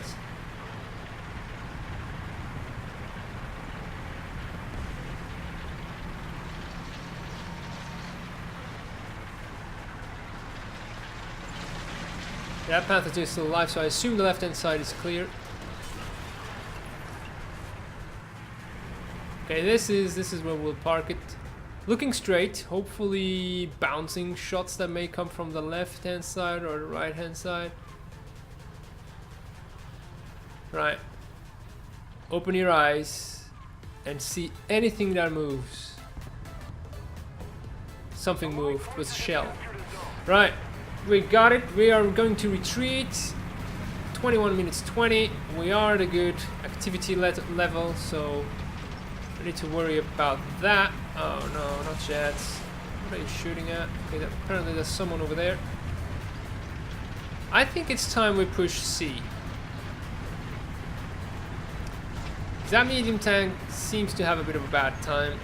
Yeah, Panther 2 is still alive, so I assume the left hand side is clear. Okay, this is where we'll park it. Looking straight, hopefully bouncing shots that may come from the left hand side or the right hand side. Right. Open your eyes and see anything that moves. Something moved, it was a shell. Right, we got it. We are going to retreat. 21 minutes 20. We are at a good activity level, so I need to worry about that. Oh no, not jets. What are you shooting at? Okay, apparently there's someone over there. I think it's time we push C. That medium tank seems to have a bit of a bad time.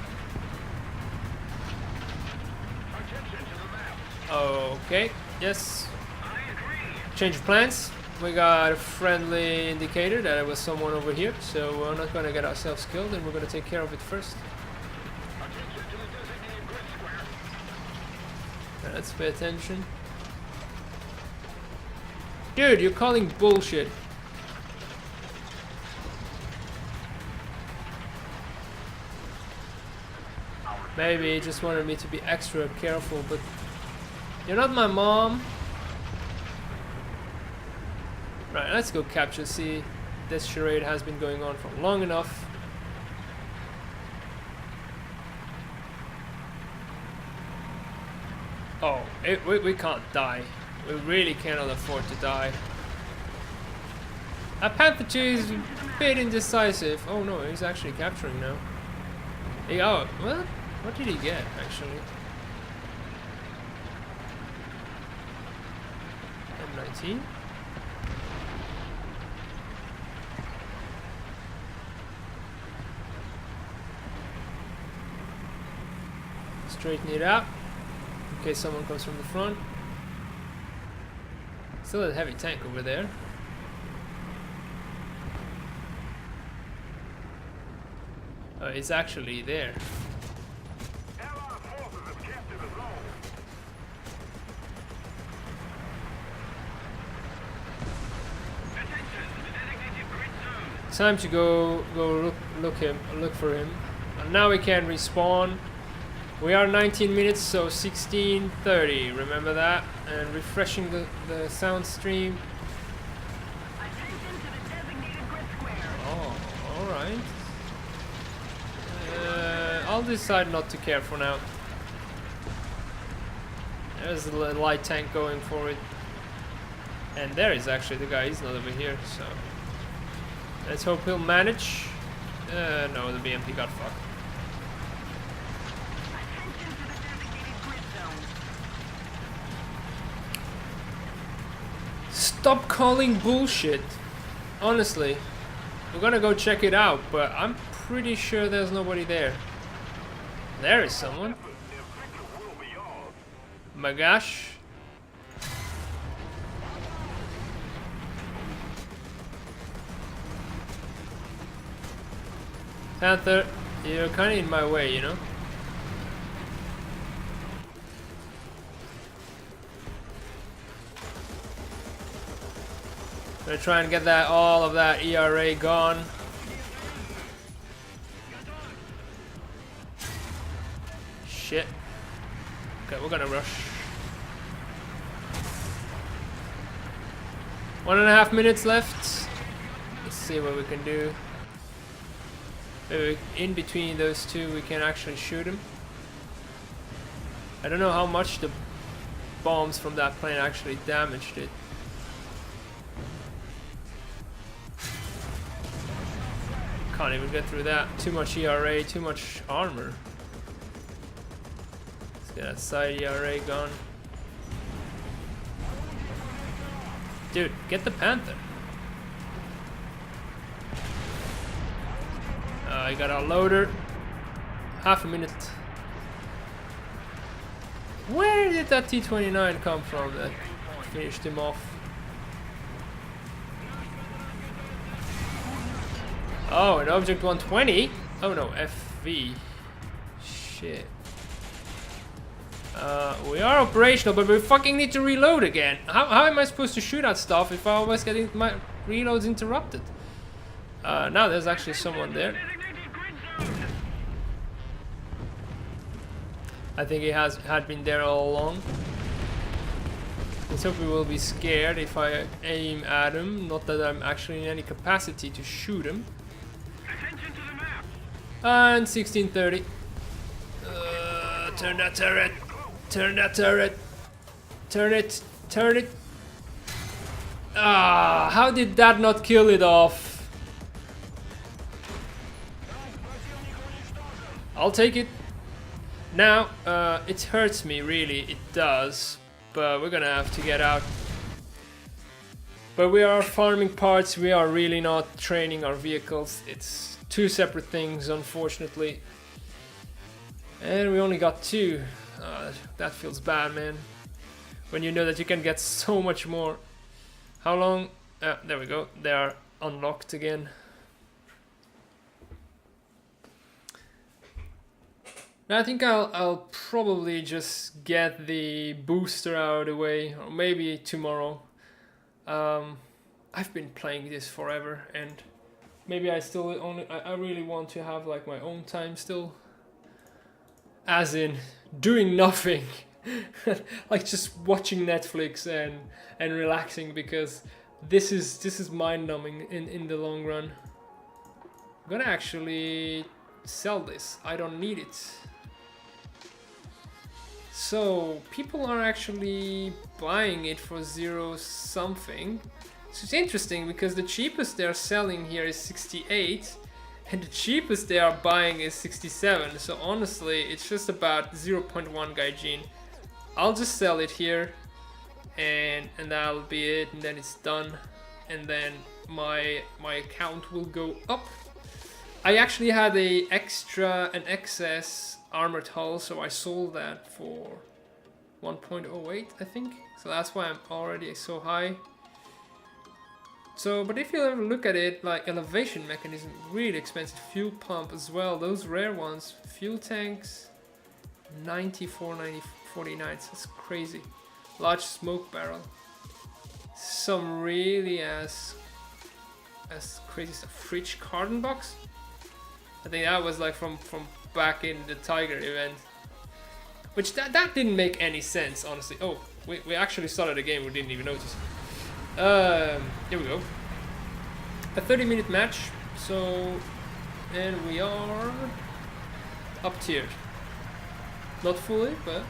Okay, yes. Change of plans. We got a friendly indicator that there was someone over here, so we're not gonna get ourselves killed, and we're gonna take care of it first. Let's pay attention. Dude, you're calling bullshit. Maybe he just wanted me to be extra careful, but you're not my mom. Right, let's go capture C. This charade has been going on for long enough. Oh, we can't die. We really cannot afford to die. Panther 2 is a bit indecisive. Oh no, he's actually capturing now. Hey, oh, what did he get, actually? 19. Straighten it out in case someone comes from the front. Still a heavy tank over there. It's actually there. Allied forces have captured the zone. Time to go look for him. And now we can respawn. We are 19 minutes, so 16:30. Remember that. And refreshing the sound stream. Oh, all right. I'll decide not to care for now. There's a light tank going for it. And there is actually the guy. He's not over here, so let's hope he'll manage. No, the BMP got fucked. Stop calling bullshit. Honestly, we're gonna go check it out, but I'm pretty sure there's nobody there. There is someone. My gosh. Panther, you're kind of in my way, you know? Gonna try and get that all of that ERA gone. Shit. Okay, we're gonna rush. 1.5 minutes left. Let's see what we can do. Maybe in between those two we can actually shoot him. I don't know how much the bombs from that plane actually damaged it. Can't even get through that. Too much ERA, too much armor. Let's get that side ERA gone. Dude, get the Panther. I got our loader. Half a minute. Where did that T-29 come from that finished him off? Oh, an object 120? Oh no, FV. Shit. We are operational, but we fucking need to reload again. How am I supposed to shoot at stuff if I always get my reloads interrupted? Now there's actually someone there. I think he had been there all along. Let's hope he will be scared if I aim at him. Not that I'm actually in any capacity to shoot him. And 16:30. Turn that turret. Turn that turret. Turn it. Turn it. Ah, how did that not kill it off? I'll take it. Now, it hurts me, really, it does, but we're gonna have to get out. But we are farming parts, we are really not training our vehicles. It's two separate things, unfortunately. And we only got two. That feels bad, man. When you know that you can get so much more. How long? There we go, they are unlocked again. I think I'll probably just get the booster out of the way, or maybe tomorrow. I've been playing this forever, and maybe I really want to have like my own time still. As in doing nothing, like just watching Netflix and relaxing, because this is mind-numbing in the long run. I'm gonna actually sell this. I don't need it. So people are actually buying it for 0 something. So it's interesting because the cheapest they're selling here is 68 and the cheapest they are buying is 67. So honestly, it's just about 0.1 Gaijin. I'll just sell it here and that'll be it, and then it's done, and then my account will go up. I actually had an excess armored hull, so I sold that for 1.08, I think. So that's why I'm already so high. So, but if you ever look at it, like elevation mechanism, really expensive. Fuel pump as well, those rare ones. Fuel tanks, 94, 49, that's crazy. Large smoke barrel. Some really as crazy stuff. Fridge carton box. I think that was like from back in the Tiger event. Which that didn't make any sense, honestly. Oh, we actually started a game, we didn't even notice. Here we go. A 30-minute match. So, and we are up tiered. Not fully, but.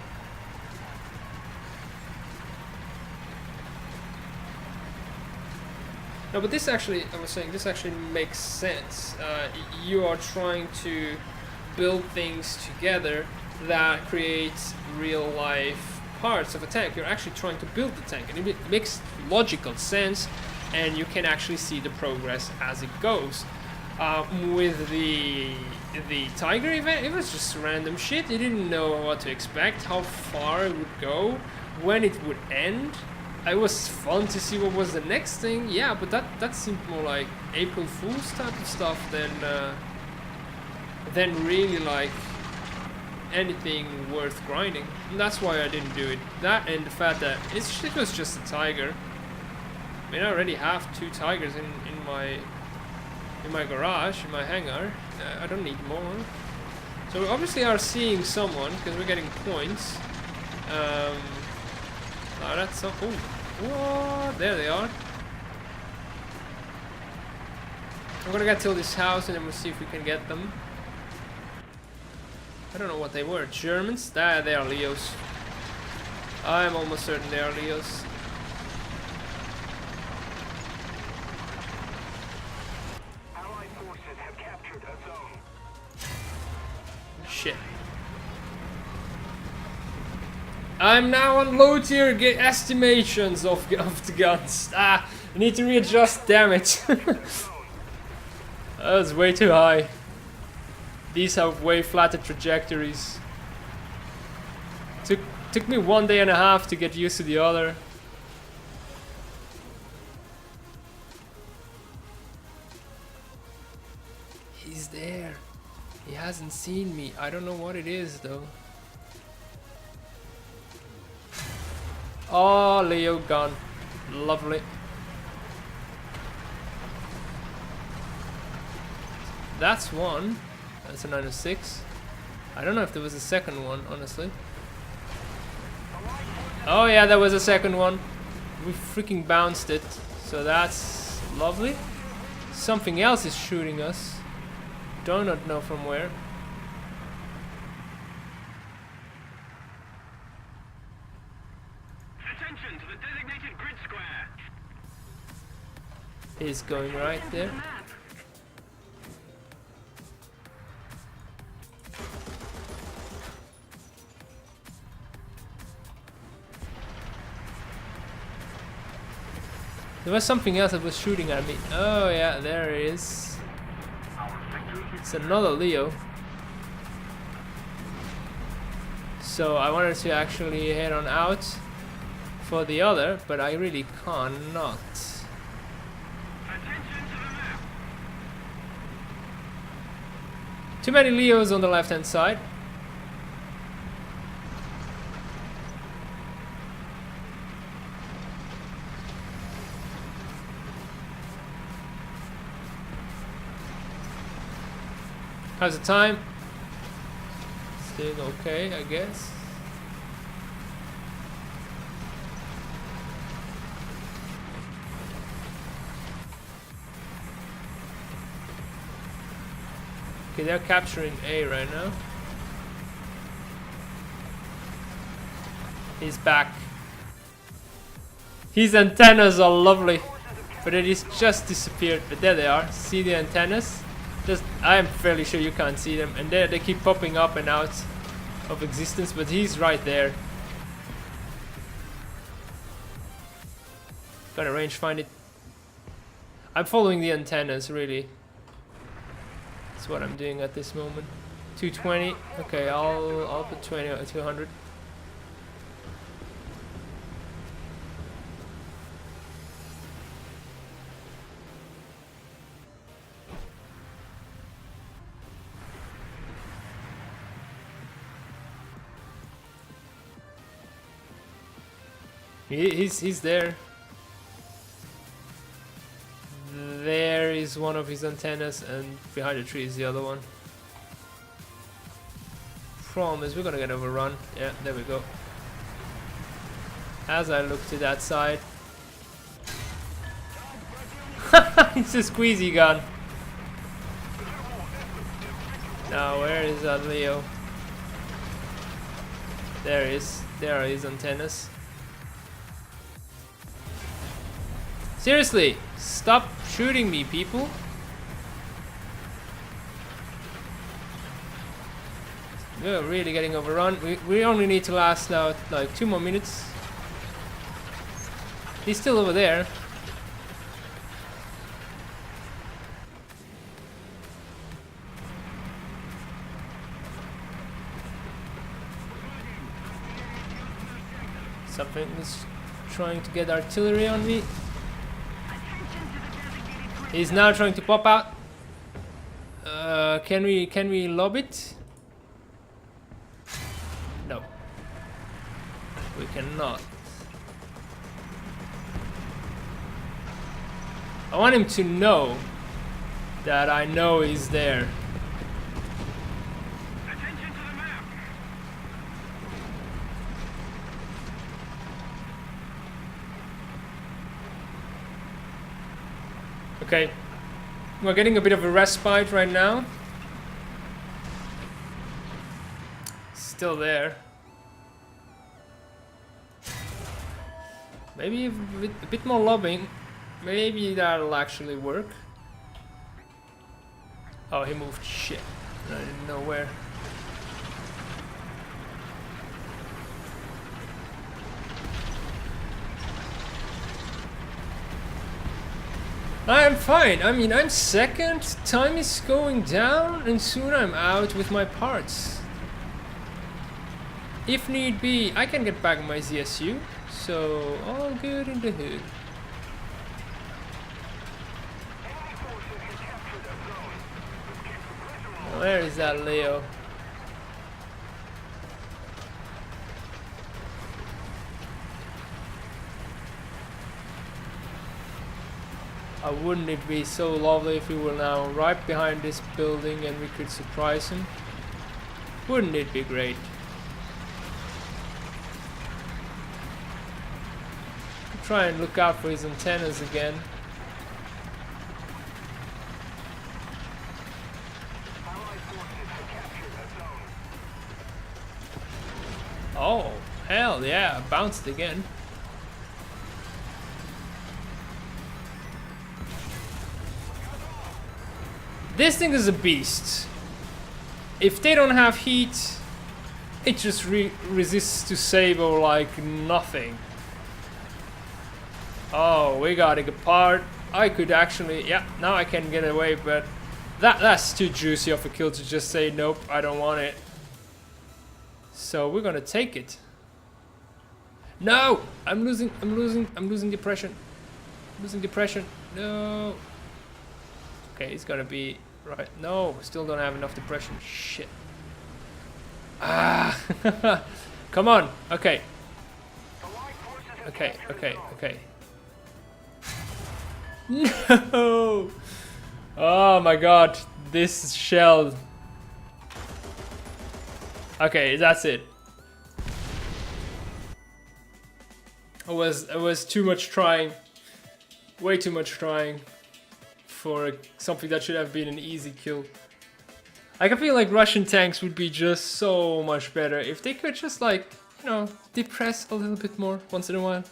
No, but this actually, I was saying, this actually makes sense. You are trying to build things together that creates real life parts of a tank. You're actually trying to build the tank, and it makes logical sense, and you can actually see the progress as it goes. With the Tiger event, it was just random shit. You didn't know what to expect, how far it would go, when it would end. It was fun to see what was the next thing, yeah, but that seemed more like April Fool's type of stuff than really like anything worth grinding. And that's why I didn't do it. That and the fact that it was just a Tiger. I mean, I already have 2 Tigers in my garage, in my hangar. I don't need more. So we obviously are seeing someone because we're getting points. Oh, that's so cool. Whoa, there they are. I'm gonna get till this house and then we'll see if we can get them. I don't know what they were. Germans? They are Leos. I'm almost certain they are Leos. Allied forces have captured a zone. Shit. I'm now on low tier estimations of the guns. I need to readjust, damn it. That was way too high. These have way flatter trajectories. Took me 1.5 days to get used to the other. He's there. He hasn't seen me. I don't know what it is though. Oh, Leo gone. Lovely. That's one. That's a 906. I don't know if there was a second one, honestly. Oh yeah, there was a second one. We freaking bounced it. So that's lovely. Something else is shooting us. Do not know from where. Attention to the designated grid square. He's going right there. There was something else that was shooting at me. Oh yeah, there it is. It's another Leo. So I wanted to actually head on out for the other, but I really cannot. Too many Leos on the left hand side. How's the time? Still okay, I guess. Okay, they're capturing A right now. He's back. His antennas are lovely, but it is just disappeared. But there they are. See the antennas? I'm fairly sure you can't see them, and they keep popping up and out of existence, but he's right there. Gotta range find it. I'm following the antennas, really. That's what I'm doing at this moment. 220. Okay, I'll put 200. He's there. There is one of his antennas, and behind the tree is the other one. Promise, we're gonna get overrun. Yeah, there we go. As I look to that side. It's a squeezy gun. Now, where is that Leo? There he is. There are his antennas. Seriously, stop shooting me, people. We're really getting overrun. We only need to last now like 2 more minutes. He's still over there. Something is trying to get artillery on me. He's now trying to pop out. Can we lob it? No. We cannot. I want him to know that I know he's there. Attention to the map. Okay. We're getting a bit of a respite right now. Still there. Maybe a bit more lobbing. Maybe that'll actually work. Oh, he moved. Shit. I didn't know where. I'm fine. I mean, I'm second. Time is going down, and soon I'm out with my parts. If need be, I can get back my ZSU. So, all good in the hood. Where is that Leo? Wouldn't it be so lovely if we were now right behind this building and we could surprise him? Wouldn't it be great? Try and look out for his antennas again. Oh, hell yeah, bounced again. This thing is a beast. If they don't have heat, it just resists to Saber like nothing. Oh, we got it apart. I could actually, yeah, now I can get away, but that's too juicy of a kill to just say nope, I don't want it. So we're gonna take it. No, I'm losing depression. I'm losing depression. No. Okay, it's gonna be right. No, still don't have enough depression. Shit. Ah, come on. Okay. Okay. No. Oh my god, this shell. Okay, that's it. It was too much trying. Way too much trying for something that should have been an easy kill. I can feel like Russian tanks would be just so much better if they could just like, you know, depress a little bit more once in a while.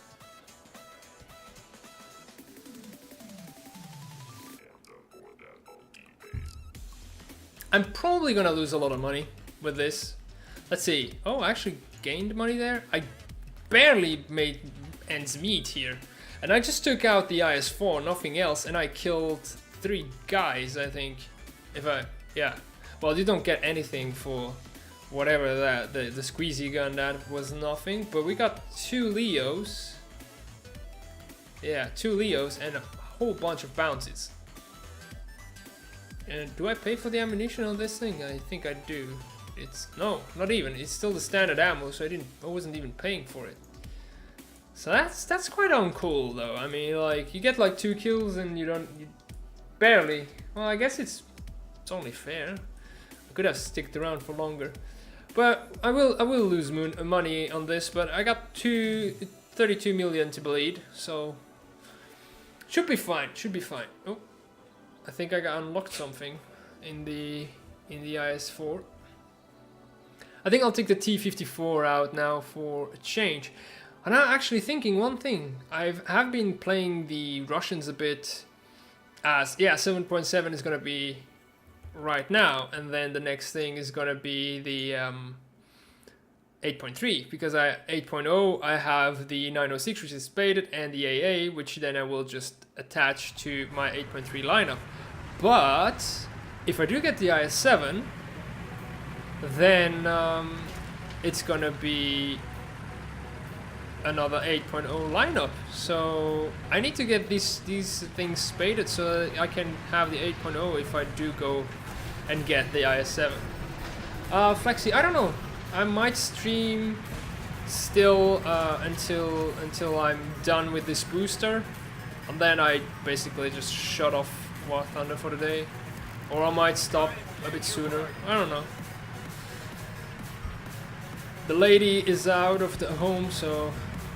I'm probably gonna lose a lot of money with this. Let's see. Oh, I actually gained money there. I barely made ends meet here. And I just took out the IS-4, nothing else, and I killed 3 guys, I think. Yeah. Well, you don't get anything for whatever that, the squeezy gun, that was nothing. But we got 2 Leos. Yeah, 2 Leos and a whole bunch of bounties. And do I pay for the ammunition on this thing? I think I do. No, not even. It's still the standard ammo, so I wasn't even paying for it. So that's quite uncool though. I mean, like, you get like 2 kills and you barely. Well, I guess it's only fair. I could have sticked around for longer, but I will lose money on this. But I got 32 million to bleed, so should be fine. Should be fine. Oh, I think I got unlocked something in the IS-4. I think I'll take the T34 out now for a change. And I'm actually thinking one thing. I have been playing the Russians a bit as, yeah, 7.7 is going to be right now. And then the next thing is going to be the 8.3. Because 8.0, I have the 906, which is spaded, and the AA, which then I will just attach to my 8.3 lineup. But if I do get the IS-7, then it's going to be another 8.0 lineup, so I need to get these things spaded so that I can have the 8.0 if I do go and get the IS-7. Flexi, I don't know. I might stream still until I'm done with this booster, and then I basically just shut off War Thunder for the day, or I might stop a bit sooner. I don't know. The lady is out of the home, so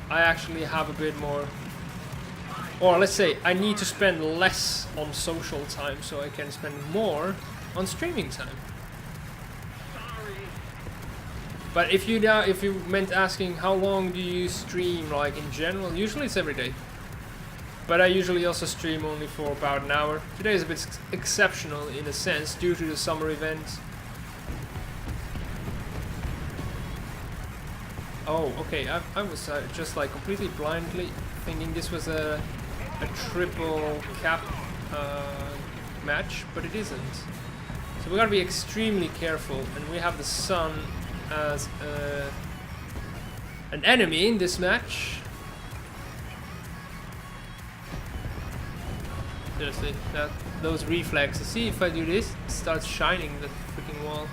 I actually have a bit more, or let's say I need to spend less on social time so I can spend more on streaming time. But if you meant asking how long do you stream, like in general, usually it's every day. But I usually also stream only for about an hour. Today is a bit exceptional in a sense due to the summer event. Oh, okay, I was just like completely blindly thinking this was a triple cap match, but it isn't. So we gotta be extremely careful, and we have the sun as an enemy in this match. Seriously, those reflexes. See, if I do this, it starts shining the freaking wall.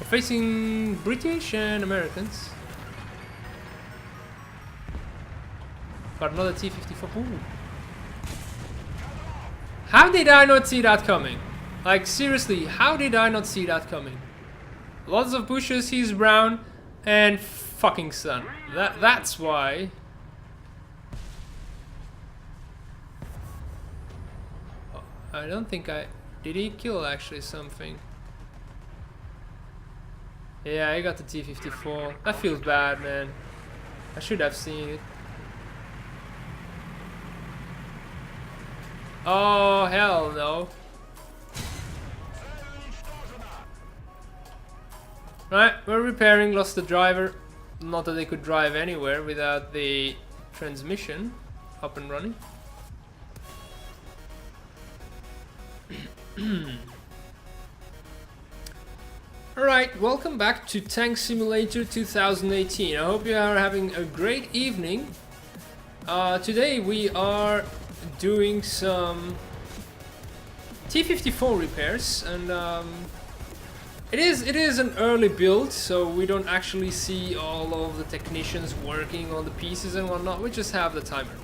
Facing British and Americans. Got another T-54. Ooh. How did I not see that coming? Like, seriously, how did I not see that coming? Lots of bushes, he's brown, and fucking sun. That's why. Oh, I don't think did he kill actually something? Yeah, I got the T-54. That feels bad, man. I should have seen it. Oh, hell no. Right, we're repairing, lost the driver. Not that they could drive anywhere without the transmission up and running. Alright, welcome back to Tank Simulator 2018. I hope you are having a great evening. Today we are doing some T-54 repairs, and it is an early build, so we don't actually see all of the technicians working on the pieces and whatnot. We just have the timer.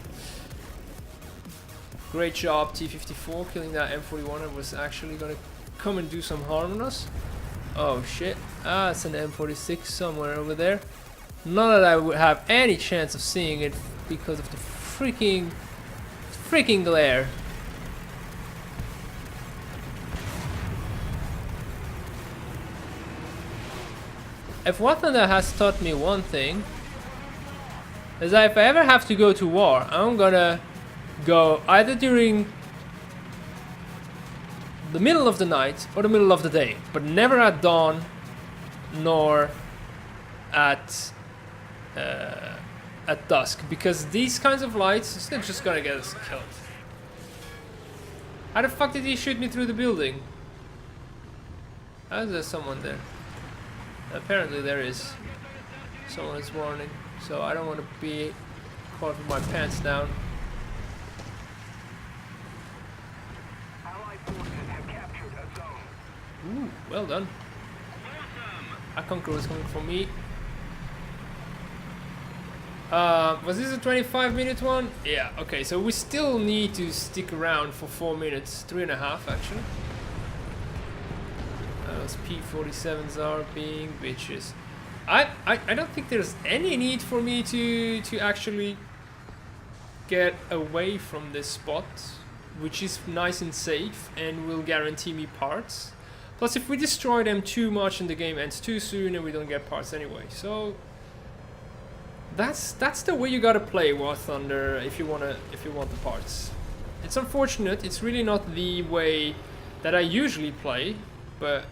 Great job, T-54, killing that M41. It was actually gonna come and do some harm on us. Oh shit, it's an M46 somewhere over there. Not that I would have any chance of seeing it because of the freaking glare. If War Thunder has taught me one thing, is that if I ever have to go to war, I'm gonna go either during the middle of the night or the middle of the day, but never at dawn nor at dusk, because these kinds of lights are just gonna get us killed. How the fuck did he shoot me through the building? Is there someone there? Apparently there is. Someone is warning, so I don't want to be caught with my pants down. Allied forces have captured a zone. Ooh, well done. A conqueror is coming for me. Was this a 25-minute one? Yeah, okay, so we still need to stick around for 4 minutes, 3.5 actually. Those P-47s are being bitches. I don't think there's any need for me to actually get away from this spot, which is nice and safe and will guarantee me parts. Plus, if we destroy them too much and the game ends too soon and we don't get parts anyway. So that's the way you gotta play War Thunder if you want the parts. It's unfortunate. It's really not the way that I usually play, but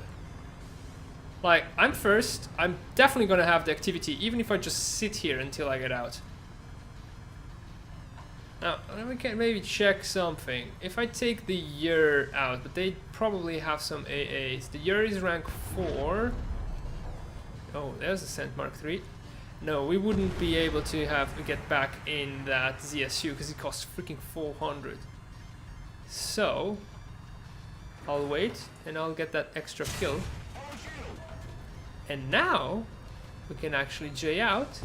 like I'm first. I'm definitely gonna have the activity, even if I just sit here until I get out. Now, we can maybe check something. If I take the year out, but they probably have some AAs. The year is rank 4. Oh, there's a Cent Mark 3. No, we wouldn't be able to get back in that ZSU because it costs freaking 400. So, I'll wait and I'll get that extra kill. And now, we can actually J out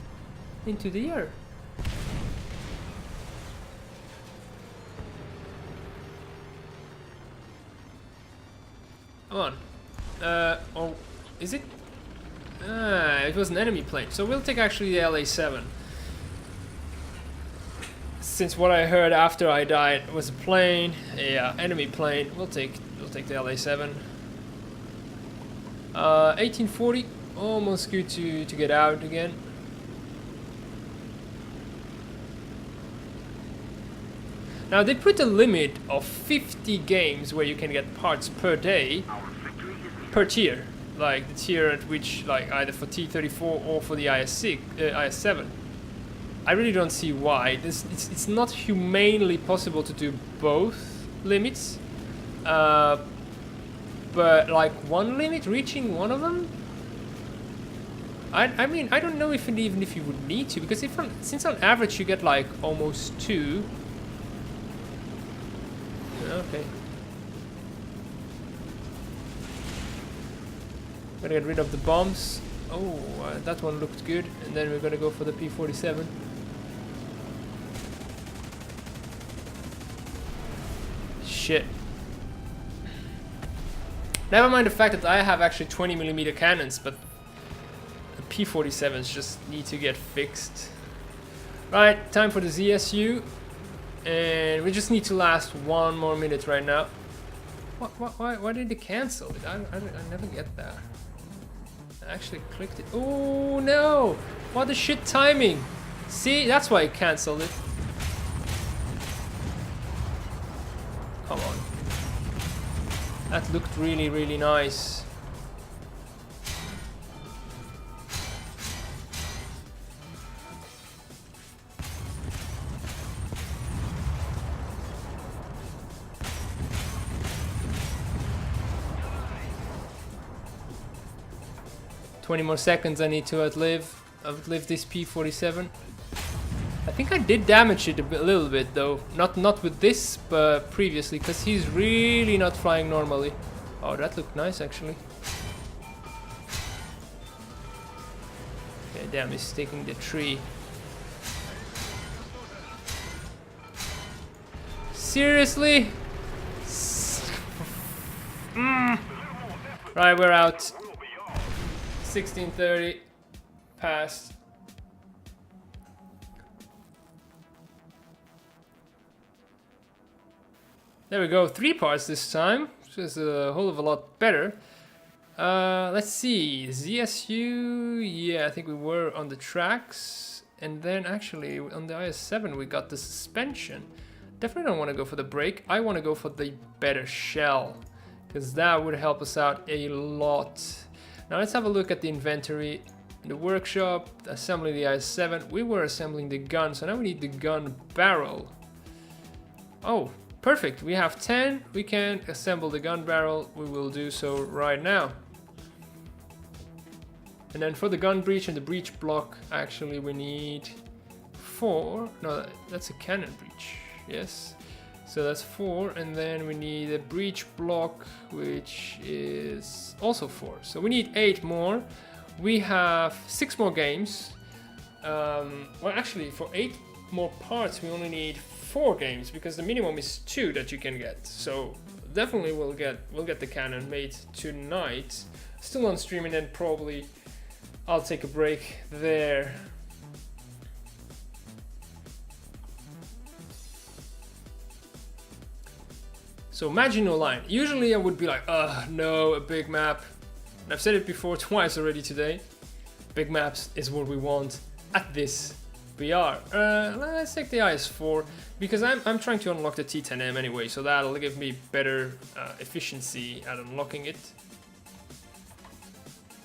into the year. Come on. Oh, is it? It was an enemy plane. So we'll take actually the LA-7. Since what I heard after I died was a plane, yeah, enemy plane. We'll take the LA-7. 1840, almost good to get out again. Now they put a limit of 50 games where you can get parts per day, per tier, like the tier at which, like either for T34 or for the IS7. I really don't see why. It's not humanely possible to do both limits, but like one limit, reaching one of them. I mean, I don't know if even if you would need to, because since on average you get like almost 2. Okay. Gonna get rid of the bombs. Oh, that one looked good. And then we're gonna go for the P-47. Shit. Never mind the fact that I have actually 20mm cannons, but the P-47s just need to get fixed. Right, time for the ZSU. And we just need to last 1 more minute right now. Why did they cancel it? I never get that. I actually clicked it. Oh no! What the shit timing! See, that's why I cancelled it. Come on. That looked really, really nice. Twenty more seconds I need to outlive this P-47. I think I did damage it a little bit though. Not with this, but previously, because he's really not flying normally. Oh, that looked nice actually. Okay, damn, he's taking the tree. Seriously? Right, we're out. 16:30 past. There we go, 3 parts this time, which is a whole of a lot better. Let's see, ZSU, yeah, I think we were on the tracks, and then actually on the IS-7 we got the suspension. Definitely don't want to go for the brake, I want to go for the better shell, because that would help us out a lot. Now let's have a look at the inventory. In the workshop, assembling the IS-7. We were assembling the gun, so now we need the gun barrel. Oh, perfect. We have 10. We can assemble the gun barrel. We will do so right now. And then for the gun breech and the breech block, actually we need 4. No, that's a cannon breech. Yes. So that's 4, and then we need a breech block, which is also 4. So we need 8 more. We have 6 more games. Well, actually, for 8 more parts, we only need 4 games because the minimum is 2 that you can get. So definitely we'll get the cannon made tonight. Still on stream, and then probably I'll take a break there. So Maginot Line. Usually I would be like, no, a big map. And I've said it before twice already today. Big maps is what we want at this BR. Let's take the IS-4 because I'm trying to unlock the T10M anyway, so that'll give me better efficiency at unlocking it.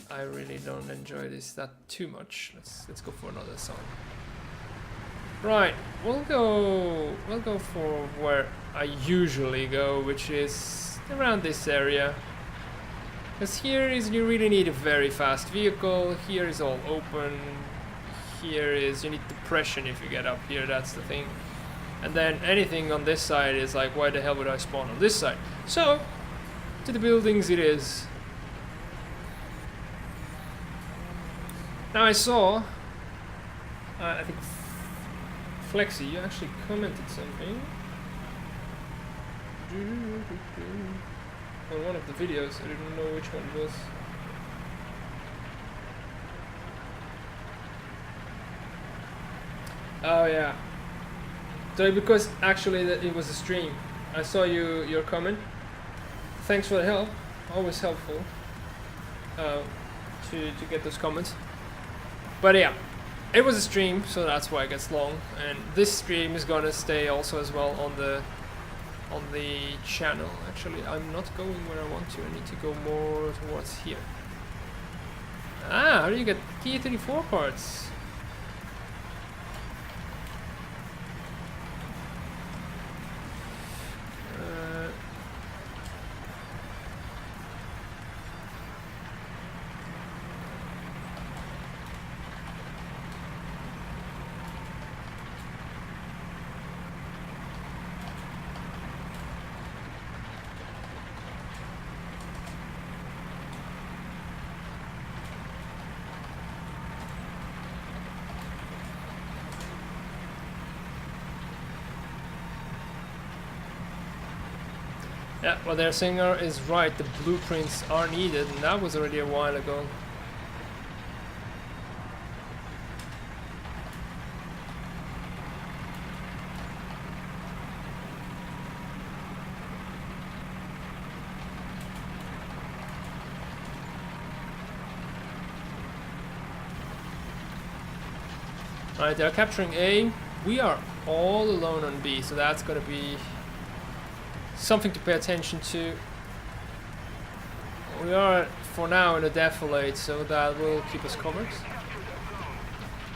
I really don't enjoy this that too much. Let's go for another song. Right, we'll go for where I usually go, which is around this area. Because here is, you really need a very fast vehicle. Here is all open. Here is, you need depression if you get up here, that's the thing. And then anything on this side is like, why the hell would I spawn on this side? So, to the buildings it is. Now I saw, I think Flexi, you actually commented something on one of the videos. I didn't know which one it was. Oh yeah. So because actually it was a stream, I saw your comment. Thanks for the help. Always helpful to get those comments. But yeah, it was a stream, so that's why it gets long. And this stream is gonna stay also as well on the channel. Actually, I'm not going where I want to. I need to go more towards here. Ah, how do you get T34 parts? Yeah, what they're saying is right, the blueprints are needed, and that was already a while ago. Alright, they're capturing A. We are all alone on B, so that's gonna be something to pay attention to. We are for now in a defilade, so that will keep us covered.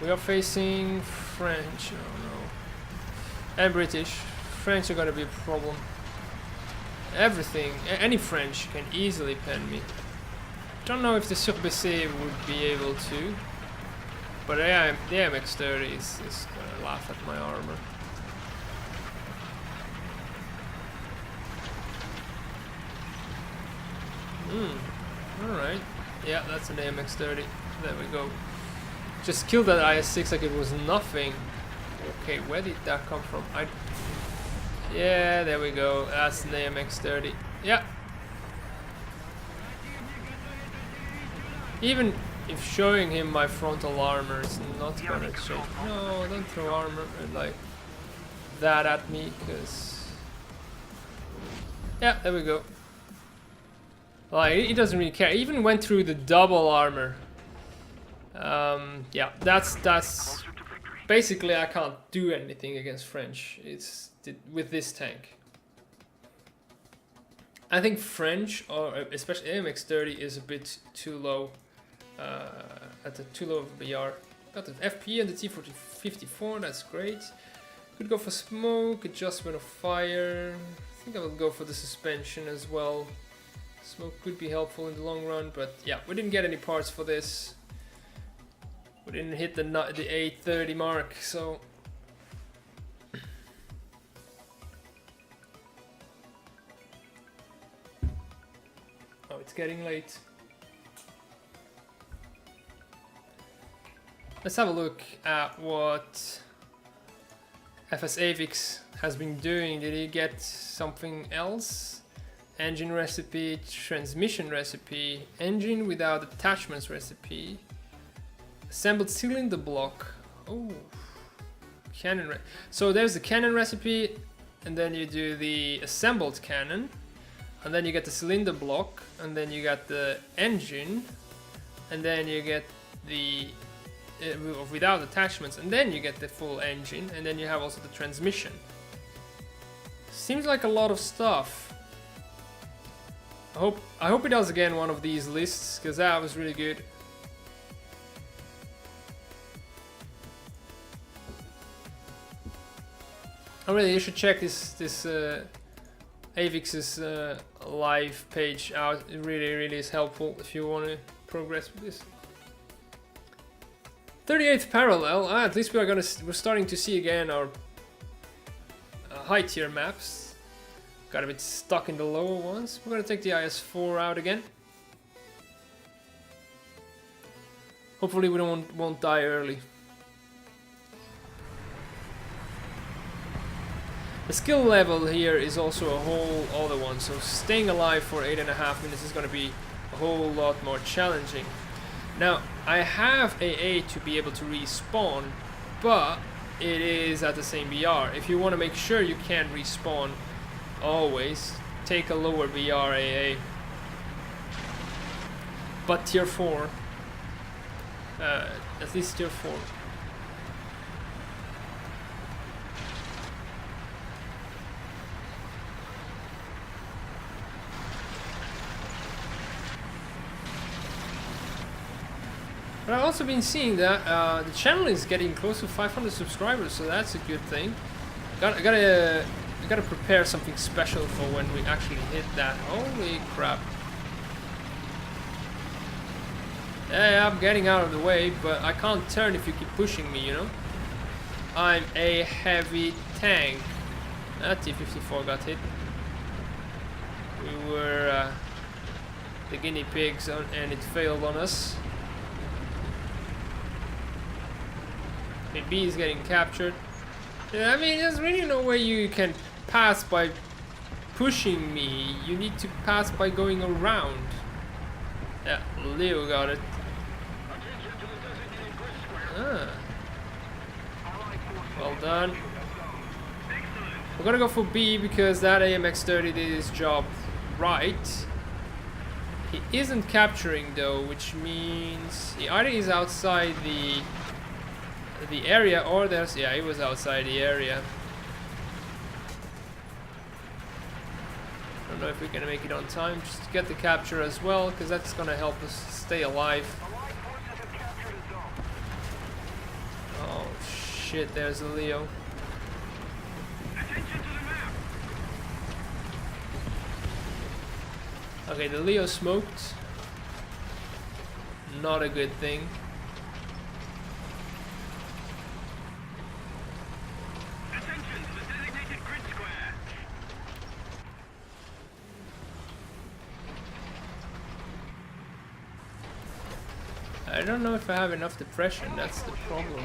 We are facing French, oh no, and British. French are gonna be a problem. Everything, any French can easily pen me. Don't know if the Surbessé would be able to, but the MX-30 is gonna laugh at my armor. Alright. Yeah, that's an AMX-30. There we go. Just killed that IS-6 like it was nothing. Okay, where did that come from? Yeah, there we go. That's an AMX-30. Yeah. Even if showing him my frontal armor is not gonna change. No, don't throw armor like that at me, because... Yeah, there we go. Like, he doesn't really care. He even went through the double armor. Yeah, that's basically I can't do anything against French. It's with this tank. I think French, or especially AMX30, is a bit too low. At the too low of a BR. Got the FP and the T34, that's great. Could go for smoke, adjustment of fire. I think I will go for the suspension as well. Smoke could be helpful in the long run, but yeah, we didn't get any parts for this. We didn't hit the 830 mark, so oh, it's getting late. Let's have a look at what FS Avix has been doing. Did he get something else? Engine recipe, transmission recipe, engine without attachments recipe, assembled cylinder block. Oh, cannon. So there's the cannon recipe, and then you do the assembled cannon, and then you get the cylinder block, and then you got the engine, and then you get the without attachments, and then you get the full engine, and then you have also the transmission. Seems like a lot of stuff. I hope he does again one of these lists, because that was really good. Oh really, you should check this Avix's live page out. It really is helpful if you want to progress with this. 38th parallel. At least we're starting to see again our high tier maps. Got a bit stuck in the lower ones. We're gonna take the IS-4 out again. Hopefully we won't die early. The skill level here is also a whole other one, so staying alive for 8.5 minutes is gonna be a whole lot more challenging. Now, I have AA to be able to respawn, but it is at the same BR. If you want to make sure you can respawn always, take a lower BR AA. But tier 4, at least tier 4. But I've also been seeing that the channel is getting close to 500 subscribers, so that's a good thing. I gotta prepare something special for when we actually hit that. Holy crap! Yeah, I'm getting out of the way, but I can't turn if you keep pushing me. You know, I'm a heavy tank. That T-54 got hit. We were the guinea pigs, and it failed on us. B is getting captured. Yeah, I mean, there's really no way you can pass by pushing me. You need to pass by going around. Yeah, Leo got it. Ah. Well done. We're gonna go for B because that AMX30 did his job right. He isn't capturing though, which means he either is outside the area, or there's, yeah, he was outside the area. I don't know if we're gonna make it on time, just to get the capture as well, because that's gonna help us stay alive. Oh shit, there's a Leo. Okay, the Leo smoked. Not a good thing. I don't know if I have enough depression, that's the problem.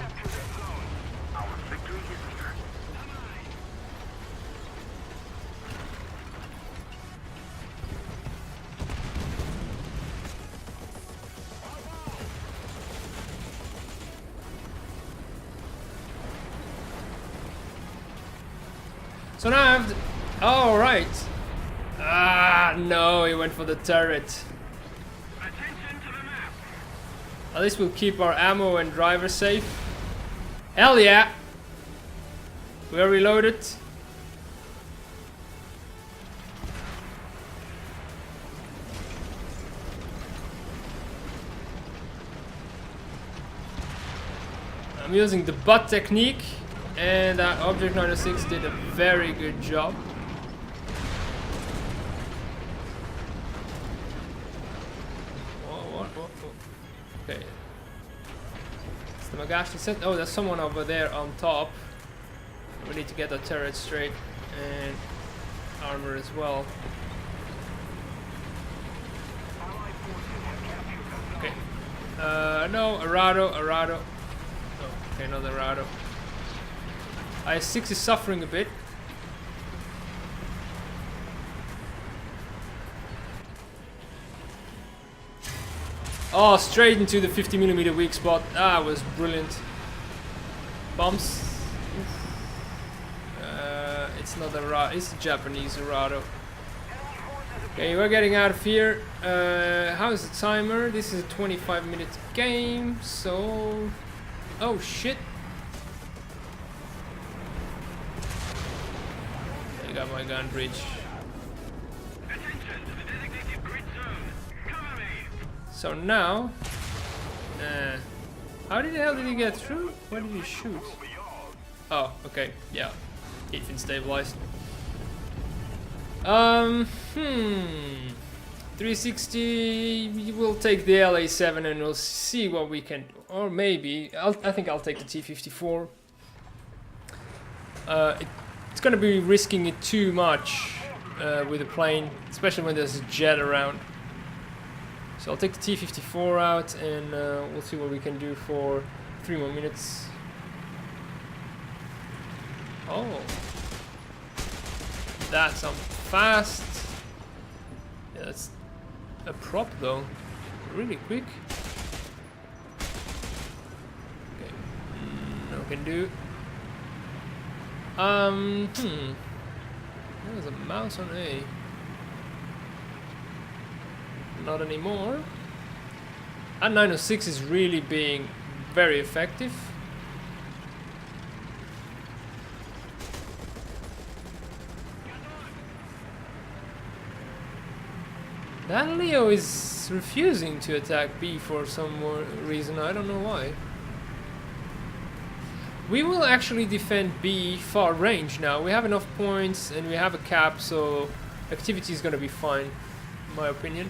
So now I have to... Oh, right. Ah, no, he went for the turret. At least we'll keep our ammo and driver safe. Hell yeah! We're reloaded. I'm using the butt technique, and that Object 906 did a very good job. Whoa. Okay. It's the Magashi set. Oh, there's someone over there on top. We need to get the turret straight and armor as well. Okay. No, Arado. Oh, okay, not Arado. I6 is suffering a bit. Oh, straight into the 50mm weak spot. That was brilliant. Bombs. It's not Arado, it's a Japanese Arado. Okay, we're getting out of here. How is the timer? This is a 25-minute game, so... Oh shit! I got my gun breach. So now... how the hell did he get through? Where did he shoot? Oh, okay, yeah. He's been stabilized. 360. We'll take the LA7 and we'll see what we can do. Or maybe I think I'll take the T54. It's gonna be risking it too much with a plane, especially when there's a jet around. So I'll take the T54 out and we'll see what we can do for 3 more minutes. Oh, that's fast. Yeah, that's a prop though. Really quick. Okay, no can do. There's a mouse on A. Not anymore. And 906 is really being very effective. That Leo is refusing to attack B for some more reason, I don't know why. We will actually defend B far range now. We have enough points and we have a cap, so activity is gonna be fine, in my opinion.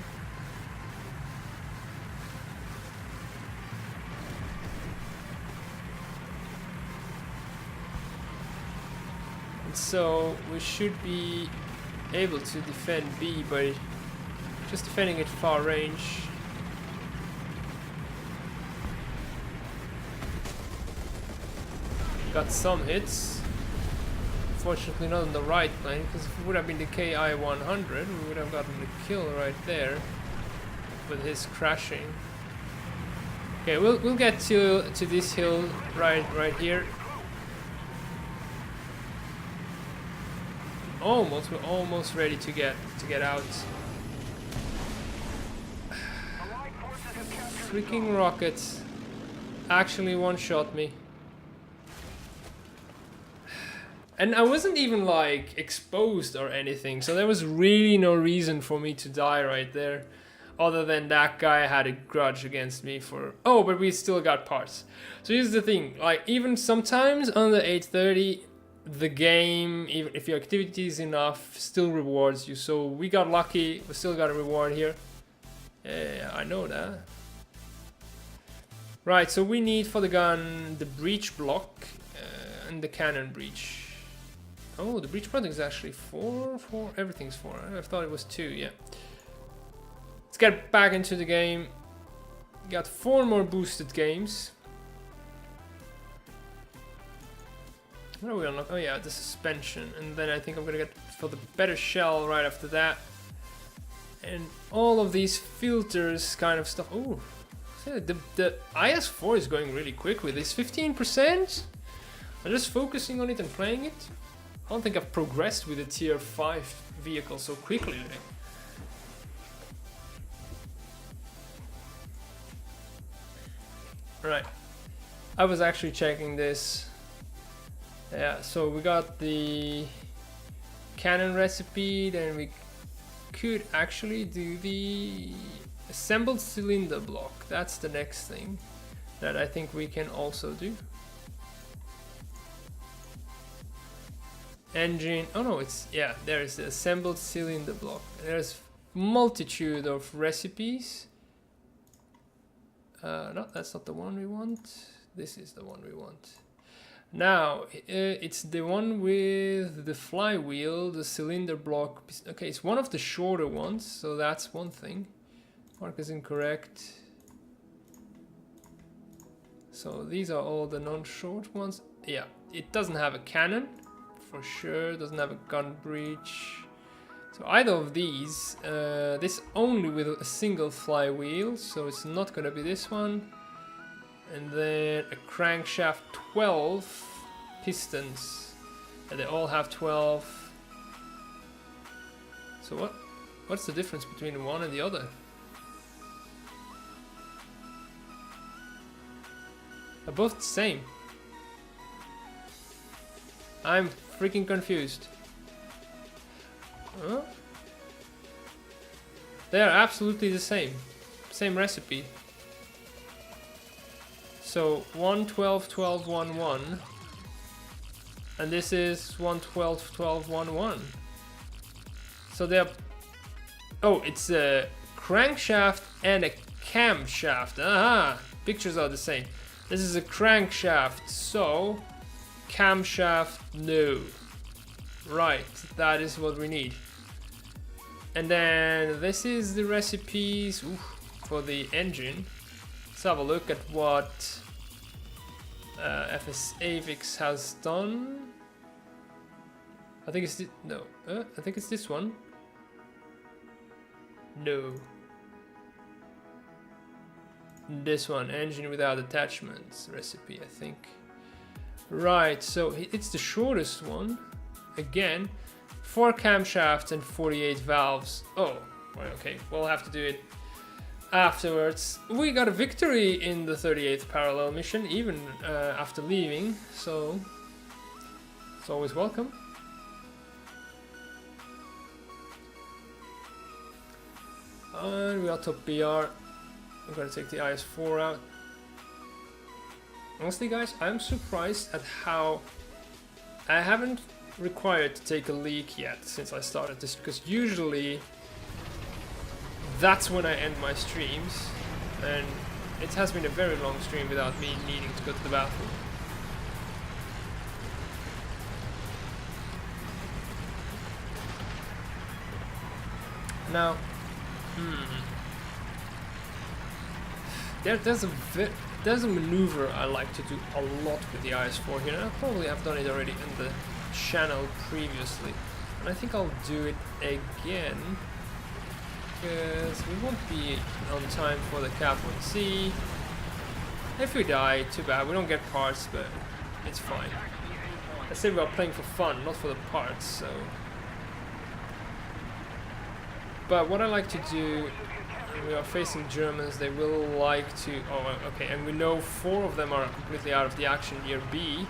And so we should be able to defend B by just defending it far range. Got some hits. Fortunately not on the right plane, because if it would have been the KI-100, we would have gotten the kill right there with his crashing. Okay, we'll get to this hill right here. We're almost ready to get out. Freaking rockets actually one-shot me. And I wasn't even like exposed or anything, so there was really no reason for me to die right there. Other than that guy had a grudge against me for... Oh, but we still got parts. So here's the thing, like even sometimes on the 830, the game, even if your activity is enough, still rewards you. So we got lucky, we still got a reward here. Yeah, I know that. Right, so we need for the gun the breech block and the cannon breech. Oh, the breech block is actually 4? Everything's 4. I thought it was 2, yeah. Let's get back into the game. Got 4 more boosted games. What are we on? Oh yeah, the suspension. And then I think I'm gonna get for the better shell right after that. And all of these filters kind of stuff. Oh. The IS-4 is going really quick with this 15%. I'm just focusing on it and playing it. I don't think I've progressed with a tier 5 vehicle so quickly. Right. I was actually checking this. Yeah, so we got the cannon recipe, then we could actually do the assembled cylinder block. That's the next thing that I think we can also do. engine. Oh no, it's, yeah, there is the assembled cylinder block. There's multitude of recipes. No, that's not the one we want. This is the one we want. Now, it's the one with the flywheel, the cylinder block. Okay, it's one of the shorter ones, so that's one thing. Mark is incorrect. So these are all the non-short ones. Yeah, it doesn't have a cannon, for sure. It doesn't have a gun breech. So either of these, this only with a single flywheel, so it's not gonna be this one. And then a crankshaft 12 pistons, and they all have 12. So what's the difference between one and the other? They're both the same. I'm freaking confused. Huh? They are absolutely the same. Same recipe. So 1 12 12 1 1, and this is 1 12 12 1 1. So they're, oh, it's a crankshaft and a camshaft. Aha, pictures are the same. This is a crankshaft, so camshaft, no. Right, that is what we need. And then this is the recipes for the engine. Let's have a look at what FS Avix has done. I think it's no. I think it's this one. No. This one, engine without attachments recipe, I think. Right, so it's the shortest one. Again, 4 camshafts and 48 valves. Oh, well, okay, we'll have to do it afterwards. We got a victory in the 38th parallel mission, even after leaving, so it's always welcome. And we are top BR. I'm gonna take the IS-4 out. Honestly, guys, I'm surprised at how I haven't required to take a leak yet since I started this, because usually that's when I end my streams, and it has been a very long stream without me needing to go to the bathroom. Now, there's a maneuver I like to do a lot with the IS-4 here, and I probably have done it already in the channel previously, and I think I'll do it again because we won't be on time for the Cap 1C. If we die, too bad, we don't get parts, but it's fine. I said we are playing for fun, not for the parts, so. But what I like to do, we are facing Germans, they will like to, oh okay, and we know 4 of them are completely out of the action near B,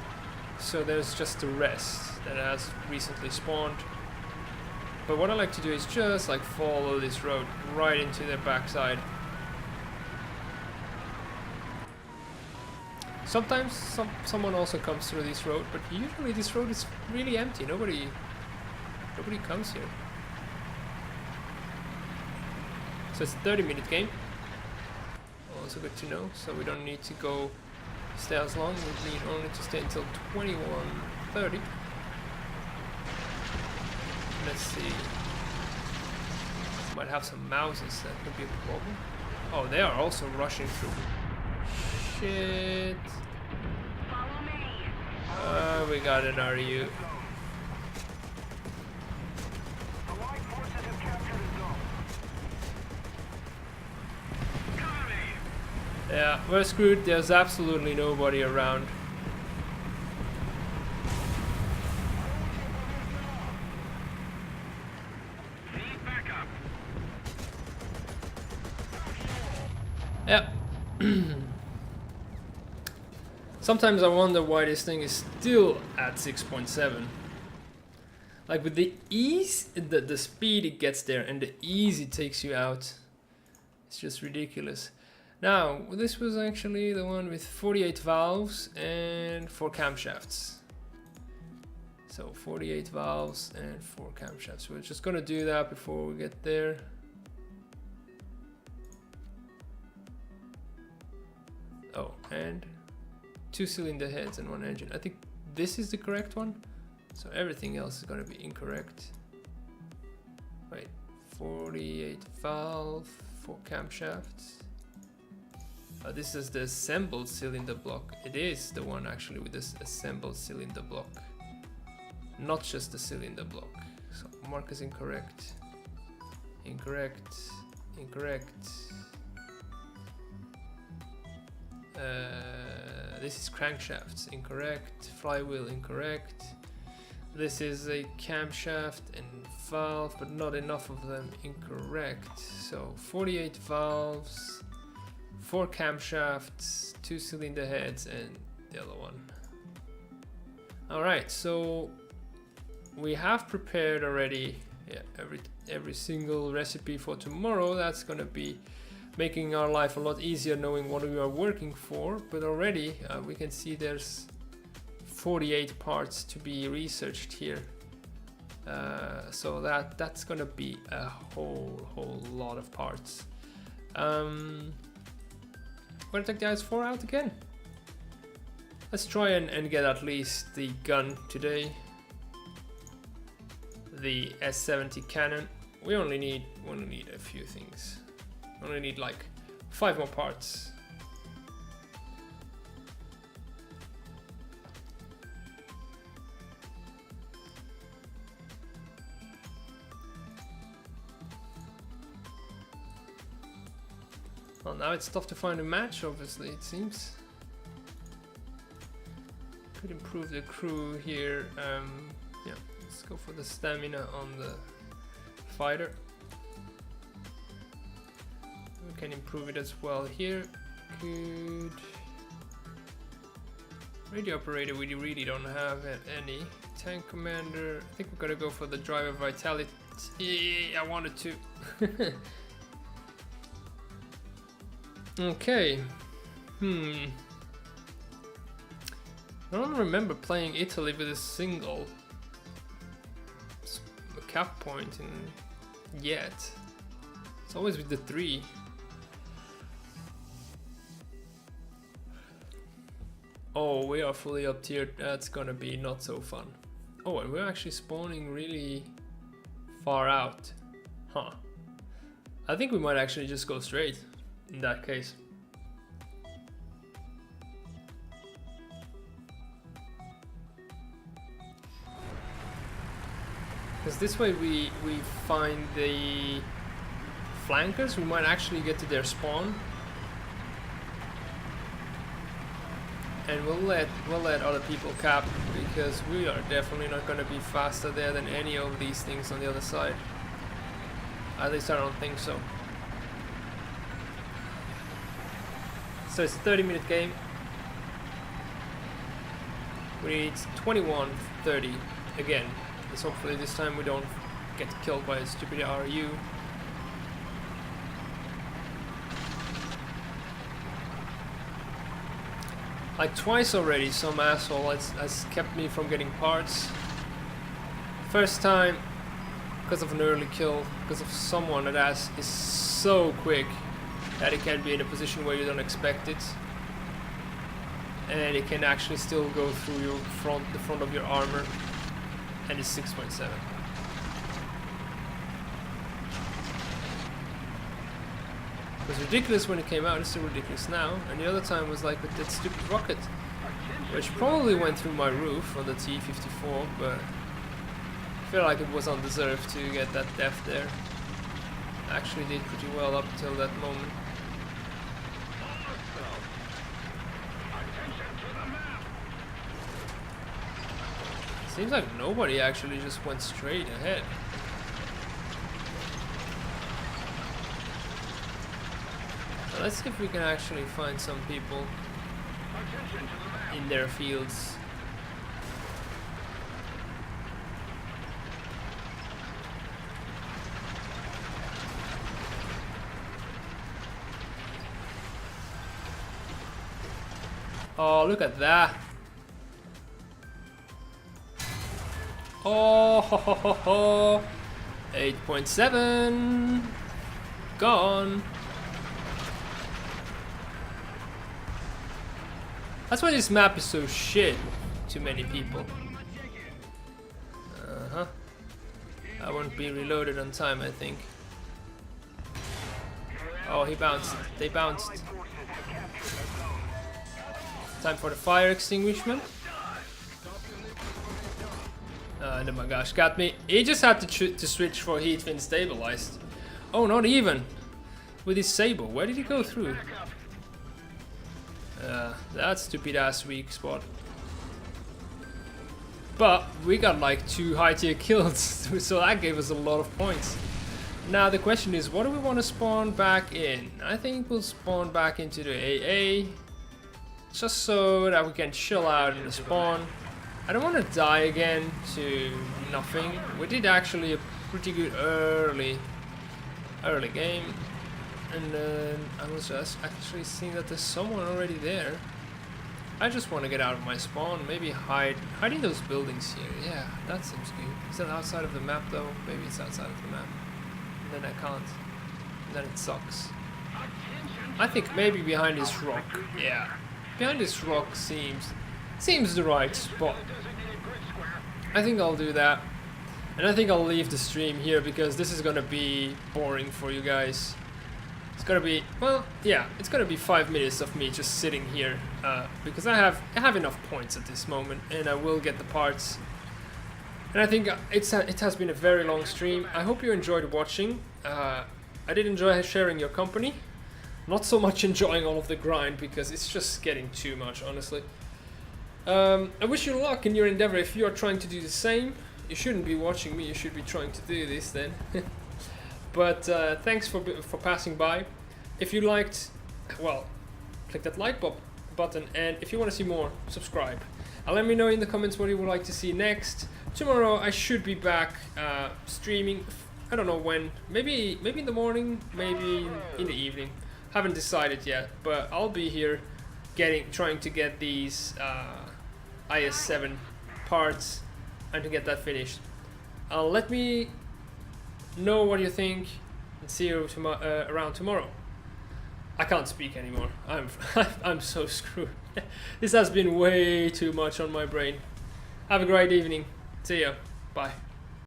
so there's just the rest that has recently spawned. But what I like to do is just like follow this road right into their backside. Sometimes someone also comes through this road, but usually this road is really empty. Nobody comes here. So it's a 30-minute game. Also good to know. So we don't need to go stay as long. We need only to stay until 21:30. Let's see. Might have some Mauses, that could be a problem. Oh, they are also rushing through. Shit. We got an RU. Yeah, we're screwed. There's absolutely nobody around. Yeah. Sometimes I wonder why this thing is still at 6.7. Like with the ease, the speed it gets there and the ease it takes you out. It's just ridiculous. Now, this was actually the one with 48 valves and 4 camshafts. So 48 valves and 4 camshafts. We're just gonna do that before we get there. Oh, and 2 cylinder heads and 1 engine. I think this is the correct one. So everything else is gonna be incorrect. Wait, 48 valve, 4 camshafts. This is the assembled cylinder block. It is the one actually with this assembled cylinder block, not just the cylinder block. So mark is incorrect. Incorrect. Incorrect. This is crankshafts. Incorrect. Flywheel. Incorrect. This is a camshaft and valve, but not enough of them. Incorrect. So 48 valves, 4 camshafts, 2 cylinder heads, and the other one. Alright, so we have prepared already every single recipe for tomorrow. That's gonna be making our life a lot easier knowing what we are working for, but already we can see there's 48 parts to be researched here. So that's gonna be a whole lot of parts. I'm gonna take the IS-4 out again. Let's try and get at least the gun today. The S70 cannon. We only need a few things. We only need like 5 more parts. Well, now it's tough to find a match, obviously, it seems. Could improve the crew here. Yeah, let's go for the stamina on the fighter. We can improve it as well here. Good. Radio operator, we really don't have any. Tank commander, I think we're gonna go for the driver vitality. I wanted to. Okay. I don't remember playing Italy with a single cap point yet. It's always with the 3. Oh, we are fully up tiered. That's gonna be not so fun. Oh, and we're actually spawning really far out. Huh. I think we might actually just go straight in that case. Because this way we find the flankers. We might actually get to their spawn. And we'll let other people cap, because we are definitely not going to be faster there than any of these things on the other side. At least I don't think so. So it's a 30-minute game. We need 21:30 again. Because hopefully this time we don't get killed by a stupid RU. Like twice already, some asshole has kept me from getting parts. First time, because of an early kill, because of someone that is so quick that it can be in a position where you don't expect it. And it can actually still go through your the front of your armor. And it's 6.7. It was ridiculous when it came out, it's still ridiculous now. And the other time was like with that stupid rocket, which probably went through my roof on the T34, but I feel like it was undeserved to get that death there. Actually did pretty well up till that moment. Seems like nobody actually just went straight ahead. So let's see if we can actually find some people in their fields. Oh, look at that. Oh, ho, ho, ho, ho. 8.7. Gone. That's why this map is so shit to many people. Uh-huh. I won't be reloaded on time, I think. Oh, he bounced. They bounced. Time for the fire extinguishment. Oh my gosh, got me. He just had to switch for heat fin stabilized. Oh, not even. With his Sable. Where did he go through? That stupid ass weak spot. But we got like 2 high tier kills, so that gave us a lot of points. Now the question is, what do we want to spawn back in? I think we'll spawn back into the AA, just so that we can chill out in the spawn. I don't want to die again to nothing. We did actually a pretty good early game, and then I was just actually seeing that there's someone already there. I just want to get out of my spawn, maybe hide in those buildings here. Yeah, that seems good. Is that outside of the map though? Maybe it's outside of the map. And then I can't. And then it sucks. I think maybe behind this rock. Yeah, behind this rock seems the right spot. I think I'll do that. And I think I'll leave the stream here because this is gonna be boring for you guys. It's gonna be, well, yeah, it's gonna be 5 minutes of me just sitting here because I have enough points at this moment, and I will get the parts. And I think it has been a very long stream. I hope you enjoyed watching. I did enjoy sharing your company. Not so much enjoying all of the grind because it's just getting too much, honestly. I wish you luck in your endeavor. If you are trying to do the same, you shouldn't be watching me. You should be trying to do this then. But thanks for passing by. If you liked, well, click that like button, and if you want to see more, subscribe. Let me know in the comments what you would like to see next. Tomorrow I should be back streaming. I don't know when. Maybe in the morning, maybe in the evening. Haven't decided yet, but I'll be here trying to get these IS-7 parts and to get that finished. Let me know what you think, and see you around tomorrow. I can't speak anymore. I'm so screwed. This has been way too much on my brain. Have a great evening. See ya. Bye.